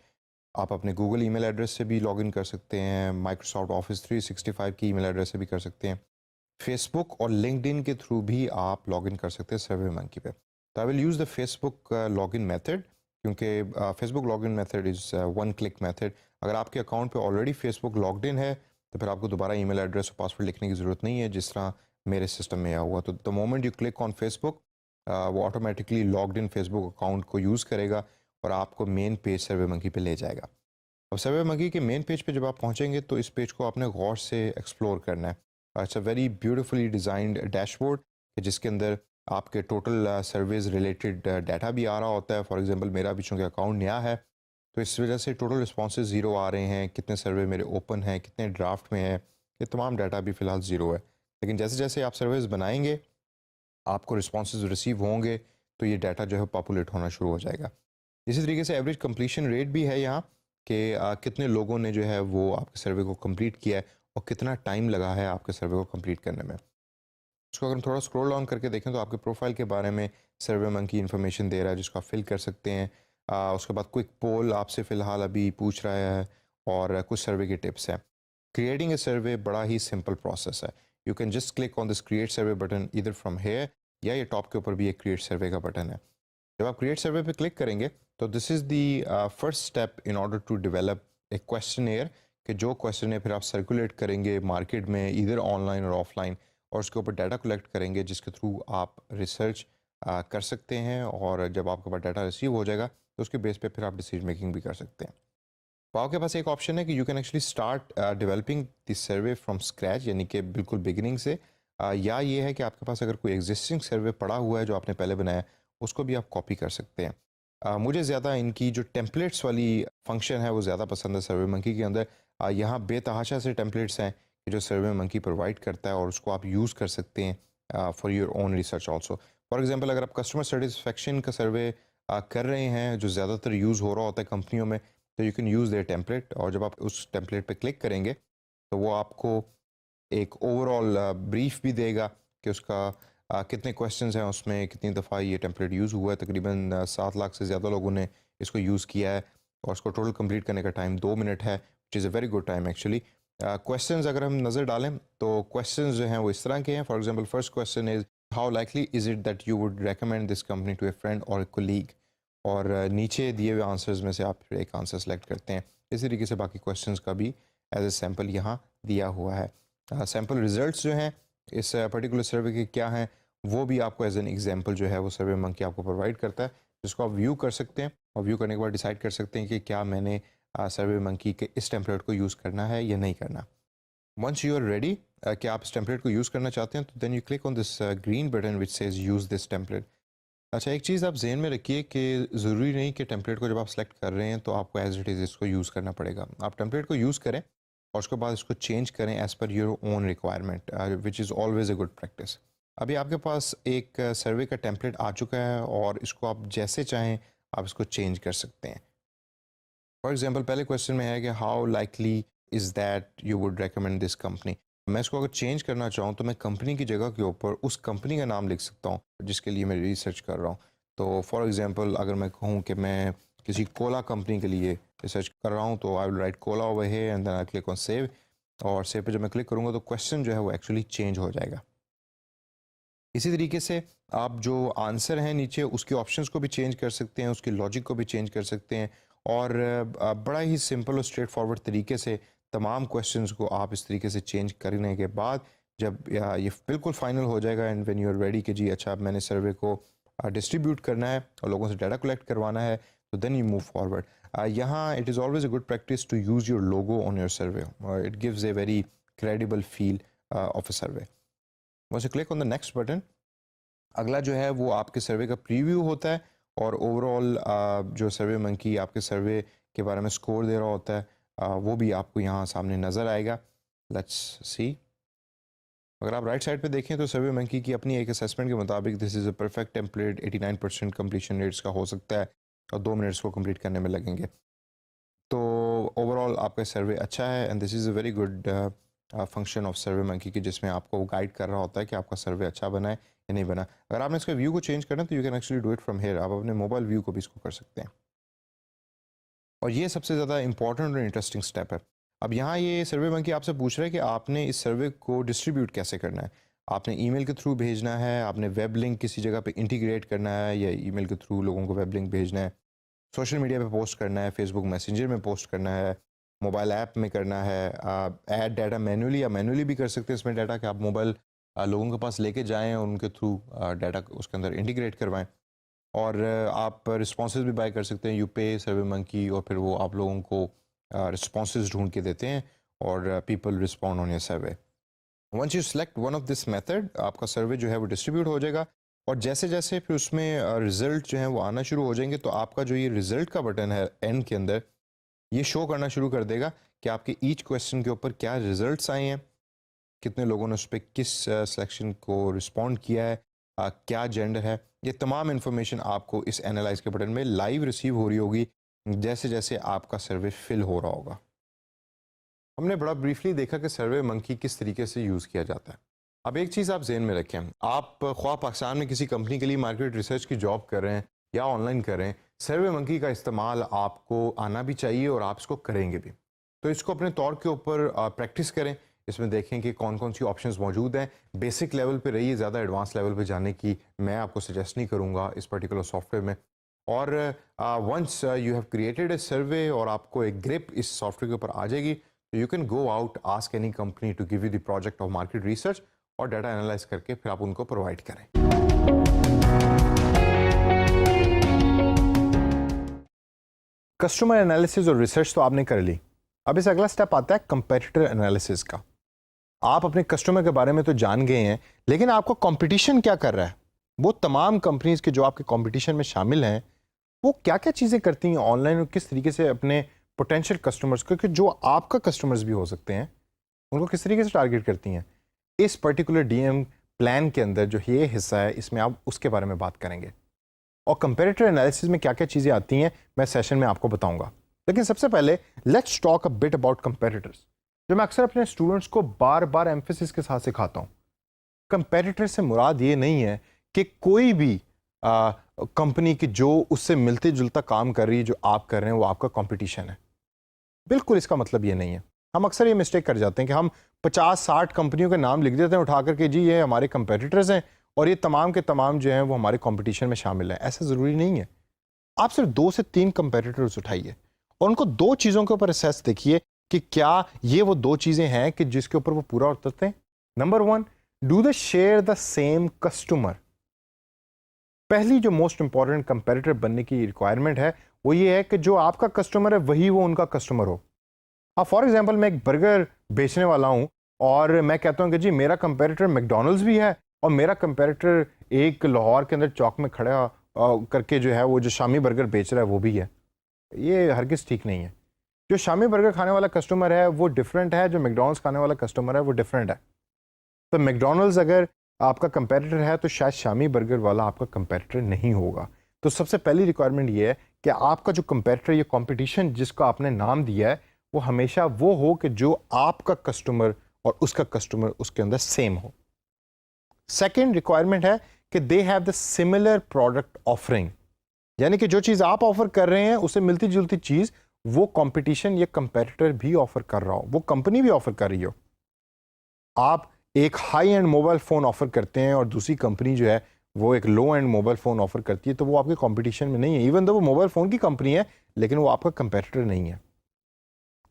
आप अपने गूगल ईमेल एड्रेस से भी लॉगिन कर सकते हैं, माइक्रोसॉफ्ट ऑफिस 365 की ईमेल एड्रेस से भी कर सकते हैं, फेसबुक और लिंक्डइन के थ्रू भी आप लॉगिन कर सकते हैं सर्वे मंकी पे। तो I will use the Facebook login method, क्योंकि Facebook login method is one click method. अगर आपके अकाउंट पे ऑलरेडी फेसबुक लॉग्ड इन है तो फिर आपको दोबारा ईमेल एड्रेस और पासवर्ड लिखने की ज़रूरत नहीं है, जिस तरह मेरे सिस्टम में आया हुआ। तो the moment you click on Facebook, वो automatically logged in Facebook account को यूज़ करेगा और आपको मेन पेज सर्वे मंकी पे ले जाएगा। अब सर्वे मंकी के मेन पेज पे जब आप पहुंचेंगे तो इस पेज को आपने गौर से एक्सप्लोर करना है। It's a very beautifully designed dashboard जिसके अंदर आपके टोटल सर्विस रिलेटेड डाटा भी आ रहा होता है। फॉर एग्जांपल मेरा भी चूँकि अकाउंट नया है तो इस वजह से टोटल रिस्पॉन्सेज ज़ीरो आ रहे हैं, कितने सर्वे मेरे ओपन हैं, कितने ड्राफ्ट में है, ये तमाम डाटा भी फ़िलहाल ज़ीरो है। लेकिन जैसे जैसे आप सर्विस बनाएंगे आपको रिस्पॉन्सेज रिसीव होंगे तो ये डाटा जो है पॉपुलेट होना शुरू हो जाएगा। इसी तरीके से एवरेज कंप्लीशन रेट भी है यहाँ कि कितने लोगों ने जो है वो आपके सर्वे को कंप्लीट किया है और कितना टाइम लगा है आपके सर्वे को कंप्लीट करने में। उसको अगर हम थोड़ा स्क्रॉल डाउन करके देखें तो आपके प्रोफाइल के बारे में सर्वे मंकी इन्फॉर्मेशन दे रहा है जिसको आप फिल कर सकते हैं। उसके बाद क्विक पोल आपसे फ़िलहाल अभी पूछ रहा है और कुछ सर्वे के टिप्स हैं। क्रिएटिंग ए सर्वे बड़ा ही सिंपल प्रोसेस है। You can just click on this create survey button इधर फ्रॉम हेयर, या ये टॉप के ऊपर भी एक क्रिएट सर्वे का बटन है। जब आप क्रिएट सर्वे पे क्लिक करेंगे तो this is the first step in order to develop a questionnaire, कि जो क्वेश्चन फिर आप सर्कुलेट करेंगे मार्केट में इधर ऑनलाइन और ऑफलाइन, और उसके ऊपर डाटा कलेक्ट करेंगे जिसके थ्रू आप रिसर्च कर सकते हैं, और जब आपके पास डाटा रिसीव हो जाएगा तो उसके बेस पे फिर आप डिसीजन मेकिंग भी कर सकते हैं। तो आपके पास एक ऑप्शन है कि you can actually start developing this survey from scratch, यानी कि बिल्कुल बिगिनिंग से, या ये है कि आपके पास अगर कोई एग्जिस्टिंग सर्वे पड़ा हुआ है जो आपने पहले बनाया उसको भी आप कॉपी कर सकते हैं। मुझे ज़्यादा इनकी जो टेम्पलेट्स वाली फंक्शन है वो ज़्यादा पसंद है सर्वे मंकी के अंदर। यहाँ बेतहाशा से टेम्पलेट्स हैं कि जो सर्वे मंकी प्रोवाइड करता है और उसको आप यूज़ कर सकते हैं for your own research also. For example अगर आप कस्टमर सेटिस्फेक्शन का सर्वे कर रहे हैं जो ज़्यादातर यूज़ हो रहा होता है कंपनियों में, तो you can use their template, और जब आप उस टेम्पलेट पे क्लिक करेंगे तो वो आपको एक ओवरऑल ब्रीफ भी देगा कि उसका कितने क्वेश्चंस हैं उसमें, कितनी दफ़ा ये टेम्पलेट यूज़ हुआ है। तकरीबन 7 लाख से ज़्यादा लोगों ने इसको यूज़ किया है और उसको टोटल कंप्लीट करने का टाइम 2 मिनट है, which is a very good time actually. Questions अगर हम नज़र डालें तो क्वेश्चंस जो हैं वो इस तरह के हैं। For example first question is how likely is it that you would recommend this company to a friend और ए कोलीग, और नीचे दिए हुए आंसर्स में से आप फिर एक आंसर सेलेक्ट करते हैं। इसी तरीके से बाकी क्वेश्चंस का भी एज ए सैम्पल यहाँ दिया हुआ है। सैम्पल रिजल्ट्स जो हैं इस पर्टिकुलर सर्वे के क्या हैं वो भी आपको एज एन एग्जांपल जो है वो सर्वे मंकी आपको प्रोवाइड करता है, जिसको आप व्यू कर सकते हैं, और व्यू करने के बाद डिसाइड कर सकते हैं कि क्या मैंने सर्वे मंकी के इस टेम्पलेट को यूज़ करना है या नहीं करना। वंस यू आर रेडी कि आप इस टेम्पलेट को यूज़ करना चाहते हैं तो then you click on this green button which says use this template. अच्छा, एक चीज़ आप ज़हन में रखिए कि ज़रूरी नहीं कि टेम्पलेट को जब आप सेलेक्ट कर रहे हैं तो आपको एज़ इट इज़ इसको यूज़ करना पड़ेगा। आप टेम्पलेट को यूज़ करें और उसके बाद इसको चेंज करें as per your own requirement, which is always a good practice. अभी आपके पास एक सर्वे का टेम्पलेट आ चुका है और इसको आप जैसे चाहें आप इसको चेंज कर सकते हैं। फॉर एग्जांपल पहले क्वेश्चन में है कि how likely is that you would recommend this company. मैं इसको अगर चेंज करना चाहूँ तो मैं कंपनी की जगह के ऊपर उस कंपनी का नाम लिख सकता हूँ जिसके लिए मैं रिसर्च कर रहा हूँ। तो फॉर एग्जांपल अगर मैं कहूँ कि मैं किसी कोला कंपनी के लिए रिसर्च कर रहा हूँ तो I will write cola over here and then I click on save, और सेव पे जब मैं क्लिक करूँगा तो क्वेश्चन जो है वो एक्चुअली चेंज हो जाएगा। इसी तरीके से आप जो आंसर हैं नीचे उसके ऑप्शंस को भी चेंज कर सकते हैं, उसकी लॉजिक को भी चेंज कर सकते हैं, और बड़ा ही सिंपल और स्ट्रेट फॉरवर्ड तरीके से तमाम क्वेश्चंस को आप इस तरीके से चेंज करने के बाद जब ये बिल्कुल फाइनल हो जाएगा and when you are ready कि जी अच्छा अब मैंने सर्वे को डिस्ट्रीब्यूट करना है और लोगों से डाटा कलेक्ट करवाना है, तो देन यू मूव फॉरवर्ड। यहाँ it is always a good practice to use your logo on your survey, it gives a very credible feel of a survey. Once you click on the next button, अगला जो है वो आपके सर्वे का preview होता है, और ओवरऑल जो सर्वे मंकी आपके सर्वे के बारे में स्कोर दे रहा होता है वो भी आपको यहाँ सामने नज़र आएगा। लेट्स सी, अगर आप राइट साइड पे देखें तो सर्वे मंकी की अपनी एक असेसमेंट के मुताबिक this is a perfect template, 89% completion rates का हो सकता है और 2 मिनट्स को कंप्लीट करने में लगेंगे। तो ओवरऑल आपका सर्वे अच्छा है and this is a very good function of survey monkey की, जिसमें आपको वो गाइड कर रहा होता है कि आपका सर्वे अच्छा बना है या नहीं बना। अगर आपने इसका व्यू को चेंज करना है तो you can actually do it from here. आप अपने मोबाइल व्यू को भी इसको कर सकते हैं, और ये सबसे ज़्यादा इंपॉर्टेंट और इंटरेस्टिंग स्टेप है। अब यहाँ ये सर्वे मंकी आपसे पूछ रहा है कि आपने इस सर्वे को डिस्ट्रीब्यूट कैसे करना है। आपने ईमेल के थ्रू भेजना है, आपने वेब लिंक किसी जगह पे इंटीग्रेट करना है, या ईमेल के थ्रू लोगों को वेब लिंक भेजना है, सोशल मीडिया पे पोस्ट करना है, फेसबुक मैसेंजर में पोस्ट करना है, मोबाइल ऐप में करना है, ऐड डाटा मैनुअली, या मैनुअली भी कर सकते हैं इसमें डाटा कि आप मोबाइल लोगों के पास लेके जाएं और उनके थ्रू डाटा उसके अंदर इंटीग्रेट करवाएं। और आप रिस्पॉन्सेज भी बाय कर सकते हैं, यूपे सर्वे मंकी, और फिर वो आप लोगों को रिस्पॉन्सेज ढूंढ के देते हैं और people respond on your survey. Once you select one of this method, आपका सर्वे जो है वो डिस्ट्रीब्यूट हो जाएगा, और जैसे जैसे फिर उसमें रिजल्ट जो है वो आना शुरू हो जाएंगे, तो आपका जो ये रिजल्ट का बटन है एंड के अंदर, ये शो करना शुरू कर देगा कि आपके ईच क्वेश्चन के ऊपर क्या रिजल्ट्स आए हैं, कितने लोगों ने उस पर किस सिलेक्शन को रिस्पॉन्ड किया है, क्या जेंडर है। ये तमाम इन्फॉर्मेशन आपको इस एनालाइज के बटन में लाइव रिसीव हो रही होगी जैसे जैसे आपका सर्वे फिल हो रहा होगा। हमने बड़ा ब्रीफली देखा कि सर्वे मंकी किस तरीके से यूज़ किया जाता है। अब एक चीज़ आप जहन में रखें, आप ख्वाह पाकिस्तान में किसी कंपनी के लिए मार्केट रिसर्च की जॉब कर रहे हैं या ऑनलाइन कर रहे हैं, सर्वे मंकी का इस्तेमाल आपको आना भी चाहिए और आप इसको करेंगे भी। तो इसको अपने तौर के ऊपर प्रैक्टिस करें, इसमें देखें कि कौन कौन सी ऑप्शंस मौजूद हैं। बेसिक लेवल पे रहिए, ज़्यादा एडवांस लेवल पे जाने की मैं आपको सजेस्ट नहीं करूँगा इस पर्टिकुलर सॉफ्टवेयर में। और once you have created a survey और आपको एक ग्रिप इस सॉफ्टवेयर के ऊपर आ जाएगी, तो you can go out, ask any company to give you the project of market research, और डाटा एनालाइज करके फिर आप उनको प्रोवाइड करें।
कस्टमर एनालिसिस और रिसर्च तो आपने कर ली, अब इस अगला स्टेप आता है कंपेटिटर एनालिसिस का। आप अपने कस्टमर के बारे में तो जान गए हैं, लेकिन आपका कंपटीशन क्या कर रहा है, वो तमाम कंपनीज के जो आपके कंपटीशन में शामिल हैं वो क्या क्या चीज़ें करती हैं ऑनलाइन, और किस तरीके से अपने पोटेंशियल कस्टमर्स को, कि जो आपका कस्टमर्स भी हो सकते हैं, उनको किस तरीके से टारगेट करती हैं। इस पर्टिकुलर डीएम प्लान के अंदर जो ये हिस्सा है, इसमें आप उसके बारे में बात करेंगे, और कंपेरेटिव एनालिसिस में क्या क्या चीज़ें आती हैं मैं सेशन में आपको बताऊंगा। लेकिन सबसे पहले let's talk a bit about comparators, जो मैं अक्सर अपने स्टूडेंट्स को बार बार एम्फेसिस के साथ सिखाता हूँ। कंपेरेटर से मुराद ये नहीं है कि कोई भी कंपनी की जो उससे मिलते जुलता काम कर रही है जो आप कर रहे हैं वो आपका कंपटीशन है, बिल्कुल इसका मतलब ये नहीं है। हम अक्सर ये मिस्टेक कर जाते हैं कि हम 50-60 कंपनियों के नाम लिख देते हैं उठा करके, जी ये हमारे कंपेटिटर्स हैं और ये तमाम के तमाम जो हैं वो हमारे कंपटीशन में शामिल हैं। ऐसा ज़रूरी नहीं है। आप सिर्फ 2 से 3 कंपेटिटर्स उठाइए और उनको 2 चीज़ों के ऊपर असेस देखिए कि क्या ये वो 2 चीज़ें हैं कि जिसके ऊपर वो पूरा उतरते हैं। Number 1, do they share the same customer. पहली जो मोस्ट इंपॉर्टेंट कंपेटिटर बनने की रिक्वायरमेंट है वो ये है कि जो आपका कस्टमर है वही वो उनका कस्टमर हो। अब फॉर एग्जांपल मैं एक बर्गर बेचने वाला हूं और मैं कहता हूं कि जी मेरा कंपेटिटर मैकडॉनल्ड्स भी है और मेरा कंपेटिटर एक लाहौर के अंदर चौक में खड़ा करके जो है वो जो शामी बर्गर बेच रहा है वो भी है। ये हरगिज़ ठीक नहीं है। जो शामी बर्गर खाने वाला कस्टमर है वो डिफरेंट है, जो मैकडॉनल्ड्स खाने वाला कस्टमर है वो डिफरेंट है। तो मैकडॉनल्ड्स अगर आपका कंपेटिटर है तो शायद शामी बर्गर वाला आपका कंपेटिटर नहीं होगा। तो सबसे पहली रिक्वायरमेंट ये है कि आपका जो कंपेटिटर या कंपटीशन जिसको आपने नाम दिया है वो हमेशा वो हो कि जो आपका कस्टमर और उसका कस्टमर उसके अंदर सेम हो। सेकेंड रिक्वायरमेंट है कि they have the similar product offering, यानी कि जो चीज़ आप ऑफर कर रहे हैं उससे मिलती जुलती चीज़ वो कंपटीशन या कंपेटिटर भी ऑफर कर रहा हो, वो कंपनी भी ऑफर कर रही हो। आप एक high and mobile phone offer करते हैं और दूसरी कंपनी जो है वो एक लो एंड मोबाइल फ़ोन ऑफर करती है, तो वो आपके कंपटीशन में नहीं है। इवन दो वो मोबाइल फ़ोन की कंपनी है लेकिन वो आपका कंपेटिटर नहीं है।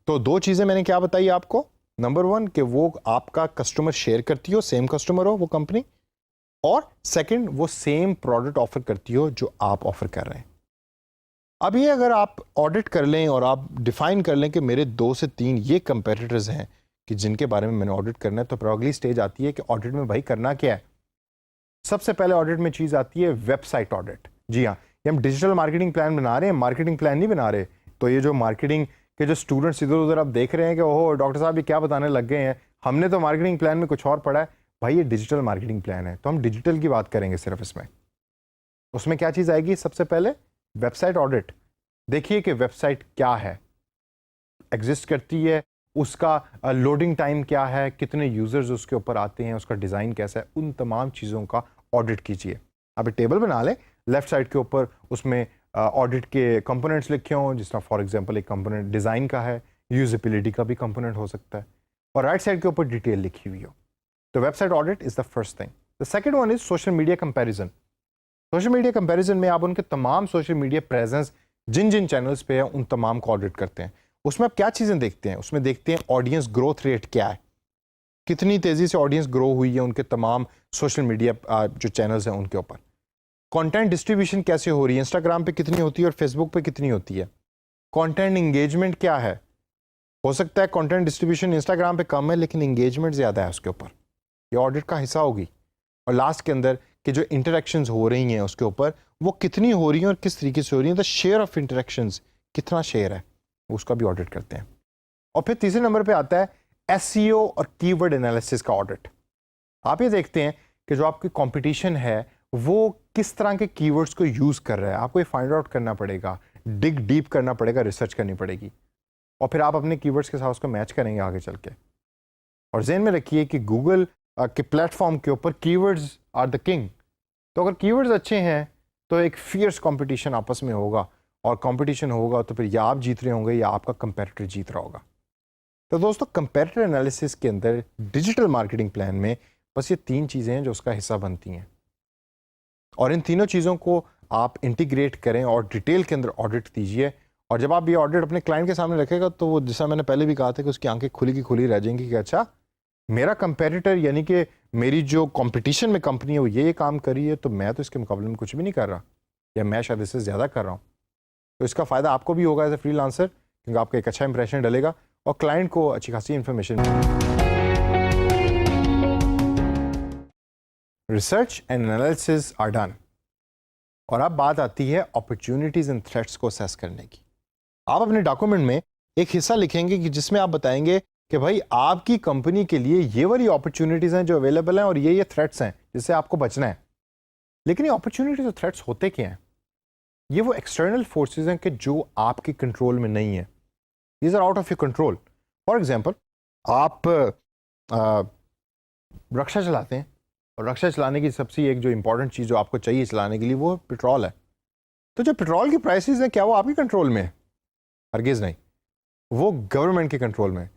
तो 2 चीज़ें मैंने क्या बताई आपको। नंबर 1 कि वो आपका कस्टमर शेयर करती हो, सेम कस्टमर हो वो कंपनी, और सेकंड वो सेम प्रोडक्ट ऑफर करती हो जो आप ऑफर कर रहे हैं। अब ये अगर आप ऑडिट कर लें और आप डिफाइन कर लें कि मेरे 2 से 3 ये कंपेटिटर्स हैं कि जिनके बारे में मैंने ऑडिट करना है, तो फिर अगली स्टेज आती है कि ऑडिट में भाई करना क्या है। सबसे पहले ऑडिट में चीज़ आती है वेबसाइट ऑडिट। जी हाँ, ये हम डिजिटल मार्केटिंग प्लान बना रहे हैं, मार्केटिंग प्लान नहीं बना रहे। तो ये जो मार्केटिंग के जो स्टूडेंट्स इधर उधर आप देख रहे हैं कि ओहो डॉक्टर साहब ये क्या बताने लग गए हैं, हमने तो मार्केटिंग प्लान में कुछ और पढ़ा है। भाई ये डिजिटल मार्केटिंग प्लान है, तो हम डिजिटल की बात करेंगे सिर्फ इसमें। उसमें क्या चीज़ आएगी, सबसे पहले वेबसाइट ऑडिट। देखिए कि वेबसाइट क्या है, एग्जिस्ट करती है उसका लोडिंग टाइम क्या है, कितने यूज़र्स उसके ऊपर आते हैं, उसका डिज़ाइन कैसा है, उन तमाम चीज़ों का ऑडिट कीजिए। आप एक टेबल बना लें, लेफ्ट साइड के ऊपर उसमें ऑडिट के कंपोनेंट्स लिखे हों, जिस तरह फॉर एग्जांपल एक कंपोनेंट डिज़ाइन का है, यूजेबिलिटी का भी कंपोनेंट हो सकता है, और राइट साइड के ऊपर डिटेल लिखी हुई हो। तो website audit is the first thing. The second one is social media comparison. Social media comparison में आप उनके तमाम सोशल मीडिया प्रेजेंस जिन जिन चैनल्स पे है उन तमाम को ऑडिट करते हैं। उसमें आप क्या चीज़ें देखते हैं? उसमें देखते हैं ऑडियंस ग्रोथ रेट क्या है, कितनी तेज़ी से ऑडियंस ग्रो हुई है उनके तमाम सोशल मीडिया जो चैनल्स हैं उनके ऊपर। कंटेंट डिस्ट्रीब्यूशन कैसे हो रही है, इंस्टाग्राम पे कितनी होती है और फेसबुक पे कितनी होती है। कंटेंट इंगेजमेंट क्या है, हो सकता है कंटेंट डिस्ट्रीब्यूशन इंस्टाग्राम पे कम है लेकिन इंगेजमेंट ज़्यादा है उसके ऊपर, ये ऑडिट का हिस्सा होगी। और लास्ट के अंदर कि जो इंटरेक्शंस हो रही हैं उसके ऊपर वो कितनी हो रही हैं और किस तरीके से हो रही हैं, द शेयर ऑफ इंटरेक्शंस कितना शेयर है, उसका भी ऑडिट करते हैं। और फिर तीसरे नंबर पे आता है एसईओ और कीवर्ड एनालिसिस का ऑडिट। आप ये देखते हैं कि जो आपकी कंपटीशन है वो किस तरह के कीवर्ड्स को यूज़ कर रहा है, आपको ये फाइंड आउट करना पड़ेगा, डिग डीप करना पड़ेगा, रिसर्च करनी पड़ेगी, और फिर आप अपने कीवर्ड्स के साथ उसको मैच करेंगे आगे चल के। और ज़हन में रखिए कि गूगल के प्लेटफॉर्म के ऊपर कीवर्ड्स आर द किंग। तो अगर कीवर्ड्स अच्छे हैं तो एक फियर्स कंपटीशन आपस में होगा, और कंपटीशन होगा तो फिर या आप जीत रहे होंगे या आपका कंपेटिटर जीत रहा होगा। तो दोस्तों, कंपेटिटर एनालिसिस के अंदर डिजिटल मार्केटिंग प्लान में बस ये 3 चीज़ें हैं जो उसका हिस्सा बनती हैं, और इन तीनों चीज़ों को आप इंटीग्रेट करें और डिटेल के अंदर ऑडिट दीजिए। और जब आप ये ऑडिट अपने क्लाइंट के सामने रखेगा तो वो, जैसा मैंने पहले भी कहा था, कि उसकी आंखें खुली की खुली रह जाएंगी कि अच्छा, मेरा कंपेटिटर यानी कि मेरी जो कंपटीशन में कंपनी है वो ये काम कर रही है, तो मैं तो इसके मुकाबले में कुछ भी नहीं कर रहा, या मैं शायद इससे ज़्यादा कर रहा हूँ। तो इसका फ़ायदा आपको भी होगा एज ए फ्रीलांसर, क्योंकि आपका एक अच्छा इंप्रेशन डलेगा और क्लाइंट को अच्छी खासी information. Research and analysis are done, और अब बात आती है अपॉर्चुनिटीज़ एंड थ्रेट्स को असेस करने की। आप अपने डॉक्यूमेंट में एक हिस्सा लिखेंगे कि जिसमें आप बताएंगे कि भाई आपकी कंपनी के लिए ये वाली अपॉर्चुनिटीज़ हैं जो अवेलेबल हैं और ये थ्रेट्स हैं जिससे आपको बचना है। लेकिन ये अपॉर्चुनिटीज़ और थ्रेट्स होते क्या हैं? ये वो एक्सटर्नल फोर्सेस हैं कि जो आपके कंट्रोल में नहीं है, these are out of your control. For example, आप रक्षा चलाते हैं, और रक्षा चलाने की सबसे एक जो इंपॉर्टेंट चीज़ जो आपको चाहिए चलाने के लिए वो पेट्रोल है। तो जो पेट्रोल की प्राइसेस हैं, क्या वो आपके कंट्रोल में है? हरगिज़ नहीं, वो गवर्नमेंट के कंट्रोल में।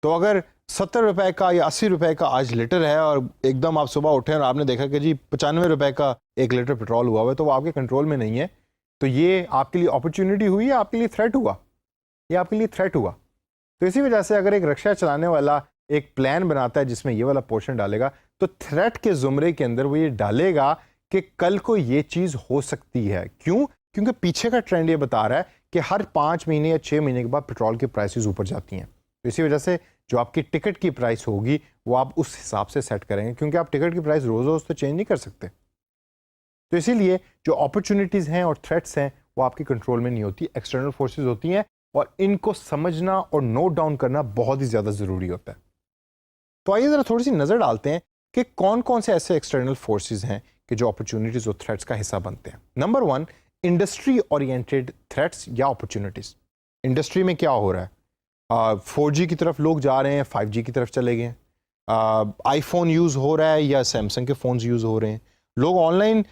तो अगर 70 रुपए का या 80 रुपए का आज लीटर है और एकदम आप सुबह उठे और आपने देखा कि जी 95 रुपए का 1 लीटर पेट्रोल हुआ है, तो वो आपके कंट्रोल में नहीं है। तो ये आपके लिए अपॉर्चुनिटी हुई या आपके लिए थ्रेट हुआ? ये आपके लिए थ्रेट हुआ। तो इसी वजह से अगर एक रक्षा चलाने वाला एक प्लान बनाता है जिसमें ये वाला पोर्शन डालेगा, तो थ्रेट के जुमरे के अंदर वो ये डालेगा कि कल को ये चीज़ हो सकती है। क्यों? क्योंकि पीछे का ट्रेंड ये बता रहा है कि हर 5 महीने या 6 महीने के बाद पेट्रोल की प्राइसेस ऊपर जाती हैं। तो इसी वजह से जो आपकी टिकट की प्राइस होगी वो आप उस हिसाब से सेट करेंगे, क्योंकि आप टिकट की प्राइस रोज़ रोज़ तो चेंज नहीं कर सकते। तो इसीलिए जो अपॉर्चुनिटीज़ हैं और थ्रेट्स हैं वो आपके कंट्रोल में नहीं होती, एक्सटर्नल फोर्सेस होती हैं, और इनको समझना और नोट डाउन करना बहुत ही ज़्यादा ज़रूरी होता है। तो आइए ज़रा थोड़ी सी नज़र डालते हैं कि कौन कौन से ऐसे एक्सटर्नल फोर्सेस हैं कि जो अपॉर्चुनिटीज़ और थ्रेट्स का हिस्सा बनते हैं। नंबर 1, इंडस्ट्री ओरिएंटेड थ्रेट्स या अपॉर्चुनिटीज़। इंडस्ट्री में क्या हो रहा है? 4G की तरफ लोग जा रहे हैं, 5G की तरफ चले गए, आईफोन यूज़ हो रहा है या सैमसंग के फ़ोन्स यूज़ हो रहे हैं, लोग ऑनलाइन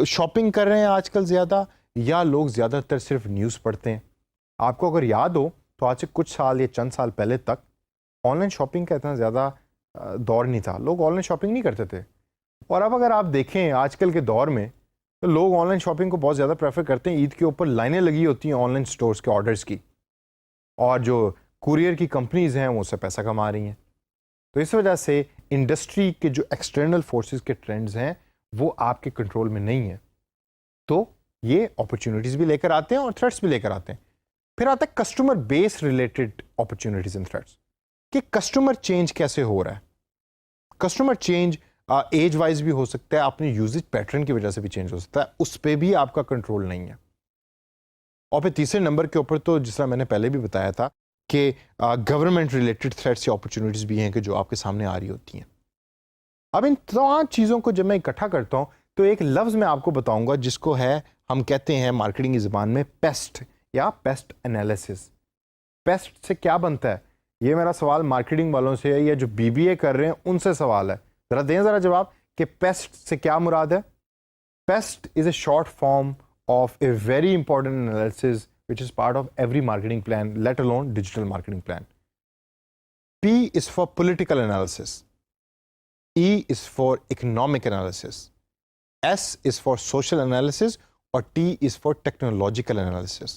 शॉपिंग कर रहे हैं आजकल ज़्यादा, या लोग ज़्यादातर सिर्फ न्यूज़ पढ़ते हैं। आपको अगर याद हो तो आज से कुछ साल या चंद साल पहले तक ऑनलाइन शॉपिंग का इतना ज़्यादा दौर नहीं था, लोग ऑनलाइन शॉपिंग नहीं करते थे। और अब अगर आप देखें आजकल के दौर में, तो लोग ऑनलाइन शॉपिंग को बहुत ज़्यादा प्रेफर करते हैं। ईद के ऊपर लाइनें लगी होती हैं ऑनलाइन स्टोर्स के ऑर्डर्स की, और जो कुरियर की कंपनीज़ हैं वो उससे पैसा कमा रही हैं। तो इस वजह से इंडस्ट्री के जो एक्सटर्नल फोर्सेस के ट्रेंड्स हैं वो आपके कंट्रोल में नहीं है, तो ये अपॉर्चुनिटीज़ भी लेकर आते हैं और थ्रेट्स भी लेकर आते हैं। फिर आता है customer base related opportunities and threats, कि कस्टमर चेंज कैसे हो रहा है। कस्टमर चेंज एज वाइज भी हो सकता है, अपने यूजेज पैटर्न की वजह से भी चेंज हो सकता है, उस पर भी आपका कंट्रोल नहीं है। और फिर तीसरे नंबर के ऊपर, तो जिस तरह मैंने पहले भी बताया था कि गवर्नमेंट रिलेटेड थ्रेट्स या अपॉर्चुनिटीज़ भी हैं कि जो आपके सामने आ रही होती हैं। अब इन तमाम चीज़ों को जब मैं इकट्ठा करता हूँ तो एक लफ्ज़ मैं आपको बताऊंगा जिसको है, हम कहते हैं मार्केटिंग की ज़बान में, पेस्ट या पेस्ट एनालिसिस। पेस्ट से क्या बनता है? ये मेरा सवाल मार्केटिंग वालों से है या जो बीबीए कर रहे हैं उनसे सवाल है, जरा दें जरा जवाब कि पेस्ट से क्या मुराद है। Paste is a short form of a very important analysis which is part of every marketing plan, let alone digital marketing plan. P is for political analysis. E is for economic analysis. S is for social analysis और T is for technological analysis.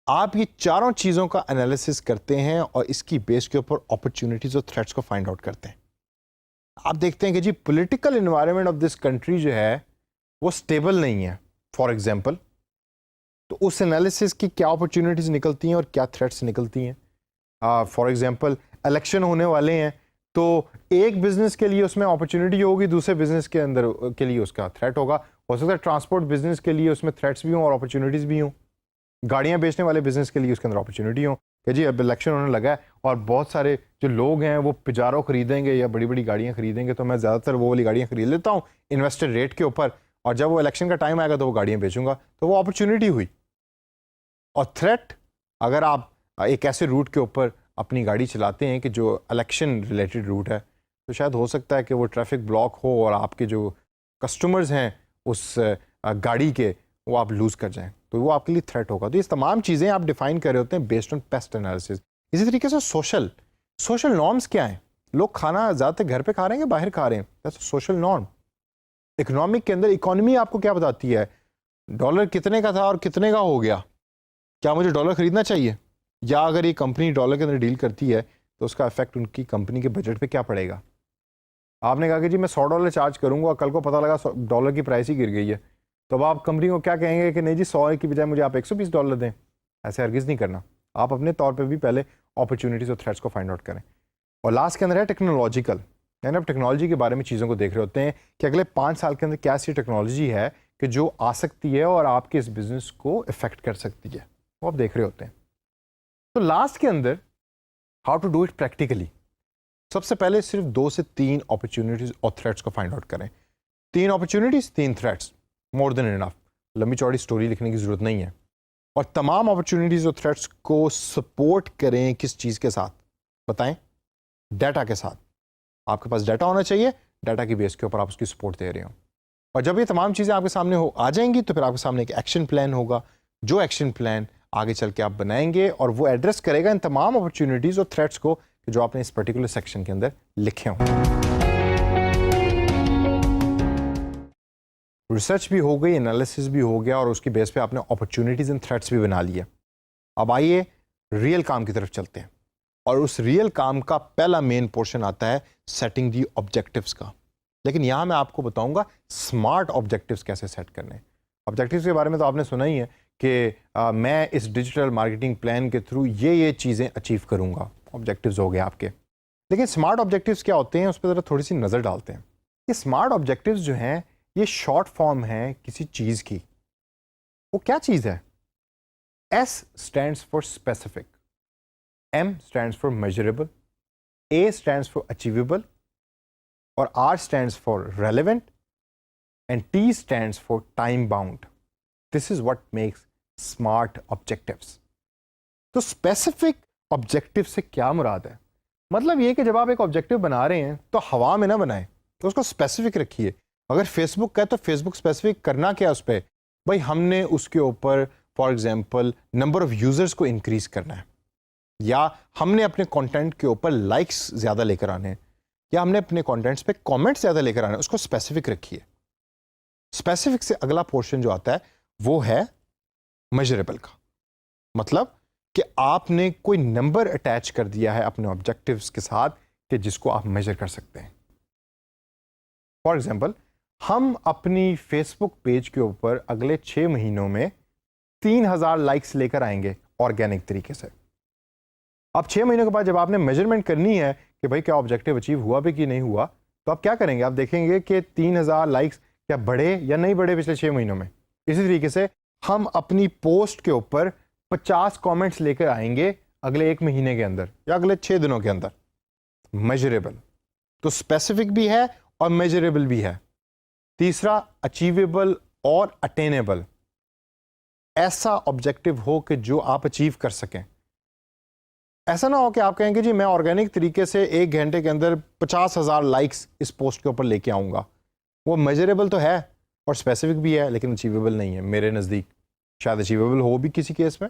आप ये चारों चीज़ों का analysis करते हैं और इसकी बेस के ऊपर अपॉर्चुनिटीज और थ्रेट्स को फाइंड आउट करते हैं। आप देखते हैं कि जी political environment of this country जो है वो स्टेबल नहीं है, फॉर एग्जांपल, तो उस एनालिसिस की क्या अपॉर्चुनिटीज निकलती हैं और क्या थ्रेट्स निकलती हैं। फॉर एग्जांपल इलेक्शन होने वाले हैं तो एक बिजनेस के लिए उसमें अपॉर्चुनिटी होगी, दूसरे बिजनेस के अंदर के लिए उसका थ्रेट होगा। हो सकता है ट्रांसपोर्ट बिजनेस के लिए उसमें थ्रेट्स भी हों और अपॉर्चुनिटीज़ भी हों। गाड़ियाँ बेचने वाले बिजनेस के लिए उसके अंदर अपॉर्चुनिटी हो कि जी अब इलेक्शन होने लगा है और बहुत सारे जो लोग हैं वो पिजारो खरीदेंगे या बड़ी बड़ी गाड़ियाँ खरीदेंगे, तो मैं ज़्यादातर वो वाली गाड़ियाँ खरीद लेता हूँ इन्वेस्टेड रेट के ऊपर, और जब वो इलेक्शन का टाइम आएगा तो वो गाड़ियाँ बेचूंगा, तो वो अपॉर्चुनिटी हुई। और थ्रेट, अगर आप एक ऐसे रूट के ऊपर अपनी गाड़ी चलाते हैं कि जो इलेक्शन रिलेटेड रूट है, तो शायद हो सकता है कि वो ट्रैफिक ब्लॉक हो और आपके जो कस्टमर्स हैं उस गाड़ी के वो आप लूज़ कर जाएं, तो वो आपके लिए थ्रेट होगा। तो ये तमाम चीज़ें आप डिफाइन कर रहे होते हैं बेस्ड ऑन पेस्ट एनालिसिस। इसी तरीके से सोशल नॉर्म्स क्या हैं, लोग खाना ज़्यादातर घर पे खा रहे हैं या बाहर खा रहे हैं, दैट्स सोशल नॉर्म। इकोनॉमिक के अंदर इकोनॉमी आपको क्या बताती है, डॉलर कितने का था और कितने का हो गया, क्या मुझे डॉलर खरीदना चाहिए, या अगर ये कंपनी डॉलर के अंदर डील करती है तो उसका इफेक्ट उनकी कंपनी के बजट पे क्या पड़ेगा। आपने कहा कि जी मैं $100 चार्ज करूंगा, कल को पता लगा डॉलर की प्राइस ही गिर गई है, तो अब आप कंपनी को क्या कहेंगे कि नहीं जी 100 की बजाय मुझे आप $120 दें। ऐसे हरगिज़ नहीं करना, आप अपने तौर पर भी पहले अपॉर्चुनिटीज़ और थ्रेट्स को फाइंड आउट करें। और लास्ट के अंदर है टेक्नोलॉजिकल, यानी आप टेक्नोलॉजी के बारे में चीज़ों को देख रहे होते हैं कि अगले 5 साल के अंदर क्या सी टेक्नोलॉजी है कि जो आ सकती है और आपके इस बिज़नेस को इफ़ेक्ट कर सकती है, वो आप देख रहे होते हैं। तो लास्ट के अंदर how to do it practically, सबसे पहले सिर्फ 2 से 3 अपॉर्चुनिटीज़ और थ्रेट्स को फाइंड आउट करें। 3 opportunities 3 threats, more than enough. लंबी चौड़ी स्टोरी लिखने की ज़रूरत नहीं है। और तमाम अपॉर्चुनिटीज़ और थ्रेट्स को सपोर्ट करें किस चीज़ के साथ, बताएं, डाटा के साथ। आपके पास डाटा होना चाहिए, डाटा की बेस के ऊपर आप उसकी सपोर्ट दे रहे हो। और जब ये तमाम चीज़ें आपके सामने आ जाएंगी तो फिर आपके सामने एक एक्शन प्लान होगा, जो एक्शन प्लान आगे चल के आप बनाएंगे और वो एड्रेस करेगा इन तमाम अपॉर्चुनिटीज़ और थ्रेट्स को जो आपने इस पर्टिकुलर सेक्शन के अंदर लिखे हों। रिसर्च भी हो गई, एनालिसिस भी हो गया और उसकी बेस पे आपने अपॉर्चुनिटीज़ एंड थ्रेट्स भी बना लिए। अब आइए रियल काम की तरफ चलते हैं, और उस रियल काम का पहला मेन पोर्शन आता है सेटिंग दी ऑब्जेक्टिव्स का। लेकिन यहाँ मैं आपको बताऊंगा स्मार्ट ऑब्जेक्टिव्स कैसे सेट करने। ऑब्जेक्टिव्स के बारे में तो आपने सुना ही है कि मैं इस डिजिटल मार्केटिंग प्लान के थ्रू ये चीज़ें अचीव करूँगा, ऑब्जेक्टिव्स हो गए आपके। लेकिन स्मार्ट ऑब्जेक्टिव्स क्या होते हैं उस पर ज़रा थोड़ी सी नज़र डालते हैं। ये स्मार्ट ऑब्जेक्टिव्स जो हैं ये शॉर्ट फॉर्म है किसी चीज़ की। वो क्या चीज़ है? S stands for specific, M stands for measurable, A stands for achievable, और R stands for relevant, and T stands for time bound. This is what makes smart objectives. तो specific objective से क्या मुराद है? मतलब ये कि जब आप एक ऑब्जेक्टिव बना रहे हैं तो हवा में ना बनाएं, तो उसको स्पेसिफिक रखिए। अगर फेसबुक का है तो फेसबुक स्पेसिफिक करना क्या उस पर, भाई हमने उसके ऊपर for example number of users को इंक्रीज करना है, या हमने अपने कंटेंट के ऊपर लाइक्स ज़्यादा लेकर आने हैं, या हमने अपने कंटेंट्स पे कमेंट्स ज़्यादा लेकर आने हैं, उसको स्पेसिफिक रखिए। स्पेसिफिक से अगला पोर्शन जो आता है वो है मेजरेबल का, मतलब कि आपने कोई नंबर अटैच कर दिया है अपने ऑब्जेक्टिव्स के साथ कि जिसको आप मेजर कर सकते हैं। फॉर एग्जाम्पल, हम अपनी फेसबुक पेज के ऊपर अगले 6 महीनों में 3000 लाइक्स लेकर आएंगे ऑर्गेनिक तरीके से। अब 6 महीनों के बाद जब आपने मेजरमेंट करनी है कि भाई क्या ऑब्जेक्टिव अचीव हुआ भी कि नहीं हुआ, तो आप क्या करेंगे, आप देखेंगे कि 3000 लाइक्स क्या बढ़े या नहीं बढ़े पिछले 6 महीनों में। इसी तरीके से हम अपनी पोस्ट के ऊपर 50 कमेंट्स लेकर आएंगे अगले 1 महीने के अंदर या अगले 6 दिनों के अंदर। मेजरेबल, तो स्पेसिफिक भी है और मेजरेबल भी है। तीसरा अचीवेबल और अटेनेबल, ऐसा ऑब्जेक्टिव हो कि जो आप अचीव कर सकें। ऐसा ना हो कि आप कहेंगे जी मैं ऑर्गेनिक तरीके से 1 घंटे के अंदर 50,000 लाइक्स इस पोस्ट के ऊपर लेके आऊँगा। वो मेजरेबल तो है और स्पेसिफिक भी है, लेकिन अचीवेबल नहीं है मेरे नज़दीक। शायद अचीवेबल हो भी किसी केस में,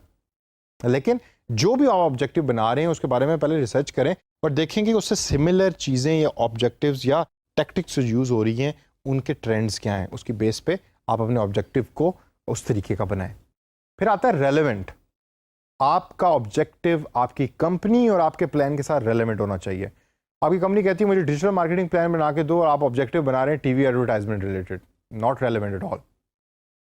लेकिन जो भी आप ऑब्जेक्टिव बना रहे हैं उसके बारे में पहले रिसर्च करें और देखें कि उससे सिमिलर चीज़ें या ऑब्जेक्टिव्स या टैक्टिक्स यूज़ हो रही हैं, उनके ट्रेंड्स क्या हैं, उसकी बेस पे आप अपने ऑब्जेक्टिव को उस तरीके का बनाएं। फिर आता है रेलेवेंट। आपका ऑब्जेक्टिव आपकी कंपनी और आपके प्लान के साथ रेलेवेंट होना चाहिए। आपकी कंपनी कहती है मुझे डिजिटल मार्केटिंग प्लान बना के दो और आप ऑब्जेक्टिव बना रहे हैं TV advertisement related, not relevant at all.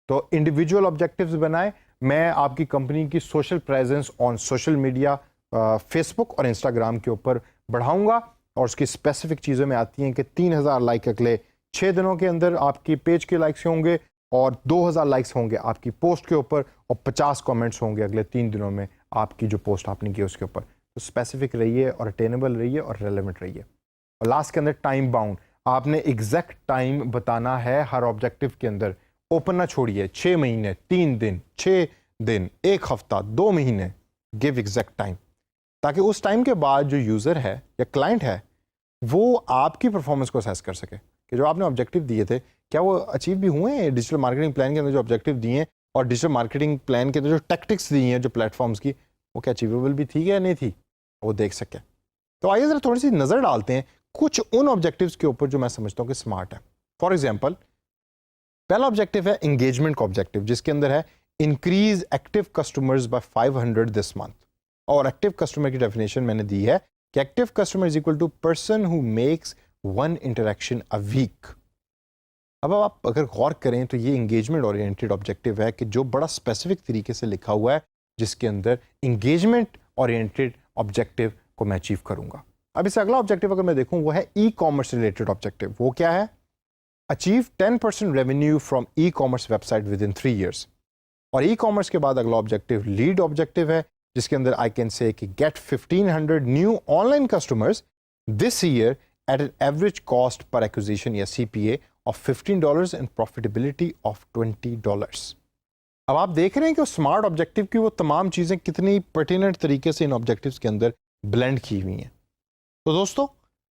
तो इंडिविजुअल ऑब्जेक्टिव्स बनाएं। मैं आपकी कंपनी की social presence on social media Facebook और इंस्टाग्राम के ऊपर बढ़ाऊंगा और उसकी स्पेसिफिक चीज़ों में आती हैं कि 3,000 लाइक अगले 6 दिनों के अंदर आपकी पेज के लाइक्स होंगे और 2,000 लाइक्स होंगे आपकी पोस्ट के ऊपर और 50 कमेंट्स होंगे अगले 3 दिनों में आपकी जो पोस्ट आपने की उसके ऊपर। तो स्पेसिफिक रहिए और अटेनेबल रहिए और रेलेवेंट रहिए। और लास्ट के अंदर टाइम बाउंड, आपने एग्जैक्ट टाइम बताना है हर ऑब्जेक्टिव के अंदर। ओपन ना छोड़िए, 6 महीने, 3 दिन, 6 दिन, 1 हफ्ता, 2 महीने, गिव एग्जैक्ट टाइम, ताकि उस टाइम के बाद जो यूज़र है या क्लाइंट है वो आपकी परफॉर्मेंस को असेस कर सके कि जो आपने ऑब्जेक्टिव दिए थे क्या वो अचीव भी हुए हैं। डिजिटल मार्केटिंग प्लान के अंदर जो ऑब्जेक्टिव दिए हैं और डिजिटल मार्केटिंग प्लान के अंदर जो टैक्टिक्स दी हैं जो प्लेटफॉर्म्स की, वो क्या अचीवेबल भी थी या नहीं थी, वो देख सके। तो आइए ज़रा थोड़ी सी नज़र डालते हैं कुछ उन ऑब्जेक्टिव्स के ऊपर जो मैं समझता हूँ कि स्मार्ट है। फॉर एग्जाम्पल, पहला ऑब्जेक्टिव है एंगेजमेंट का ऑब्जेक्टिव, जिसके अंदर है increase active customers by 500 this month. और एक्टिव कस्टमर की डेफिनेशन मैंने दी है कि active customer is equal to person who makes 1 interaction a week. अब आप अगर गौर करें तो ये एंगेजमेंट ओरिएंटेड ऑब्जेक्टिव है कि जो बड़ा स्पेसिफिक तरीके से लिखा हुआ है, जिसके अंदर एंगेजमेंट ओरिएंटेड ऑब्जेक्टिव को मैं अचीव करूंगा। अब इससे अगला ऑब्जेक्टिव अगर मैं देखूं वो है ई कॉमर्स रिलेटेड ऑब्जेक्टिव। वो क्या है? Achieve 10% revenue from e commerce website with in 3 years। और ई कॉमर्स के बाद अगला ऑब्जेक्टिव लीड ऑब्जेक्टिव है, जिसके अंदर आई कैन से कि get 1500 new online customers this year at an average cost per acquisition या CPA of $15 and profitability of $20। अब आप देख रहे हैं कि स्मार्ट ऑब्जेक्टिव की वो तमाम चीज़ें कितनी पर्टिनेंट तरीके से इन ऑब्जेक्टिव्स के अंदर ब्लेंड की हुई हैं। तो दोस्तों,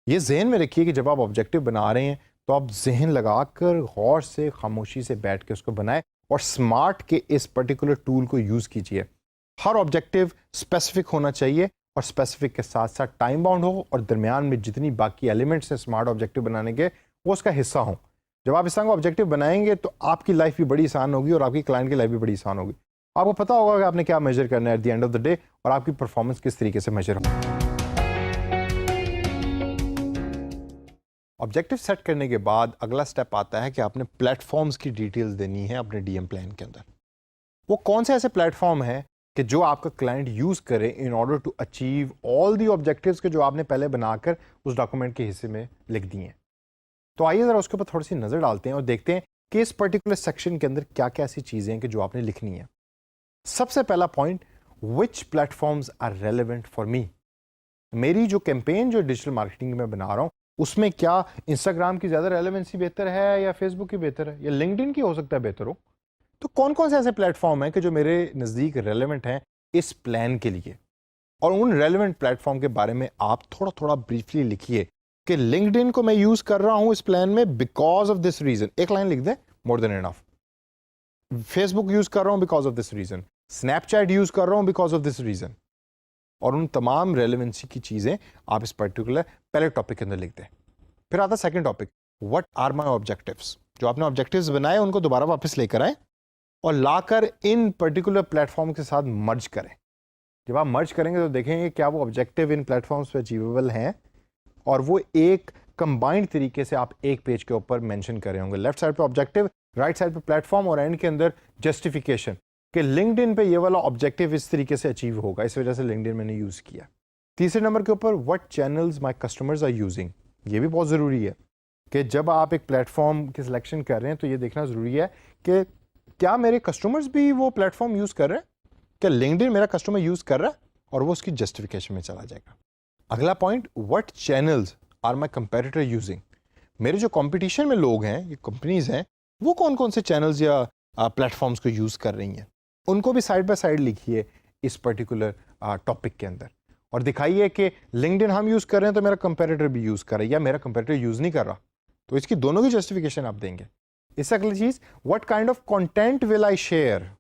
ये जहन में रखिए कि जब आप ऑब्जेक्टिव बना रहे हैं तो आप जहन लगाकर गौर से खामोशी से बैठ के उसको बनाएं और स्मार्ट के इस पर्टिकुलर टूल को यूज़ कीजिए। हर ऑब्जेक्टिव स्पेसिफिक होना चाहिए और स्पेसिफिक के साथ साथ टाइम बाउंड हो और दरमियान में जितनी बाकी एलिमेंट्स हैं स्मार्ट ऑब्जेक्टिव बनाने के, वो उसका हिस्सा हों। जब आप इस तरह का ऑब्जेक्टिव बनाएंगे तो आपकी लाइफ भी बड़ी आसान होगी और आपकी क्लाइंट की लाइफ भी बड़ी आसान होगी। आपको पता होगा कि आपने क्या मेजर करना है at the end of the day और आपकी परफॉर्मेंस किस तरीके से मेजर हो। ऑब्जेक्टिव सेट करने के बाद अगला स्टेप आता है कि आपने प्लेटफॉर्म्स की डिटेल्स देनी है अपने DM प्लान के अंदर। वो कौन से ऐसे प्लेटफॉर्म हैं कि जो आपका क्लाइंट यूज़ करे in order to achieve all the objectives के जो आपने पहले बनाकर उस डॉक्यूमेंट के हिस्से में लिख दिए हैं। तो आइए ज़रा उसके ऊपर थोड़ी सी नज़र डालते हैं और देखते हैं कि इस पर्टिकुलर सेक्शन के अंदर क्या क्या ऐसी चीज़ें हैं कि जो आपने लिखनी है। सबसे पहला point, which platforms are relevant for me. मेरी जो कैंपेन जो डिजिटल मार्केटिंग में बना रहा हूँ उसमें क्या इंस्टाग्राम की ज़्यादा रेलेवेंसी बेहतर है या फेसबुक की बेहतर है या लिंक्डइन की हो सकता है बेहतर हो। तो कौन कौन से ऐसे प्लेटफॉर्म हैं कि जो मेरे नज़दीक रेलेवेंट हैं इस प्लान के लिए, और उन रेलेवेंट प्लेटफॉर्म के बारे में आप थोड़ा थोड़ा ब्रीफली लिखिए कि लिंक्डइन को मैं यूज़ कर रहा हूँ इस प्लान में बिकॉज ऑफ दिस रीज़न। एक लाइन लिख दें, more than enough. Facebook use कर रहा हूँ because of this reason, Snapchat use कर रहा हूँ बिकॉज ऑफ दिस रीज़न। और उन तमाम रेलेवेंसी की चीज़ें आप इस पर्टिकुलर पहले टॉपिक के अंदर लिख दें। फिर आता second topic, what are my objectives. जो आपने ऑब्जेक्टिव्स बनाए उनको दोबारा वापस लेकर आए और लाकर इन पर्टिकुलर प्लेटफॉर्म के साथ मर्ज करें। जब आप मर्ज करेंगे तो देखेंगे क्या वो ऑब्जेक्टिव इन प्लेटफॉर्म्स पे अचीवेबल हैं और वो एक कंबाइंड तरीके से आप एक पेज के ऊपर मेंशन कर रहे होंगे। लेफ्ट साइड पे ऑब्जेक्टिव, राइट साइड पे प्लेटफॉर्म और एंड के अंदर जस्टिफिकेशन कि लिंक्डइन पे ये वाला ऑब्जेक्टिव इस तरीके से अचीव होगा, इस वजह से लिंक्डइन मैंने यूज़ किया। तीसरे नंबर के ऊपर, what channels my customers are using. ये भी बहुत ज़रूरी है कि जब आप एक प्लेटफॉर्म की सिलेक्शन कर रहे हैं तो ये देखना ज़रूरी है कि क्या मेरे कस्टमर्स भी वो प्लेटफॉर्म यूज़ कर रहे हैं, क्या लिंक्डइन मेरा कस्टमर यूज़ कर रहा है, और वो उसकी जस्टिफिकेशन में चला जाएगा। अगला point, what channels are my competitor using. मेरे जो कंपटीशन में लोग हैं, ये कंपनीज हैं, वो कौन कौन से चैनल्स या प्लेटफॉर्म्स को यूज़ कर रही हैं, उनको भी साइड बाय साइड लिखिए इस पर्टिकुलर टॉपिक के अंदर। और दिखाइए कि लिंक्डइन हम यूज़ कर रहे हैं तो मेरा कंपेरेटर भी यूज़ कर रहा है या मेरा कंपेरेटर यूज़ नहीं कर रहा, तो इसकी दोनों की जस्टिफिकेशन आप देंगे। इससे अगली चीज़, what kind of content will I share.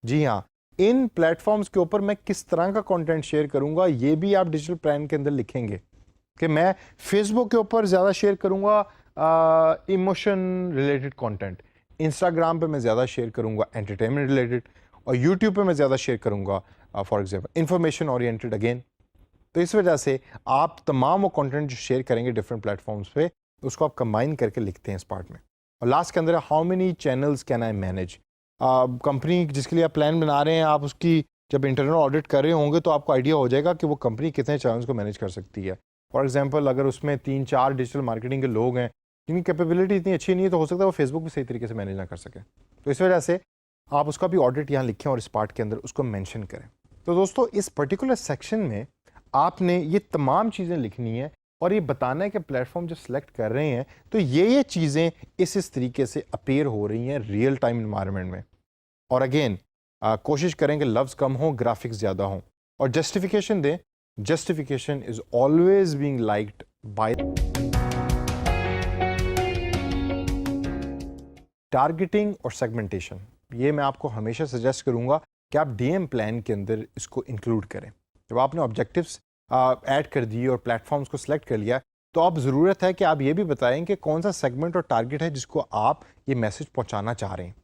जी हाँ, इन प्लेटफॉर्म्स के ऊपर मैं किस तरह का कंटेंट शेयर करूंगा, ये भी आप डिजिटल प्लान के अंदर लिखेंगे कि मैं फेसबुक के ऊपर ज़्यादा शेयर करूंगा इमोशन रिलेटेड कंटेंट, इंस्टाग्राम पे मैं ज़्यादा शेयर करूंगा एंटरटेनमेंट रिलेटेड, और यूट्यूब पे मैं ज़्यादा शेयर करूंगा for example information oriented again. तो इस वजह से आप तमाम वो कंटेंट जो शेयर करेंगे डिफरेंट प्लेटफॉर्म्स पे, उसको आप कंबाइन करके लिखते हैं इस पार्ट में। और लास्ट के अंदर how many channels can I manage. Company जिसके लिए आप प्लान बना रहे हैं, आप उसकी जब इंटरनल ऑडिट कर रहे होंगे तो आपको आइडिया हो जाएगा कि वो कंपनी कितने चैनल्स को मैनेज कर सकती है। फॉर एग्जांपल अगर उसमें 3-4 डिजिटल मार्केटिंग के लोग हैं जिनकी कैपेबिलिटी इतनी अच्छी नहीं है, तो हो सकता है वो फेसबुक भी सही तरीके से मैनेज ना कर सके। तो इस वजह से आप उसका भी ऑडिट यहाँ लिखें और इस पार्ट के अंदर उसको मेंशन करें। तो दोस्तों, इस पर्टिकुलर सेक्शन में आपने ये तमाम चीज़ें लिखनी है और ये बताना है कि प्लेटफॉर्म जब सेलेक्ट कर रहे हैं तो ये चीज़ें इस तरीके से अपीयर हो रही हैं रियल टाइम इन्वायरमेंट में। और अगेन कोशिश करें कि लफ्ज़ कम हो, ग्राफिक्स ज़्यादा हों, और जस्टिफिकेशन दें। Justification is always being liked by. Targeting और सेगमेंटेशन, ये मैं आपको हमेशा सजेस्ट करूंगा कि आप डीएम प्लान के अंदर इसको इंक्लूड करें। जब आपने ऑब्जेक्टिव्स ऐड कर दिए और प्लेटफॉर्म्स को सिलेक्ट कर लिया, तो अब ज़रूरत है कि आप ये भी बताएं कि कौन सा सेगमेंट और टारगेट है जिसको आप ये मैसेज पहुंचाना चाह रहे हैं।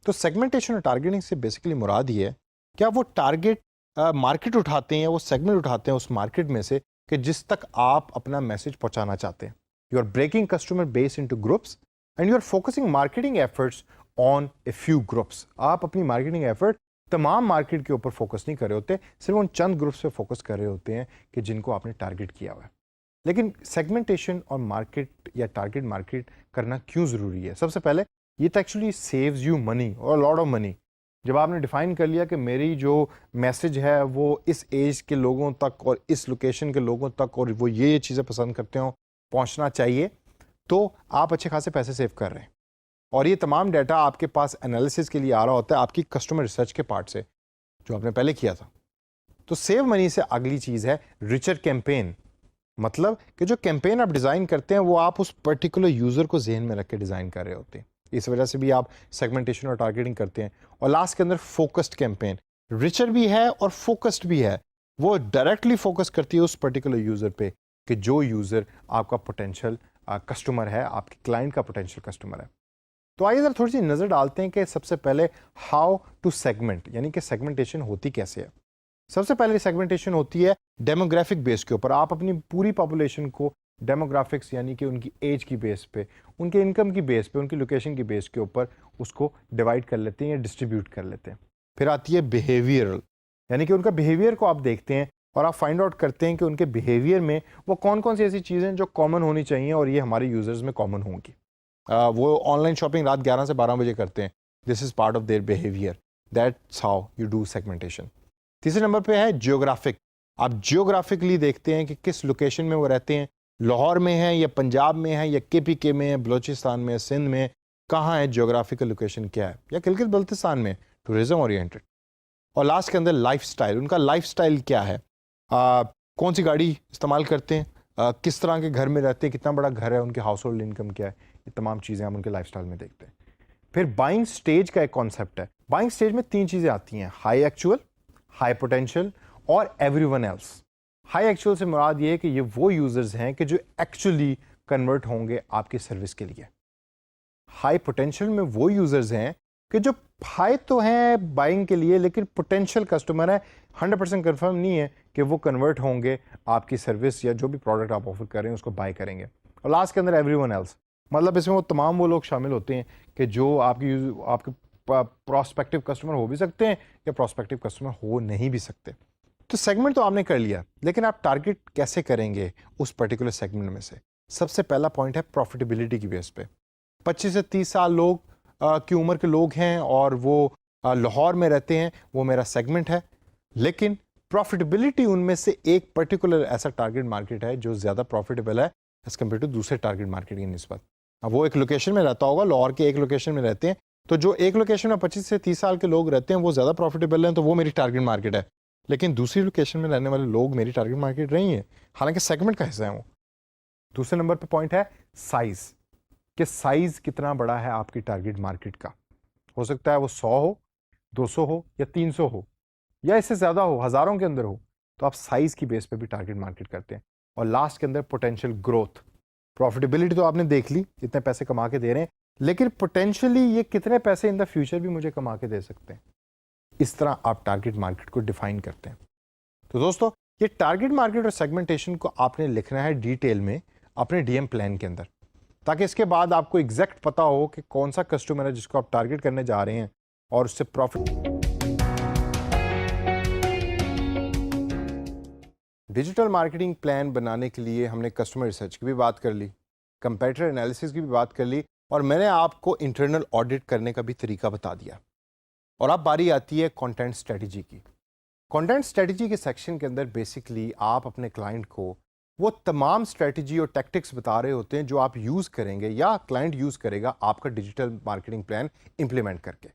तो सेगमेंटेशन और टारगेटिंग से बेसिकली मुराद ये है कि आप वो टारगेट मार्केट उठाते हैं या वो सेगमेंट उठाते हैं उस मार्केट में से कि जिस तक आप अपना मैसेज पहुंचाना चाहते हैं। You are breaking customer base into groups and you are focusing marketing efforts on a few groups. आप अपनी मार्केटिंग एफर्ट तमाम मार्केट के ऊपर फोकस नहीं कर रहे होते, सिर्फ उन चंद ग्रुप्स पे फोकस कर रहे होते हैं कि जिनको आपने टारगेट किया हुआ है। लेकिन सेगमेंटेशन और मार्केट या टारगेट मार्केट करना क्यों ज़रूरी है? सबसे पहले ये तो एक्चुअली सेव्स यू मनी और लॉट ऑफ मनी। जब आपने डिफाइन कर लिया कि मेरी जो मैसेज है वो इस एज के लोगों तक और इस लोकेशन के लोगों तक और वो ये चीज़ें पसंद करते हो पहुंचना चाहिए, तो आप अच्छे खासे पैसे सेव कर रहे हैं। और ये तमाम डाटा आपके पास एनालिसिस के लिए आ रहा होता है आपकी कस्टमर रिसर्च के पार्ट से जो आपने पहले किया था। तो सेव मनी से अगली चीज़ है रिचर कैंपेन। मतलब कि जो कैंपेन आप डिज़ाइन करते हैं वो आप उस पर्टिकुलर यूज़र को जहन में रख के डिज़ाइन कर रहे होते हैं। इस वजह से भी आप सेगमेंटेशन और टारगेटिंग करते हैं। और लास्ट के अंदर फोकस्ड कैंपेन, रिचर भी है और फोकस्ड भी है। वो डायरेक्टली फोकस करती है उस पर्टिकुलर यूज़र पे कि जो यूज़र आपका पोटेंशियल कस्टमर है, आपके क्लाइंट का पोटेंशियल कस्टमर है। तो आइए ज़रा थोड़ी सी नज़र डालते हैं कि सबसे पहले हाउ टू सेगमेंट, यानी कि सेगमेंटेशन होती कैसे है। सबसे पहले सेगमेंटेशन होती है डेमोग्राफिक बेस के ऊपर। आप अपनी पूरी पॉपुलेशन को डेमोग्राफिक्स यानी कि उनकी एज की बेस पे, उनके इनकम की बेस पे, उनकी लोकेशन की बेस के ऊपर उसको डिवाइड कर लेते हैं या डिस्ट्रीब्यूट कर लेते हैं। फिर आती है बिहेवियरल, यानी कि उनका बिहेवियर को आप देखते हैं और आप फाइंड आउट करते हैं कि उनके बिहेवियर में वो कौन कौन सी ऐसी चीज़ें जो कॉमन होनी चाहिए और ये हमारे यूजर्स में कॉमन होंगी। वो ऑनलाइन शॉपिंग रात 11 से 12 बजे करते हैं, this is part of their behaviour, that's how you do segmentation. तीसरे नंबर पे है जियोग्राफिक। आप जियोग्राफिकली देखते हैं कि किस लोकेशन में वो रहते हैं, लाहौर में है या पंजाब में है या केपीके में है, बलोचिस्तान में, सिंध में, कहाँ है, जियोग्राफिकल लोकेशन क्या है, या गिलगित बल्तिस्तान में, टूरिज्म ओरिएंटेड। और लास्ट के अंदर लाइफस्टाइल, उनका लाइफस्टाइल क्या है, कौन सी गाड़ी इस्तेमाल करते हैं, किस तरह के घर में रहते हैं, कितना बड़ा घर है, उनके हाउस होल्ड इनकम क्या है, ये तमाम चीज़ें हम उनके लाइफस्टाइल में देखते हैं। फिर बाइंग स्टेज का एक कॉन्सेप्ट है। बाइंग स्टेज में 3 चीज़ें आती हैं, हाई एक्चुअल, हाई पोटेंशियल और एवरीवन एल्स। हाई एक्चुअल से मुराद ये है कि ये वो यूजर्स हैं कि जो एक्चुअली कन्वर्ट होंगे आपकी सर्विस के लिए। हाई पोटेंशियल में वो यूजर्स हैं कि जो हाई तो हैं बाइंग के लिए लेकिन पोटेंशियल कस्टमर है, 100% कंफर्म नहीं है कि वो कन्वर्ट होंगे आपकी सर्विस या जो भी प्रोडक्ट आप ऑफर कर रहे हैं उसको बाय करेंगे। और लास्ट के अंदर एवरीवन एल्स, मतलब इसमें वो तमाम वो लोग शामिल होते हैं कि जो आपके प्रोस्पेक्टिव कस्टमर हो भी सकते हैं या प्रोस्पेक्टिव कस्टमर हो नहीं भी सकते। तो सेगमेंट तो आपने कर लिया, लेकिन आप टारगेट कैसे करेंगे उस पर्टिकुलर सेगमेंट में से? सबसे पहला पॉइंट है प्रॉफिटेबिलिटी की बेस पे। 25 से 30 साल लोग की उम्र के लोग हैं और वो लाहौर में रहते हैं, वो मेरा सेगमेंट है। लेकिन प्रॉफिटेबिलिटी उनमें से एक पर्टिकुलर ऐसा टारगेट मार्केट है जो ज़्यादा प्रॉफिटेबल है एज कम्पेयर टू दूसरे टारगेट मार्केट की निस्बत। अब वो एक लोकेशन में रहता होगा, लाहौर के एक लोकेशन में रहते हैं, तो जो एक लोकेशन में 25 से 30 साल के लोग रहते हैं वो ज़्यादा प्रॉफिटेबल हैं, तो वो मेरी टारगेट मार्केट है। लेकिन दूसरी लोकेशन में रहने वाले लोग मेरी टारगेट मार्केट नहीं है, हालांकि सेगमेंट का हिस्सा है वो। दूसरे नंबर पे पॉइंट है साइज, कि साइज कितना बड़ा है आपकी टारगेट मार्केट का। हो सकता है वो 100 हो, 200 हो या 300 हो या इससे ज्यादा हो, हजारों के अंदर हो, तो आप साइज की बेस पे भी टारगेट मार्केट करते हैं। और लास्ट के अंदर पोटेंशियल ग्रोथ, प्रॉफिटेबिलिटी तो आपने देख ली, इतने पैसे कमा के दे रहे हैं, लेकिन पोटेंशियली ये कितने पैसे इन द फ्यूचर भी मुझे कमा के दे सकते हैं। इस तरह आप टारगेट मार्केट को डिफाइन करते हैं। तो दोस्तों, ये टारगेट मार्केट और सेगमेंटेशन को आपने लिखना है डिटेल में अपने डीएम प्लान के अंदर, ताकि इसके बाद आपको एग्जैक्ट पता हो कि कौन सा कस्टमर है जिसको आप टारगेट करने जा रहे हैं और उससे प्रॉफिट। डिजिटल मार्केटिंग प्लान बनाने के लिए हमने कस्टमर रिसर्च की भी बात कर ली, कंपेटिटर एनालिसिस की भी बात कर ली, और मैंने आपको इंटरनल ऑडिट करने का भी तरीका बता दिया। और अब बारी आती है कंटेंट स्ट्रेटजी की। कंटेंट स्ट्रेटजी के सेक्शन के अंदर बेसिकली आप अपने क्लाइंट को वो तमाम स्ट्रेटजी और टैक्टिक्स बता रहे होते हैं जो आप यूज़ करेंगे या क्लाइंट यूज़ करेगा आपका डिजिटल मार्केटिंग प्लान इंप्लीमेंट करके।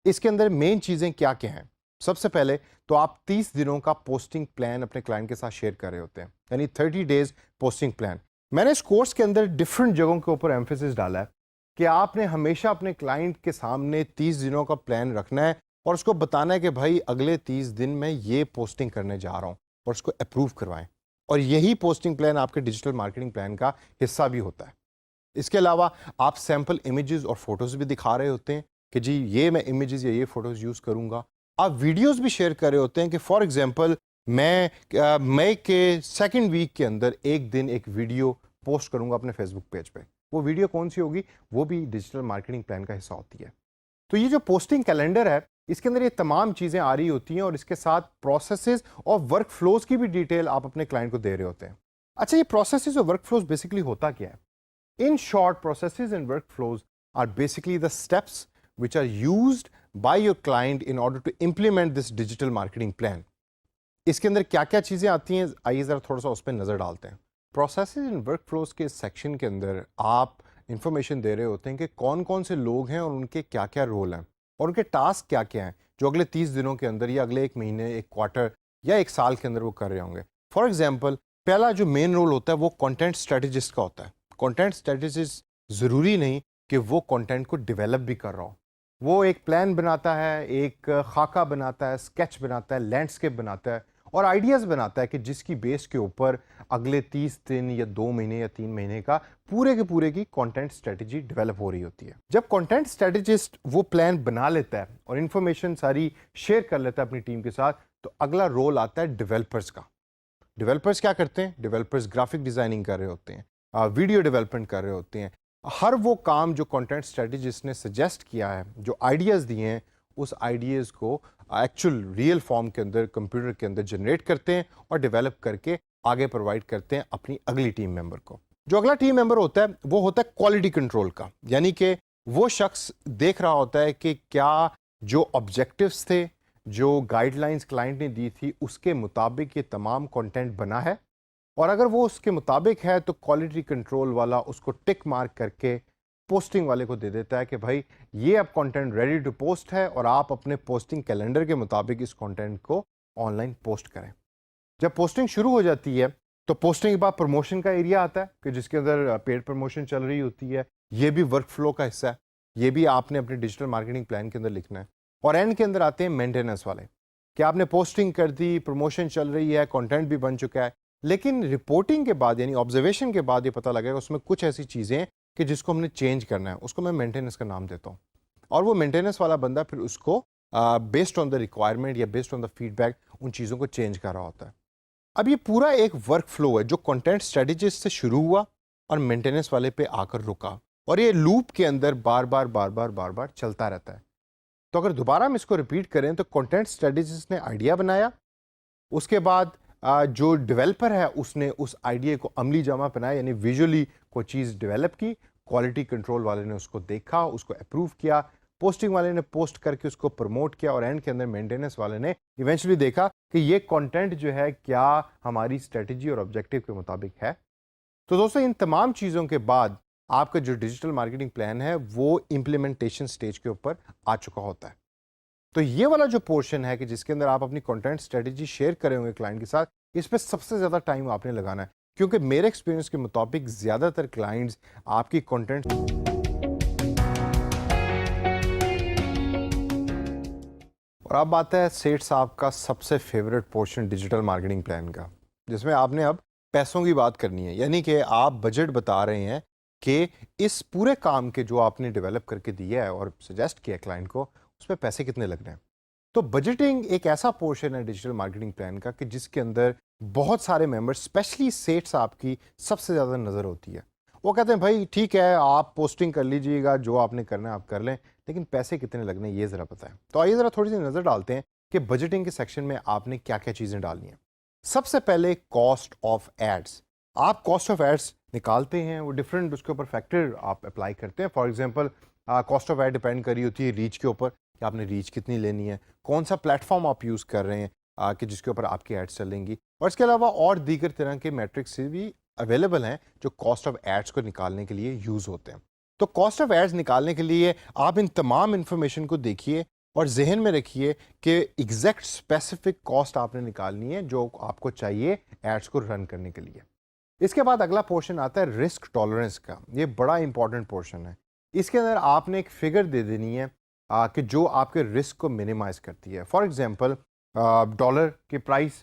इसके अंदर मेन चीज़ें क्या क्या हैं? सबसे पहले तो आप 30 दिनों का पोस्टिंग प्लान अपने क्लाइंट के साथ शेयर कर रहे होते हैं, यानी 30 डेज पोस्टिंग प्लान। मैंने इस कोर्स के अंदर डिफरेंट जगहों के ऊपर एम्फेसिस डाला है कि आपने हमेशा अपने क्लाइंट के सामने 30 दिनों का प्लान रखना है और उसको बताना है कि भाई अगले 30 दिन में ये पोस्टिंग करने जा रहा हूँ, और उसको अप्रूव करवाएं। और यही पोस्टिंग प्लान आपके डिजिटल मार्केटिंग प्लान का हिस्सा भी होता है। इसके अलावा आप सैंपल इमेजेस और फोटोज भी दिखा रहे होते हैं कि जी ये मैं इमेजेस या ये फोटोज यूज करूंगा। आप वीडियोस भी शेयर कर रहे होते हैं कि फॉर एग्जांपल मैं मई के सेकंड वीक के अंदर एक दिन एक वीडियो पोस्ट करूंगा अपने फेसबुक पेज पे। वो वीडियो कौन सी होगी? वो भी डिजिटल मार्केटिंग प्लान का हिस्सा होती है। तो ये जो पोस्टिंग कैलेंडर है, इसके अंदर ये तमाम चीज़ें आ रही होती हैं और इसके साथ प्रोसेसेस और वर्क फ्लोज की भी डिटेल आप अपने क्लाइंट को दे रहे होते हैं। अच्छा, ये प्रोसेसेस और वर्क फ्लोज बेसिकली होता क्या है? In short, processes and workflows are basically the steps which are used by your client in order to implement this digital marketing plan. इसके अंदर क्या क्या चीज़ें आती हैं, आइए ज़रा थोड़ा सा उस पर नज़र डालते हैं। प्रोसेसेस एंड वर्कफ्लोज के सेक्शन के अंदर आप इंफॉर्मेशन दे रहे होते हैं कि कौन कौन से लोग हैं और उनके क्या क्या रोल हैं और उनके टास्क क्या क्या हैं जो अगले 30 दिनों के अंदर या अगले एक महीने, एक क्वार्टर या एक साल के अंदर वो कर रहे होंगे। फॉर एग्जाम्पल, पहला जो मेन रोल होता है वो कंटेंट स्ट्रेटेजिस्ट का होता है। कंटेंट स्ट्रेटेजिस्ट ज़रूरी नहीं कि वो कंटेंट को डेवलप भी कर रहा हो, वो एक प्लान बनाता है, एक खाका बनाता है, स्केच बनाता है, लैंडस्केप बनाता है और आइडियाज़ बनाता है कि जिसकी बेस के ऊपर अगले 30 दिन या 2 महीने या 3 महीने का पूरे के पूरे की कंटेंट स्ट्रेटजी डेवलप हो रही होती है। जब कंटेंट स्ट्रेटजिस्ट वो प्लान बना लेता है और इन्फॉर्मेशन सारी शेयर कर लेता है अपनी टीम के साथ, तो अगला रोल आता है डेवलपर्स का। डेवलपर्स क्या करते हैं? डेवलपर्स ग्राफिक डिज़ाइनिंग कर रहे होते हैं, वीडियो डेवलपमेंट कर रहे होते हैं। हर वो काम जो कंटेंट स्ट्रेटजिस्ट ने सजेस्ट किया है, जो आइडियाज़ दिए हैं, उस आइडियाज़ को एक्चुअल रियल फॉर्म के अंदर कंप्यूटर के अंदर जनरेट करते हैं और डेवलप करके आगे प्रोवाइड करते हैं अपनी अगली टीम मेंबर को। जो अगला टीम मेंबर होता है वो होता है क्वालिटी कंट्रोल का, यानी कि वो शख्स देख रहा होता है कि क्या जो ऑब्जेक्टिव्स थे, जो गाइडलाइंस क्लाइंट ने दी थी, उसके मुताबिक ये तमाम कंटेंट बना है, और अगर वो उसके मुताबिक है तो क्वालिटी कंट्रोल वाला उसको टिक मार्क करके पोस्टिंग वाले को दे देता है कि भाई ये अब कंटेंट रेडी टू पोस्ट है और आप अपने पोस्टिंग कैलेंडर के मुताबिक इस कंटेंट को ऑनलाइन पोस्ट करें। जब पोस्टिंग शुरू हो जाती है तो पोस्टिंग के बाद प्रमोशन का एरिया आता है कि जिसके अंदर पेड प्रमोशन चल रही होती है। ये भी वर्क फ्लो का हिस्सा है, ये भी आपने अपने डिजिटल मार्केटिंग प्लान के अंदर लिखना है। और एंड के अंदर आते हैं मेंटेनेंस वाले कि आपने पोस्टिंग कर दी, प्रमोशन चल रही है, कंटेंट भी बन चुका है, लेकिन रिपोर्टिंग के बाद यानी ऑब्जर्वेशन के बाद ये पता लगेगा उसमें कुछ ऐसी चीज़ें हैं कि जिसको हमने चेंज करना है। उसको मैं मेंटेनेंस का नाम देता हूँ, और वो मेंटेनेंस वाला बंदा फिर उसको बेस्ड ऑन द रिक्वायरमेंट या बेस्ड ऑन द फीडबैक उन चीज़ों को चेंज कर रहा होता है। अब ये पूरा एक वर्क फ्लो है जो कंटेंट स्ट्रेटजिस्ट से शुरू हुआ और मेंटेनेंस वाले पे आकर रुका, और ये लूप के अंदर बार बार चलता रहता है। तो अगर दोबारा हम इसको रिपीट करें तो कंटेंट स्ट्रेटजिस्ट ने आइडिया बनाया, उसके बाद जो डेवलपर है उसने उस आइडिया को अमली जामा पहनाया, यानी विजुअली कोई चीज़ डेवलप की, क्वालिटी कंट्रोल वाले ने उसको देखा, उसको अप्रूव किया, पोस्टिंग वाले ने पोस्ट करके उसको प्रमोट किया, और एंड के अंदर मेंटेनेंस वाले ने इवेंचुअली देखा कि ये कंटेंट जो है क्या हमारी स्ट्रेटजी और ऑब्जेक्टिव के मुताबिक है। तो दोस्तों, इन तमाम चीज़ों के बाद आपका जो डिजिटल मार्केटिंग प्लान है वो इम्प्लीमेंटेशन स्टेज के ऊपर आ चुका होता है। तो ये वाला जो पोर्शन है कि जिसके अंदर आप अपनी कंटेंट स्ट्रेटेजी शेयर करे होंगे क्लाइंट के साथ, इस पे सबसे ज़्यादा टाइम आपने लगाना है, क्योंकि मेरे एक्सपीरियंस के मुताबिक ज़्यादातर क्लाइंट्स आपकी कंटेंट और अब आता है सेठ साहब का सबसे favourite portion digital marketing plan का, जिसमें आपने अब पैसों की बात करनी है। यानी कि आप बजट बता रहे हैं कि इस पूरे काम के जो आपने डेवलप करके दिया है और सजेस्ट किया क्लाइंट को, उस पर पैसे कितने लग रहे हैं। तो बजटिंग एक ऐसा पोर्शन है डिजिटल मार्केटिंग प्लान का कि जिसके अंदर बहुत सारे मेंबर्स, स्पेशली सेठ साहब की सबसे ज़्यादा नज़र होती है। वो कहते हैं भाई ठीक है, आप पोस्टिंग कर लीजिएगा, जो आपने करना है आप कर लें, लेकिन पैसे कितने लगने ये ज़रा पता है। तो आइए ज़रा थोड़ी सी नज़र डालते हैं कि बजटिंग के सेक्शन में आपने क्या क्या चीज़ें डालनी हैं। सबसे पहले कॉस्ट ऑफ एड्स। आप कॉस्ट ऑफ एड्स निकालते हैं, वो डिफरेंट उसके ऊपर फैक्टर आप अप्लाई करते हैं। For example cost of ad depend करी होती है रीच के ऊपर कि आपने रीच कितनी लेनी है, कौन सा प्लेटफॉर्म आप यूज़ कर रहे हैं कि जिसके ऊपर आपकी एड्स चलेंगी, और इसके अलावा और दीगर तरह के मैट्रिक्स भी अवेलेबल हैं जो कॉस्ट ऑफ एड्स को निकालने के लिए यूज़ होते हैं। तो कॉस्ट ऑफ एड्स निकालने के लिए आप इन तमाम इन्फॉर्मेशन को देखिए और जहन में रखिए कि एग्जैक्ट स्पेसिफिक कॉस्ट आपने निकालनी है जो आपको चाहिए एड्स को रन करने के लिए। इसके बाद अगला पोर्शन आता है रिस्क टॉलरेंस का। ये बड़ा इंपॉर्टेंट पोर्शन है। इसके अंदर आपने एक फिगर दे देनी है कि जो आपके रिस्क को मिनिमाइज करती है। फॉर एग्जांपल डॉलर की प्राइस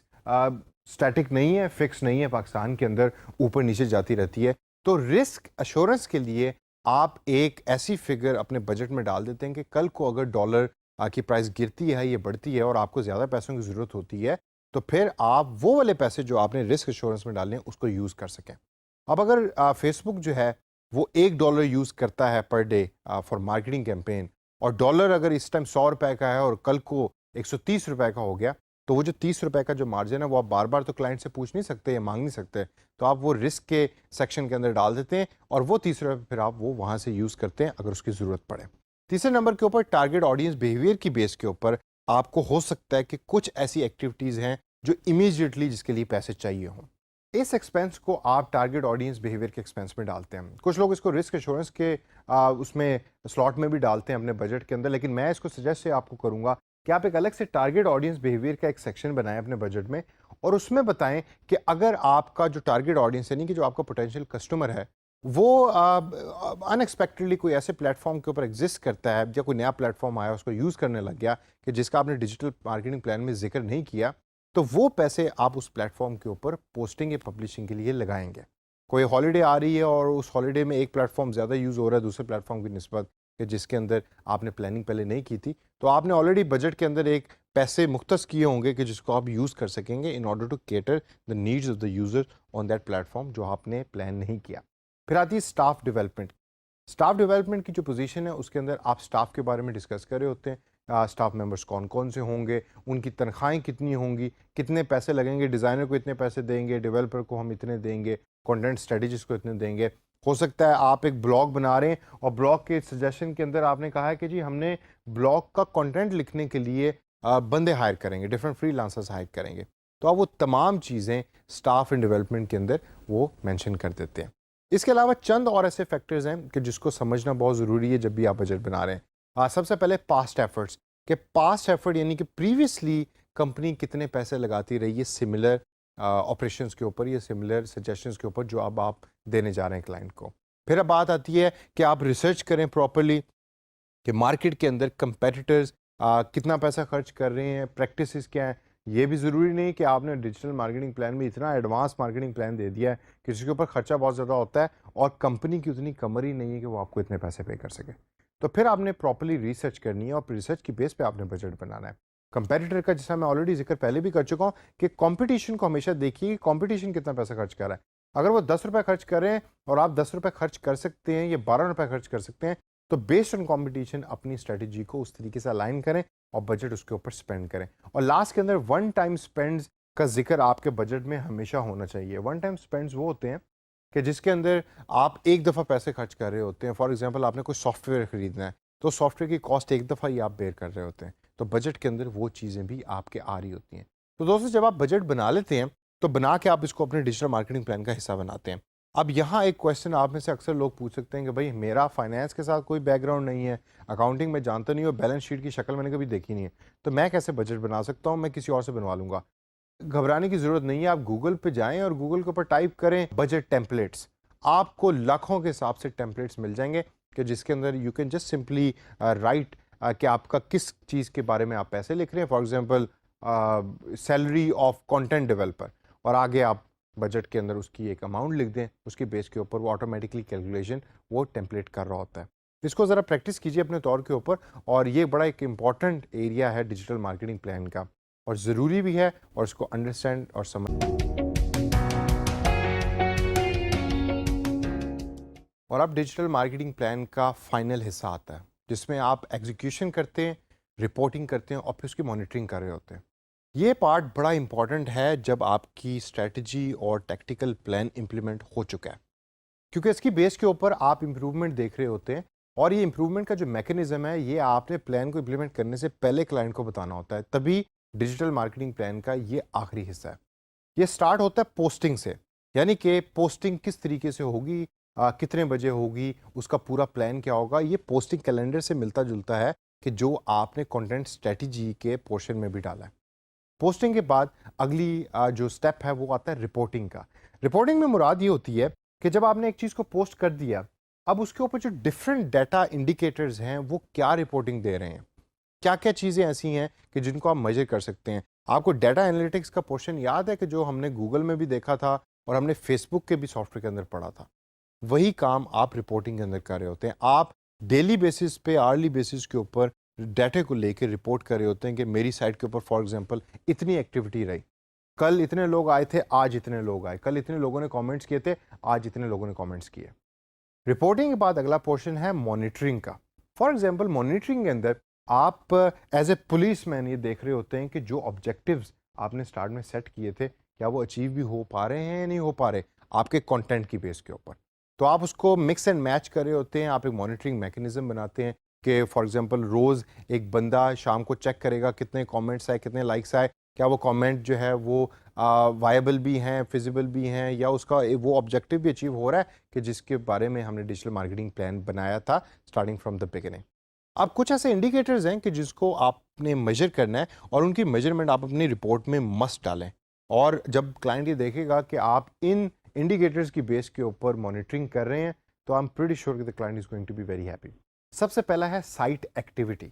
स्टैटिक नहीं है, फिक्स नहीं है, पाकिस्तान के अंदर ऊपर नीचे जाती रहती है। तो रिस्क अश्योरेंस के लिए आप एक ऐसी फिगर अपने बजट में डाल देते हैं कि कल को अगर डॉलर की प्राइस गिरती है, ये बढ़ती है और आपको ज़्यादा पैसों की ज़रूरत होती है, तो फिर आप वो वाले पैसे जो आपने रिस्क एश्योरेंस में डाले हैं उसको यूज़ कर सकें। अब अगर फेसबुक जो है वो $1 यूज़ करता है per day for marketing campaign, और डॉलर अगर इस टाइम 100 रुपए का है और कल को 130 रुपए का हो गया, तो वो जो 30 रुपए का जो मार्जिन है वो आप बार बार तो क्लाइंट से पूछ नहीं सकते या मांग नहीं सकते, तो आप वो रिस्क के सेक्शन के अंदर डाल देते हैं और वो 30 रुपए फिर आप वो वहाँ से यूज़ करते हैं अगर उसकी ज़रूरत पड़े। तीसरे नंबर के ऊपर टारगेट ऑडियंस बिहेवियर की बेस के ऊपर आपको हो सकता है कि कुछ ऐसी एक्टिविटीज़ हैं जो इमीडिएटली जिसके लिए पैसे चाहिए हों। इस एक्सपेंस को आप टारगेट ऑडियंस बिहेवियर के एक्सपेंस में डालते हैं। कुछ लोग इसको रिस्क एश्योरेंस के उसमें स्लॉट में भी डालते हैं अपने बजट के अंदर, लेकिन मैं इसको सजेस्ट आपको करूंगा कि आप एक अलग से टारगेट ऑडियंस बिहेवियर का एक सेक्शन बनाएं अपने बजट में और उसमें बताएं कि अगर आपका जो टारगेट ऑडियंस यानी कि जो आपका पोटेंशियल कस्टमर है वो अनएक्सपेक्टेडली कोई ऐसे प्लेटफॉर्म के ऊपर एग्जिस्ट करता है या कोई नया प्लेटफॉर्म आया उसको यूज़ करने लग गया कि जिसका आपने डिजिटल मार्केटिंग प्लान में जिक्र नहीं किया, तो वो पैसे आप उस प्लेटफॉर्म के ऊपर पोस्टिंग या पब्लिशिंग के लिए लगाएंगे। कोई हॉलीडे आ रही है और उस हॉलीडे में एक प्लेटफॉर्म ज़्यादा यूज़ हो रहा है दूसरे प्लेटफॉर्म की निस्बत कि जिसके अंदर आपने प्लानिंग पहले नहीं की थी, तो आपने ऑलरेडी बजट के अंदर एक पैसे मुख्तस किए होंगे कि जिसको आप यूज़ कर सकेंगे in order to cater the needs of the user on that platform जो आपने प्लान नहीं किया। फिर आती है स्टाफ डेवलपमेंट। स्टाफ डेवलपमेंट की जो पोजीशन है उसके अंदर आप स्टाफ के बारे में डिस्कस कर रहे होते हैं। स्टाफ मेंबर्स कौन कौन से होंगे, उनकी तनख्वाहें कितनी होंगी, कितने पैसे लगेंगे, डिज़ाइनर को इतने पैसे देंगे, डेवलपर को हम इतने देंगे, कंटेंट स्ट्रेटजिस्ट को इतने देंगे। हो सकता है आप एक ब्लॉग बना रहे हैं और ब्लॉग के सजेशन के अंदर आपने कहा है कि जी हमने ब्लॉग का कंटेंट लिखने के लिए बंदे हायर करेंगे, डिफरेंट फ्रीलांसर्स हायर करेंगे, तो आप वो तमाम चीज़ें स्टाफ एंड डेवलपमेंट के अंदर वो मेंशन कर देते हैं। इसके अलावा चंद और ऐसे फैक्टर्स हैं कि जिसको समझना बहुत ज़रूरी है जब भी आप बजट बना रहे हैं। सबसे पहले पास्ट एफर्ट्स, कि पास्ट एफर्ट यानी कि प्रीवियसली कंपनी कितने पैसे लगाती रही है सिमिलर ऑपरेशंस के ऊपर या सिमिलर सजेशंस के ऊपर जो अब आप देने जा रहे हैं क्लाइंट को। फिर अब बात आती है कि आप रिसर्च करें प्रॉपरली कि मार्केट के अंदर कंपेटिटर्स कितना पैसा खर्च कर रहे हैं, प्रैक्टिसेस क्या हैं। ये भी ज़रूरी नहीं कि आपने डिजिटल मार्केटिंग प्लान में इतना एडवांस मार्केटिंग प्लान दे दिया है कि जिसके ऊपर खर्चा बहुत ज़्यादा होता है और कंपनी की उतनी कमर ही नहीं है कि वो आपको इतने पैसे पे कर सके। तो फिर आपने प्रॉपरली रिसर्च करनी है और रिसर्च की बेस पे आपने बजट बनाना है। कंपेटिटर का, जैसा मैं ऑलरेडी जिक्र पहले भी कर चुका हूँ, कि कंपटीशन को हमेशा देखिए कि कंपटीशन कितना पैसा खर्च कर रहा है। अगर वो 10 रुपये खर्च कर रहे हैं और आप 10 रुपये खर्च कर सकते हैं या 12 रुपये खर्च कर सकते हैं, तो बेस्ड ऑन कंपटीशन अपनी स्ट्रेटजी को उस तरीके से अलाइन करें और बजट उसके ऊपर स्पेंड करें। और लास्ट के अंदर वन टाइम स्पेंड्स का जिक्र आपके बजट में हमेशा होना चाहिए। वन टाइम स्पेंड्स वो होते हैं कि जिसके अंदर आप एक दफ़ा पैसे खर्च कर रहे होते हैं। फॉर एग्जांपल आपने कोई सॉफ्टवेयर खरीदना है तो सॉफ्टवेयर की कॉस्ट एक दफ़ा ही आप बेयर कर रहे होते हैं, तो बजट के अंदर वो चीज़ें भी आपके आ रही होती हैं। तो दोस्तों, जब आप बजट बना लेते हैं तो बना के आप इसको अपने डिजिटल मार्केटिंग प्लान का हिस्सा बनाते हैं। अब यहाँ एक क्वेश्चन आप में से अक्सर लोग पूछ सकते हैं कि भाई मेरा फाइनेंस के साथ कोई बैकग्राउंड नहीं है, अकाउंटिंग में जानता नहीं हूँ, बैलेंस शीट की शक्ल मैंने कभी देखी नहीं है, तो मैं कैसे बजट बना सकता हूँ, मैं किसी और से बनवा लूँगा। घबराने की ज़रूरत नहीं है, आप गूगल पे जाएं और गूगल के ऊपर टाइप करें बजट टेम्पलेट्स। आपको लाखों के हिसाब से टेम्पलेट्स मिल जाएंगे कि जिसके अंदर you can just simply write कि आपका किस चीज़ के बारे में आप पैसे लिख रहे हैं। For example salary of content developer, और आगे आप बजट के अंदर उसकी एक अमाउंट लिख दें, उसके बेस के ऊपर वो ऑटोमेटिकली कैलकुलेशन वो टेम्पलेट कर रहा होता है। इसको ज़रा प्रैक्टिस कीजिए अपने तौर के ऊपर, और ये बड़ा एक इम्पॉर्टेंट एरिया है डिजिटल मार्केटिंग प्लान का, और ज़रूरी भी है, और इसको अंडरस्टैंड और समझ। और अब डिजिटल मार्केटिंग प्लान का फाइनल हिस्सा आता है, जिसमें आप एग्जीक्यूशन करते हैं, रिपोर्टिंग करते हैं, और फिर उसकी मॉनिटरिंग कर रहे होते हैं। ये पार्ट बड़ा इंपॉर्टेंट है जब आपकी स्ट्रेटजी और टैक्टिकल प्लान इंप्लीमेंट हो चुका है, क्योंकि इसकी बेस के ऊपर आप इंप्रूवमेंट देख रहे होते हैं, और ये इंप्रूवमेंट का जो मैकेनिज्म है ये आपने प्लान को इंप्लीमेंट करने से पहले क्लाइंट को बताना होता है। तभी डिजिटल मार्केटिंग प्लान का ये आखिरी हिस्सा है। ये स्टार्ट होता है पोस्टिंग से, यानी कि पोस्टिंग किस तरीके से होगी, कितने बजे होगी, उसका पूरा प्लान क्या होगा। ये पोस्टिंग कैलेंडर से मिलता जुलता है कि जो आपने कंटेंट स्ट्रेटजी के पोर्शन में भी डाला है। पोस्टिंग के बाद अगली जो स्टेप है वो आता है रिपोर्टिंग का। रिपोर्टिंग में मुराद ये होती है कि जब आपने एक चीज़ को पोस्ट कर दिया, अब उसके ऊपर जो डिफरेंट डाटा इंडिकेटर्स हैं वो क्या रिपोर्टिंग दे रहे हैं, क्या क्या चीज़ें ऐसी हैं कि जिनको आप मेजर कर सकते हैं। आपको डाटा एनालिटिक्स का पोर्शन याद है कि जो हमने गूगल में भी देखा था और हमने फेसबुक के भी सॉफ्टवेयर के अंदर पढ़ा था, वही काम आप रिपोर्टिंग के अंदर कर रहे होते हैं। आप डेली बेसिस पे, आर्ली बेसिस के ऊपर डाटे को लेकर रिपोर्ट कर रहे होते हैं कि मेरी साइट के ऊपर फॉर एग्जांपल इतनी एक्टिविटी रही, कल इतने लोग आए थे, आज इतने लोग आए, कल इतने लोगों ने कमेंट्स किए थे, आज इतने लोगों ने कमेंट्स किए। रिपोर्टिंग के बाद अगला पोर्शन है मॉनिटरिंग का। फॉर एग्जांपल मॉनिटरिंग के अंदर आप एज ए पुलिस मैन ये देख रहे होते हैं कि जो ऑब्जेक्टिव्स आपने स्टार्ट में सेट किए थे, क्या वो अचीव भी हो पा रहे हैं या नहीं हो पा रहे आपके कंटेंट की बेस के ऊपर। तो आप उसको मिक्स एंड मैच कर रहे होते हैं। आप एक मॉनिटरिंग मैकेनिज्म बनाते हैं कि फॉर एग्जांपल रोज़ एक बंदा शाम को चेक करेगा कितने कमेंट्स आए, कितने लाइक्स आए, क्या वो कमेंट जो है वो वायबल भी हैं, फिजिबल भी हैं, या उसका वो ऑब्जेक्टिव भी अचीव हो रहा है कि जिसके बारे में हमने डिजिटल मार्केटिंग प्लान बनाया था स्टार्टिंग फ्रॉम द बिगिनिंग। अब कुछ ऐसे इंडिकेटर्स हैं कि जिसको आपने मेजर करना है, और उनकी मेजरमेंट आप अपनी रिपोर्ट में मस्ट डालें। और जब क्लाइंट ये देखेगा कि आप इन इंडिकेटर्स की बेस के ऊपर मॉनिटरिंग कर रहे हैं, तो आई एम प्रीटी श्योर कि the client is going to be very happy. सबसे पहला है साइट एक्टिविटी।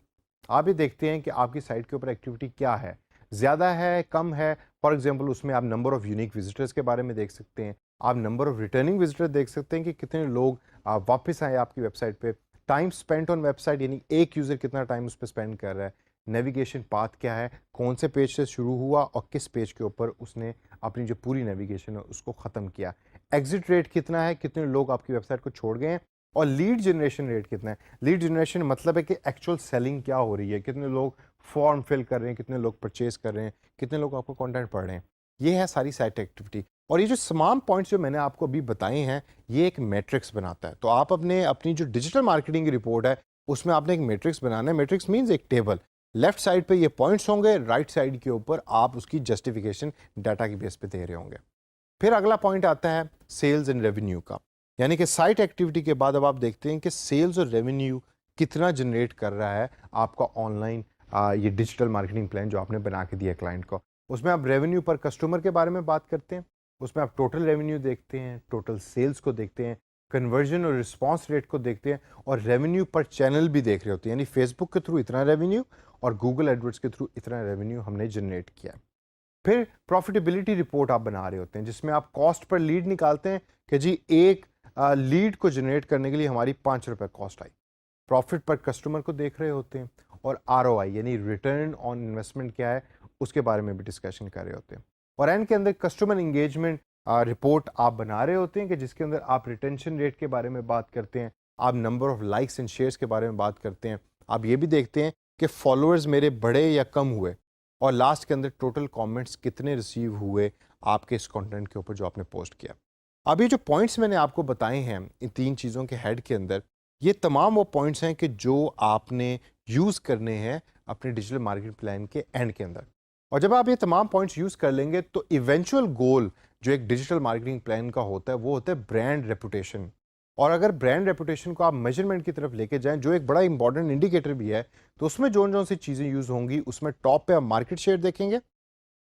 आप ये देखते हैं कि आपकी साइट के ऊपर एक्टिविटी क्या है, ज़्यादा है, कम है। फॉर एग्जांपल उसमें आप नंबर ऑफ़ यूनिक विजिटर्स के बारे में देख सकते हैं, आप नंबर ऑफ़ रिटर्निंग विजिटर देख सकते हैं कि कितने लोग वापस आए आपकी वेबसाइट पे। टाइम स्पेंट ऑन वेबसाइट, यानी एक यूज़र कितना टाइम उस पर स्पेंड कर रहा है। नेविगेशन पाथ क्या है, कौन से पेज से शुरू हुआ और किस पेज के ऊपर उसने अपनी जो पूरी नेविगेशन है उसको ख़त्म किया। एग्जिट रेट कितना है, कितने लोग आपकी वेबसाइट को छोड़ गए हैं। और लीड जनरेशन रेट कितना है। लीड जनरेशन मतलब है कि एक्चुअल सेलिंग क्या हो रही है, कितने लोग फॉर्म फिल कर रहे हैं, कितने लोग परचेज कर रहे हैं, कितने लोग आपको कंटेंट पढ़ रहे हैं। ये है सारी साइट एक्टिविटी। और ये जो तमाम पॉइंट्स जो मैंने आपको अभी बताए हैं, ये एक मैट्रिक्स बनाता है। तो आप अपनी जो डिजिटल मार्केटिंग की रिपोर्ट है उसमें आपने एक मैट्रिक्स बनाना है। मैट्रिक्स मीन्स एक टेबल, लेफ्ट साइड पे ये पॉइंट्स होंगे, राइट साइड के ऊपर आप उसकी जस्टिफिकेशन डाटा की बेस पे दे रहे होंगे। फिर अगला पॉइंट आता है सेल्स एंड रेवेन्यू का, यानी कि साइट एक्टिविटी के बाद अब आप देखते हैं कि सेल्स और रेवेन्यू कितना जनरेट कर रहा है आपका ऑनलाइन ये डिजिटल मार्केटिंग प्लान जो आपने बना के दिया क्लाइंट को। उसमें आप रेवेन्यू पर कस्टमर के बारे में बात करते हैं, उसमें आप टोटल रेवेन्यू देखते हैं, टोटल सेल्स को देखते हैं, कन्वर्जन और रिस्पॉन्स रेट को देखते हैं, और रेवेन्यू पर चैनल भी देख रहे होते हैं, यानी फेसबुक के थ्रू इतना रेवेन्यू और गूगल एडवर्ड्स के थ्रू इतना रेवेन्यू हमने जनरेट किया। फिर प्रॉफिटेबिलिटी रिपोर्ट आप बना रहे होते हैं, जिसमें आप कॉस्ट पर लीड निकालते हैं कि जी एक लीड को जनरेट करने के लिए हमारी 5 रुपये कॉस्ट आई। प्रॉफिट पर कस्टमर को देख रहे होते हैं, और ROI यानी रिटर्न ऑन इन्वेस्टमेंट क्या है उसके बारे में भी डिस्कशन कर रहे होते हैं। और एंड के अंदर कस्टमर इंगेजमेंट रिपोर्ट आप बना रहे होते हैं कि जिसके अंदर आप रिटेंशन रेट के बारे में बात करते हैं, आप number of likes and shares के बारे में बात करते हैं, आप ये भी देखते हैं कि फॉलोअर्स मेरे बढ़े या कम हुए, और लास्ट के अंदर टोटल कमेंट्स कितने रिसीव हुए आपके इस कंटेंट के ऊपर जो आपने पोस्ट किया। अब ये जो पॉइंट्स मैंने आपको बताए हैं इन 3 चीज़ों के हेड के अंदर, ये तमाम वो पॉइंट्स हैं कि जो आपने यूज़ करने हैं अपने डिजिटल मार्केटिंग प्लान के एंड के अंदर। और जब आप ये तमाम पॉइंट्स यूज़ कर लेंगे तो इवेंचुअल गोल जो एक डिजिटल मार्केटिंग प्लान का होता है वो होता है ब्रांड रेपुटेशन। और अगर ब्रांड रेपुटेशन को आप मेजरमेंट की तरफ लेके जाएं जो एक बड़ा इंपॉर्टेंट इंडिकेटर भी है, तो उसमें जो सी चीज़ें यूज़ होंगी उसमें टॉप पे आप मार्केट शेयर देखेंगे,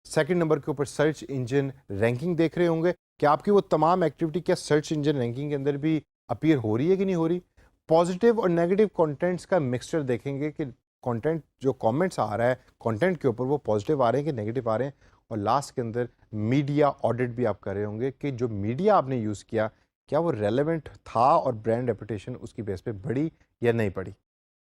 सेकंड नंबर के ऊपर सर्च इंजन रैंकिंग देख रहे होंगे कि आपकी वो तमाम एक्टिविटी क्या सर्च इंजन रैंकिंग के अंदर भी अपीयर हो रही है कि नहीं हो रही। पॉजिटिव और नेगेटिव कंटेंट्स का मिक्सचर देखेंगे कि कंटेंट जो कमेंट्स आ रहा है कंटेंट के ऊपर वो पॉजिटिव आ रहे हैं कि नेगेटिव आ रहे हैं। और लास्ट के अंदर मीडिया ऑडिट भी आप कर रहे होंगे कि जो मीडिया आपने यूज़ किया क्या वो रेलेवेंट था और ब्रांड रेपुटेशन उसकी बेस पे बढ़ी या नहीं बढ़ी।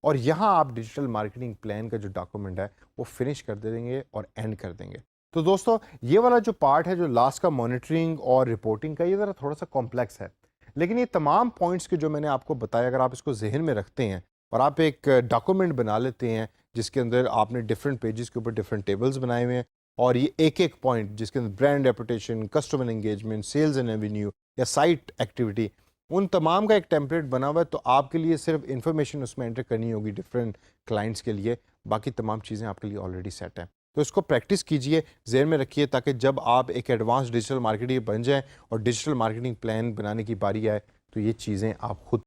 और यहाँ आप डिजिटल मार्केटिंग प्लान का जो डॉक्यूमेंट है वो फिनिश कर देंगे और एंड कर देंगे। तो दोस्तों ये वाला जो पार्ट है जो लास्ट का मॉनिटरिंग और रिपोर्टिंग का, ये ज़रा थोड़ा सा कॉम्प्लेक्स है, लेकिन ये तमाम पॉइंट्स के जो मैंने आपको बताया अगर आप इसको जहन में रखते हैं और आप एक डॉक्यूमेंट बना लेते हैं जिसके अंदर आपने डिफरेंट पेजेस के ऊपर डिफरेंट टेबल्स बनाए हुए हैं और ये एक एक पॉइंट जिसके अंदर brand reputation, customer engagement, sales and revenue या साइट एक्टिविटी, उन तमाम का एक टेम्पलेट बना हुआ है, तो आपके लिए सिर्फ इन्फॉर्मेशन उसमें एंटर करनी होगी डिफरेंट क्लाइंट्स के लिए, बाकी तमाम चीज़ें आपके लिए ऑलरेडी सेट हैं। तो इसको प्रैक्टिस कीजिए, ज़हन में रखिए, ताकि जब आप एक एडवांस डिजिटल मार्केटिंग बन जाएं और डिजिटल मार्केटिंग प्लान बनाने की बारी आए तो ये चीज़ें आप खुद